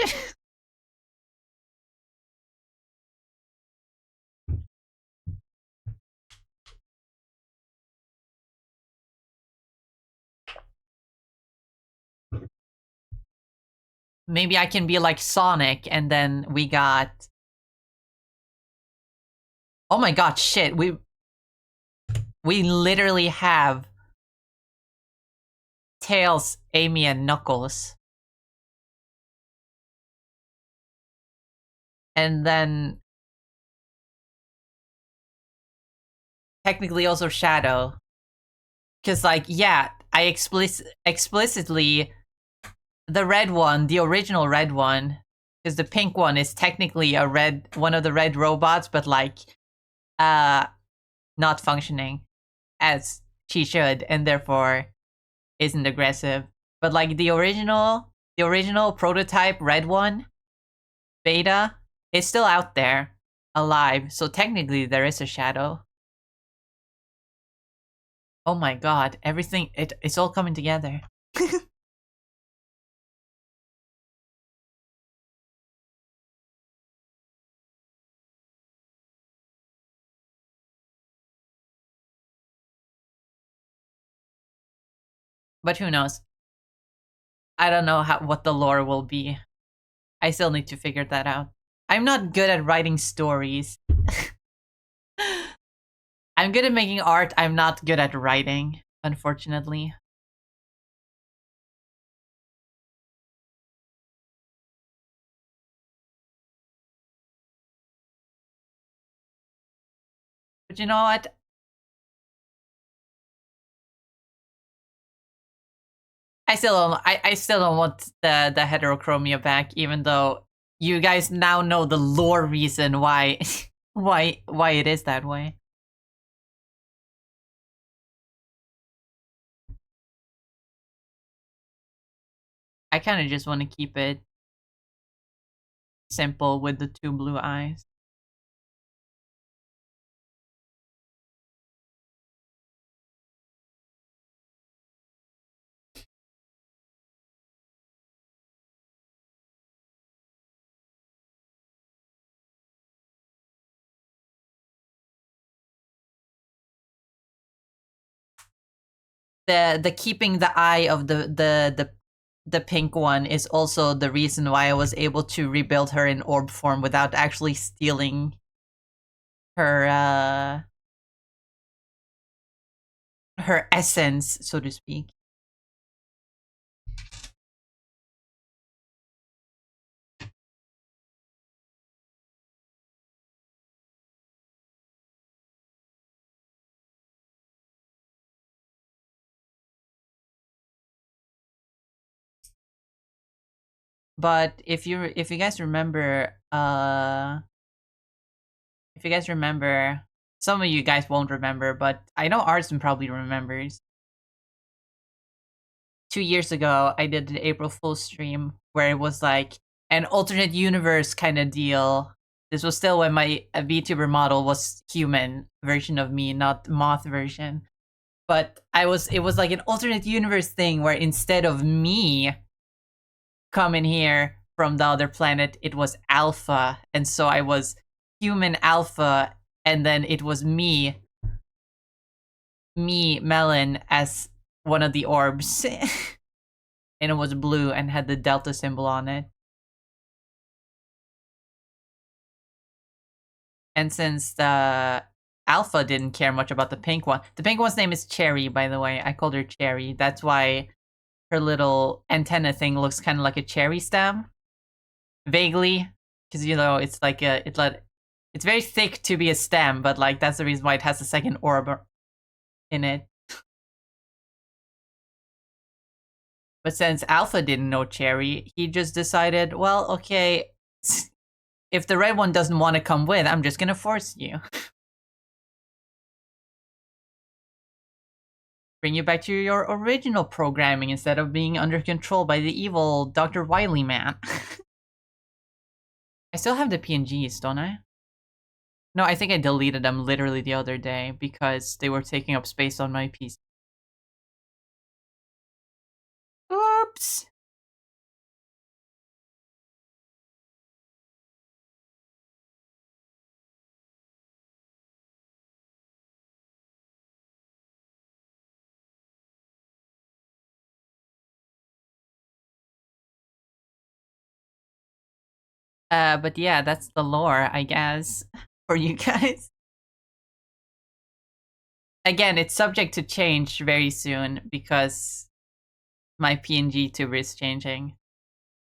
[SPEAKER 1] Maybe I can be like Sonic and then we got... Oh my god, shit. We literally have Tails, Amy, and Knuckles. And then technically also Shadow. Because, like, yeah, I explicitly... The red one, the original red one, because the pink one is technically one of the red robots, but, like, not functioning as she should, and therefore isn't aggressive. But, like, the original prototype red one, Beta, is still out there, alive, so technically there is a Shadow. Oh my god, everything, it's all coming together. But who knows? I don't know what the lore will be. I still need to figure that out. I'm not good at writing stories. I'm good at making art, I'm not good at writing, unfortunately. But you know what? I still don't want the heterochromia back, even though you guys now know the lore reason why why it is that way. I kind of just want to keep it simple with the two blue eyes. the keeping the eye of the pink one is also the reason why I was able to rebuild her in orb form without actually stealing her her essence, so to speak. But if you guys remember, if you guys remember, some of you guys won't remember, but I know Arson probably remembers. 2 years ago, I did the April Fool's stream where it was like an alternate universe kind of deal. This was still when my VTuber model was human version of me, not moth version. But it was like an alternate universe thing where instead of me coming here from the other planet, it was Alpha. And so I was human Alpha, and then it was me, Melon, as one of the orbs. And it was blue and had the Delta symbol on it. And since the Alpha didn't care much about the pink one, the pink one's name is Cherry, by the way. I called her Cherry. That's why her little antenna thing looks kind of like a cherry stem. Vaguely. Because, you know, it's like it's very thick to be a stem, but like that's the reason why it has a second orb in it. But since Alpha didn't know Cherry, he just decided, well, okay, if the red one doesn't want to come with, I'm just gonna force you. Bring you back to your original programming instead of being under control by the evil Dr. Wily man. I still have the PNGs, don't I? No, I think I deleted them literally the other day because they were taking up space on my PC. Oops. But yeah, that's the lore, I guess, for you guys. Again, it's subject to change very soon because my PNG tuber is changing.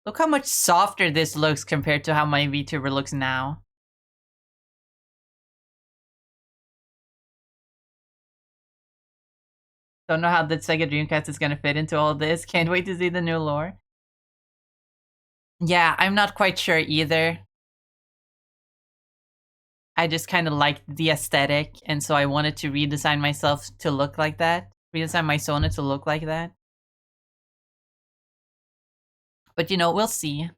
[SPEAKER 1] Look how much softer this looks compared to how my VTuber looks now. Don't know how the Sega Dreamcast is gonna fit into all this. Can't wait to see the new lore. Yeah, I'm not quite sure either. I just kind of liked the aesthetic, and so I wanted to redesign myself to look like that. Redesign my Sona to look like that. But you know, we'll see.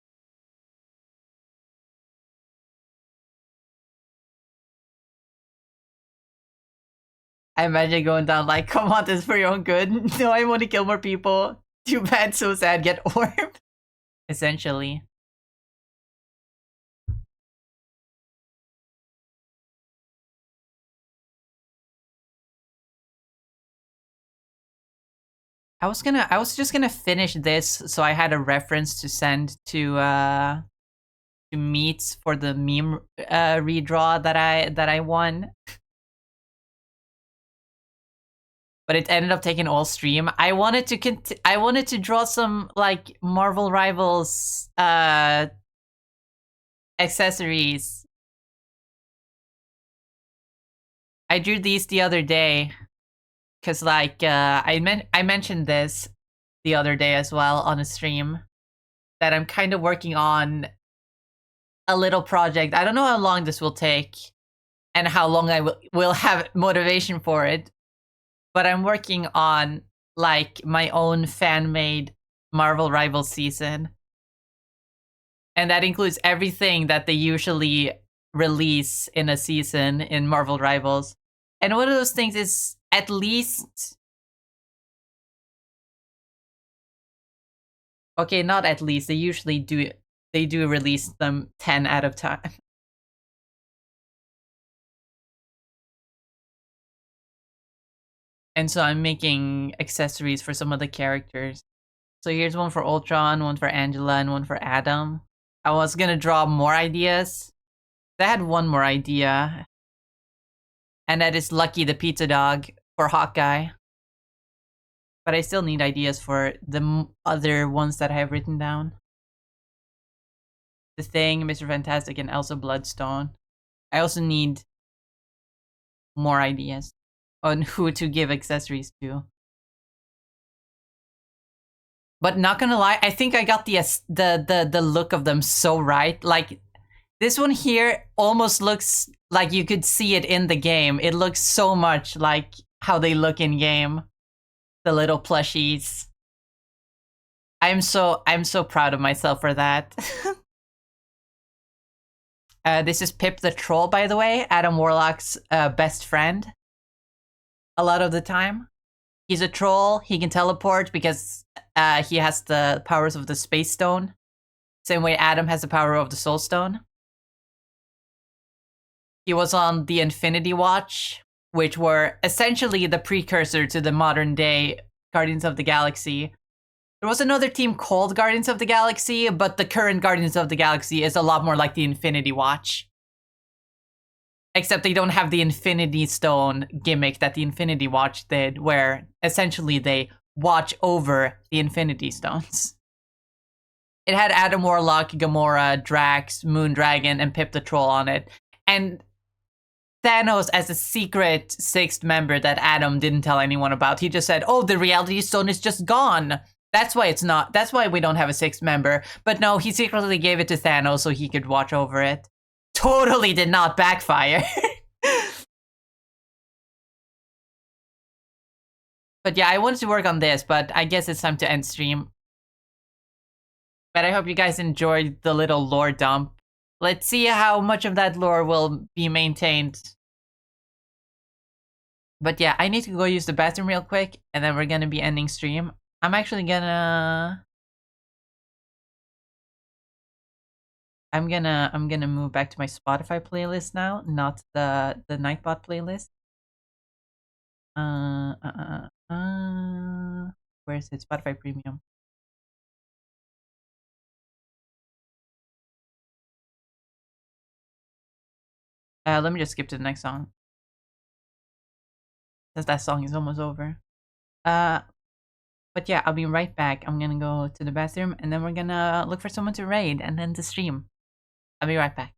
[SPEAKER 1] I imagine going down like, come on, this is for your own good. No, I want to kill more people. Too bad, so sad, get orb. Essentially. I was just gonna finish this so I had a reference to send to Meets for the meme redraw that I won. But it ended up taking all stream. I wanted to draw some like Marvel Rivals accessories. I drew these the other day because like I mentioned this the other day as well on a stream that I'm kind of working on a little project. I don't know how long this will take and how long I will have motivation for it. But I'm working on like my own fan-made Marvel Rivals season. And that includes everything that they usually release in a season in Marvel Rivals. And one of those things is at least... Okay, not at least. They usually do release them 10 at a time. And so I'm making accessories for some of the characters. So here's one for Ultron, one for Angela, and one for Adam. I was gonna draw more ideas. I had one more idea. And that is Lucky the Pizza Dog for Hawkeye. But I still need ideas for the other ones that I have written down. The Thing, Mr. Fantastic, and Elsa Bloodstone. I also need more ideas on who to give accessories to. But not gonna lie, I think I got the look of them so right. Like, this one here almost looks like you could see it in the game. It looks so much like how they look in game. The little plushies. I'm so proud of myself for that. This is Pip the Troll, by the way, Adam Warlock's best friend. A lot of the time. He's a troll, he can teleport because he has the powers of the Space Stone. Same way Adam has the power of the Soul Stone. He was on the Infinity Watch, which were essentially the precursor to the modern day Guardians of the Galaxy. There was another team called Guardians of the Galaxy, but the current Guardians of the Galaxy is a lot more like the Infinity Watch. Except they don't have the Infinity Stone gimmick that the Infinity Watch did, where essentially they watch over the Infinity Stones. It had Adam Warlock, Gamora, Drax, Moondragon, and Pip the Troll on it. And Thanos as a secret sixth member that Adam didn't tell anyone about. He just said, oh, the Reality Stone is just gone. That's why we don't have a sixth member. But no, he secretly gave it to Thanos so he could watch over it. Totally did not backfire. But yeah, I wanted to work on this, but I guess it's time to end stream. But I hope you guys enjoyed the little lore dump. Let's see how much of that lore will be maintained. But yeah, I need to go use the bathroom real quick, and then we're gonna be ending stream. I'm gonna move back to my Spotify playlist now, not the Nightbot playlist. Where is it? Spotify Premium. Let me just skip to the next song. Since that song is almost over. But yeah, I'll be right back. I'm gonna go to the bathroom, and then we're gonna look for someone to raid, and then to stream. I'll be right back.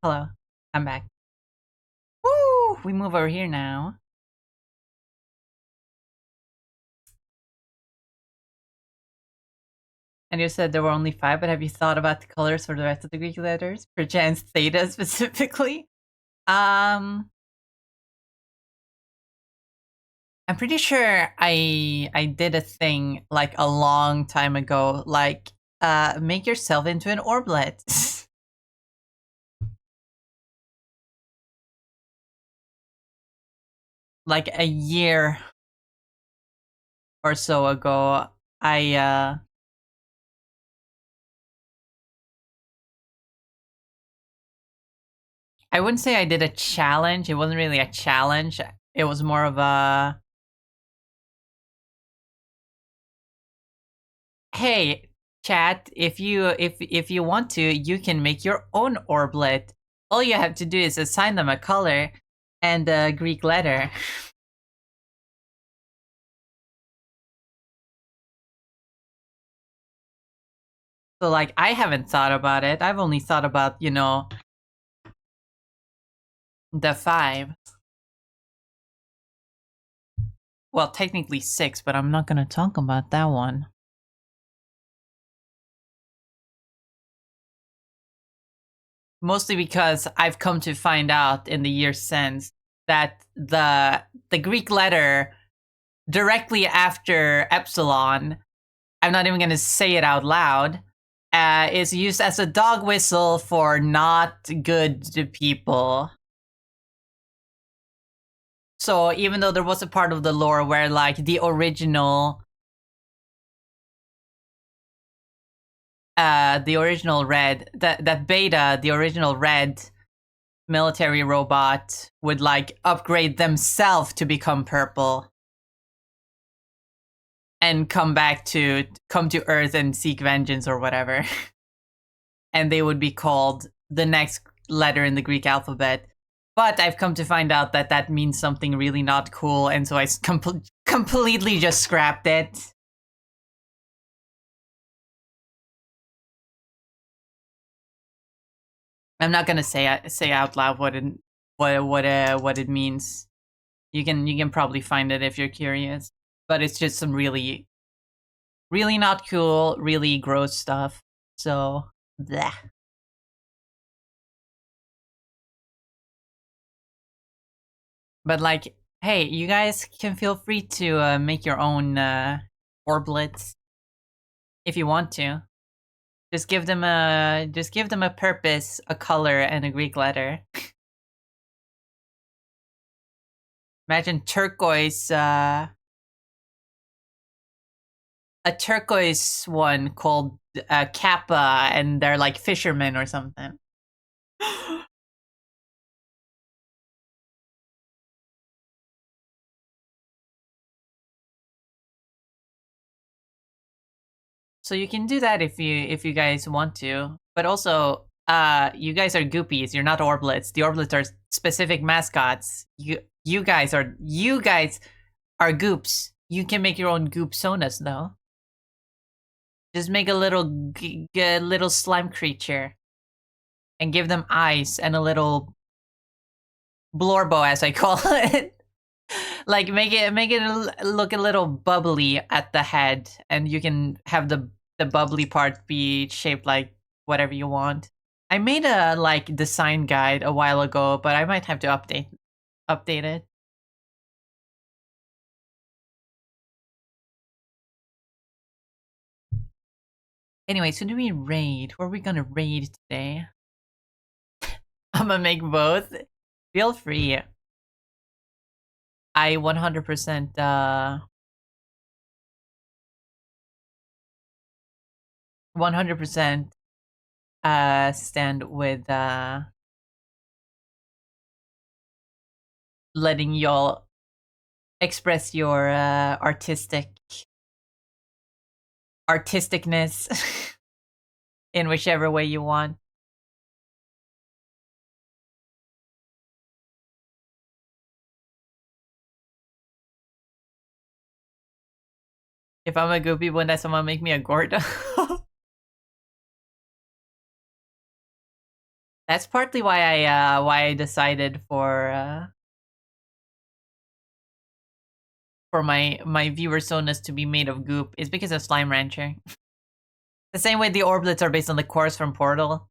[SPEAKER 1] Hello. I'm back. Woo! We move over here now. And you said there were only 5, but have you thought about the colors for the rest of the Greek letters? Perchance theta specifically? I'm pretty sure I did a thing like a long time ago, like make yourself into an orblet. Like a year or so ago, I wouldn't say I did a challenge. It wasn't really a challenge. It was more of a, hey, chat, if you want to, you can make your own orblet. All you have to do is assign them a color and a Greek letter. So like I haven't thought about it. I've only thought about, the 5. Well, technically 6, but I'm not gonna talk about that one. Mostly because I've come to find out in the years since that the Greek letter directly after epsilon, I'm not even gonna say it out loud, is used as a dog whistle for not good people. So even though there was a part of the lore where like the original red, that beta, the original red military robot would like upgrade themselves to become purple and come to Earth and seek vengeance or whatever. And they would be called the next letter in the Greek alphabet. But I've come to find out that that means something really not cool, and so I completely just scrapped it. I'm not gonna say out loud what it means. You can probably find it if you're curious, but it's just some really not cool, really gross stuff. So, bleh. But like, hey, you guys can feel free to make your own orblets if you want to. Just give them a purpose, a color, and a Greek letter. Imagine turquoise, a turquoise one called Kappa, and they're like fishermen or something. So you can do that if you guys want to, but also you guys are goopies. You're not orblets. The orblets are specific mascots. You guys are goops. You can make your own goop sonas though. Just make a little slime creature and give them eyes and a little blorbo, as I call it. Like make it look a little bubbly at the head, and you can have the bubbly part be shaped like whatever you want. I made a like design guide a while ago, but I might have to update it. Anyway, so do we raid? Who are we gonna raid today? I'm gonna make both. Feel free. I 100% 100% stand with letting y'all express your artisticness in whichever way you want. If I'm a goopy, wouldn't someone make me a gordo? That's partly why I decided for my viewer sonus to be made of goop is because of Slime Rancher. The same way the orblets are based on the cores from Portal.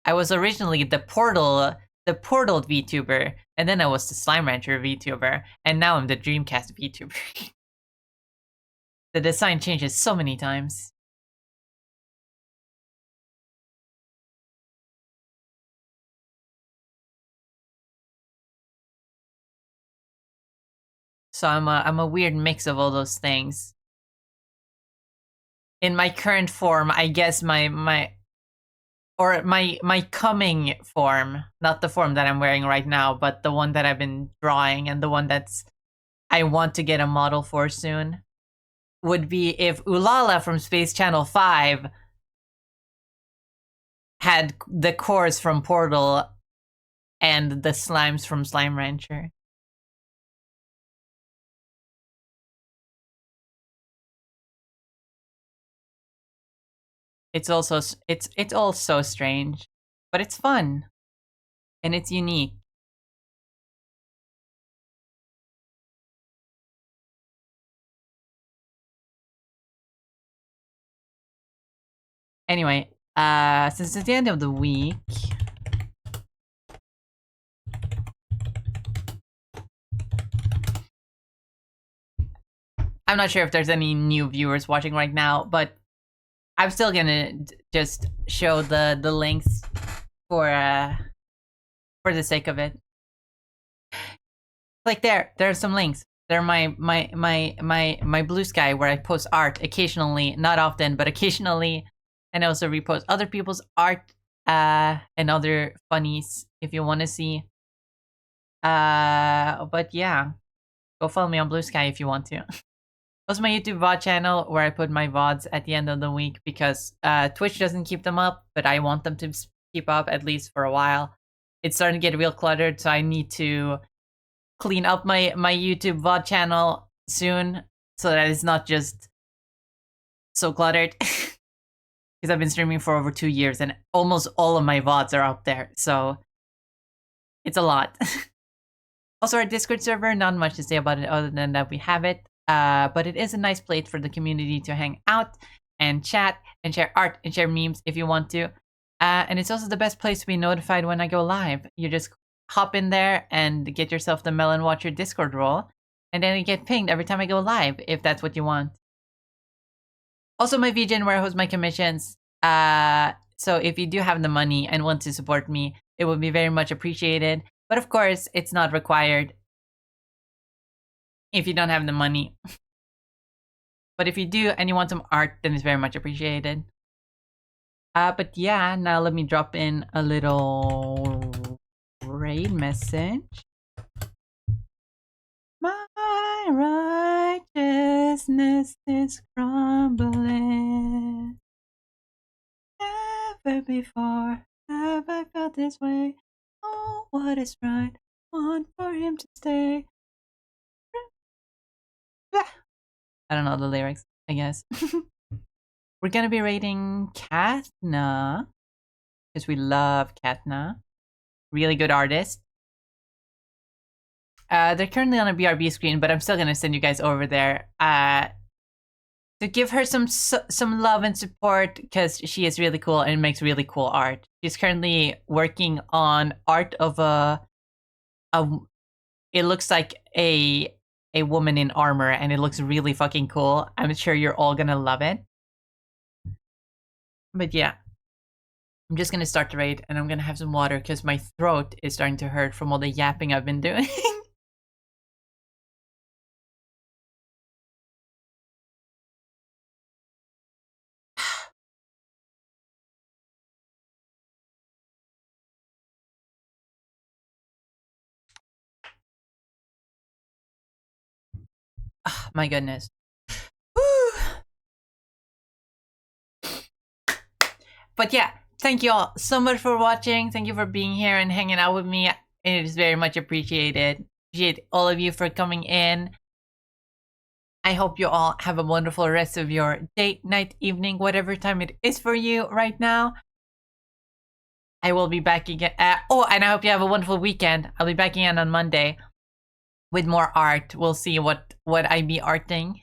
[SPEAKER 1] I was originally the Portal VTuber, and then I was the Slime Rancher VTuber, and now I'm the Dreamcast VTuber. The design changes so many times. So I'm a weird mix of all those things. In my current form, I guess my coming form, not the form that I'm wearing right now, but the one that I've been drawing and the one that's I want to get a model for soon, would be if Ulala from Space Channel 5 had the cores from Portal and the slimes from Slime Rancher. It's all so strange, but it's fun and it's unique. Anyway, since it's the end of the week, I'm not sure if there's any new viewers watching right now, but I'm still gonna just show the links for the sake of it. Like there are some links. They're my Bsky where I post art occasionally, not often, but occasionally, and I also repost other people's art and other funnies if you want to see. But yeah, go follow me on Bsky if you want to. Also, my YouTube VOD channel where I put my VODs at the end of the week because Twitch doesn't keep them up, but I want them to keep up at least for a while. It's starting to get real cluttered, so I need to clean up my YouTube VOD channel soon so that it's not just so cluttered. Because I've been streaming for over 2 years and almost all of my VODs are up there, so it's a lot. Also, our Discord server, not much to say about it other than that we have it. But it is a nice place for the community to hang out and chat and share art and share memes if you want to. And it's also the best place to be notified when I go live. You just hop in there and get yourself the Melon Watcher Discord role, and then you get pinged every time I go live if that's what you want. Also, my VGen where I host my commissions. So if you do have the money and want to support me, it would be very much appreciated. But of course, it's not required if you don't have the money. But if you do and you want some art, then it's very much appreciated. But yeah, now let me drop in a little raid message. My righteousness is crumbling. Never before have I felt this way. Oh, what is right? Want for him to stay. I don't know the lyrics, I guess. We're gonna be rating Katna, because we love Katna. Really good artist. They're currently on a BRB screen, but I'm still gonna send you guys over there to give her some love and support because she is really cool and makes really cool art. She's currently working on art of it looks like a woman in armor, and it looks really fucking cool. I'm sure you're all gonna love it. But yeah, I'm just gonna start the raid, and I'm gonna have some water because my throat is starting to hurt from all the yapping I've been doing. Oh, my goodness. Woo. But yeah, thank you all so much for watching. Thank you for being here and hanging out with me. It is very much appreciated. Appreciate all of you for coming in. I hope you all have a wonderful rest of your day, night, evening, whatever time it is for you right now. I will be back again. Oh, and I hope you have a wonderful weekend. I'll be back again on Monday with more art. We'll see what I be arting.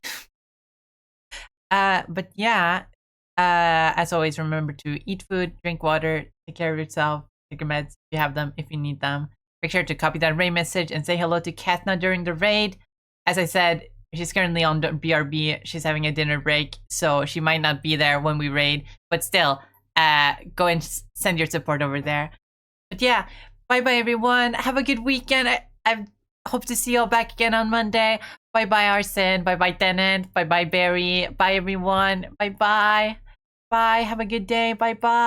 [SPEAKER 1] But yeah, as always, remember to eat food, drink water, take care of yourself, take your meds if you have them, if you need them. Make sure to copy that raid message and say hello to Katna during the raid. As I said, she's currently on BRB. She's having a dinner break, so she might not be there when we raid. But still, go and send your support over there. But yeah, bye-bye, everyone. Have a good weekend. I hope to see you all back again on Monday. Bye-bye, Arsen. Bye-bye, Tenant. Bye-bye, Barry. Bye, everyone. Bye-bye. Bye. Have a good day. Bye-bye.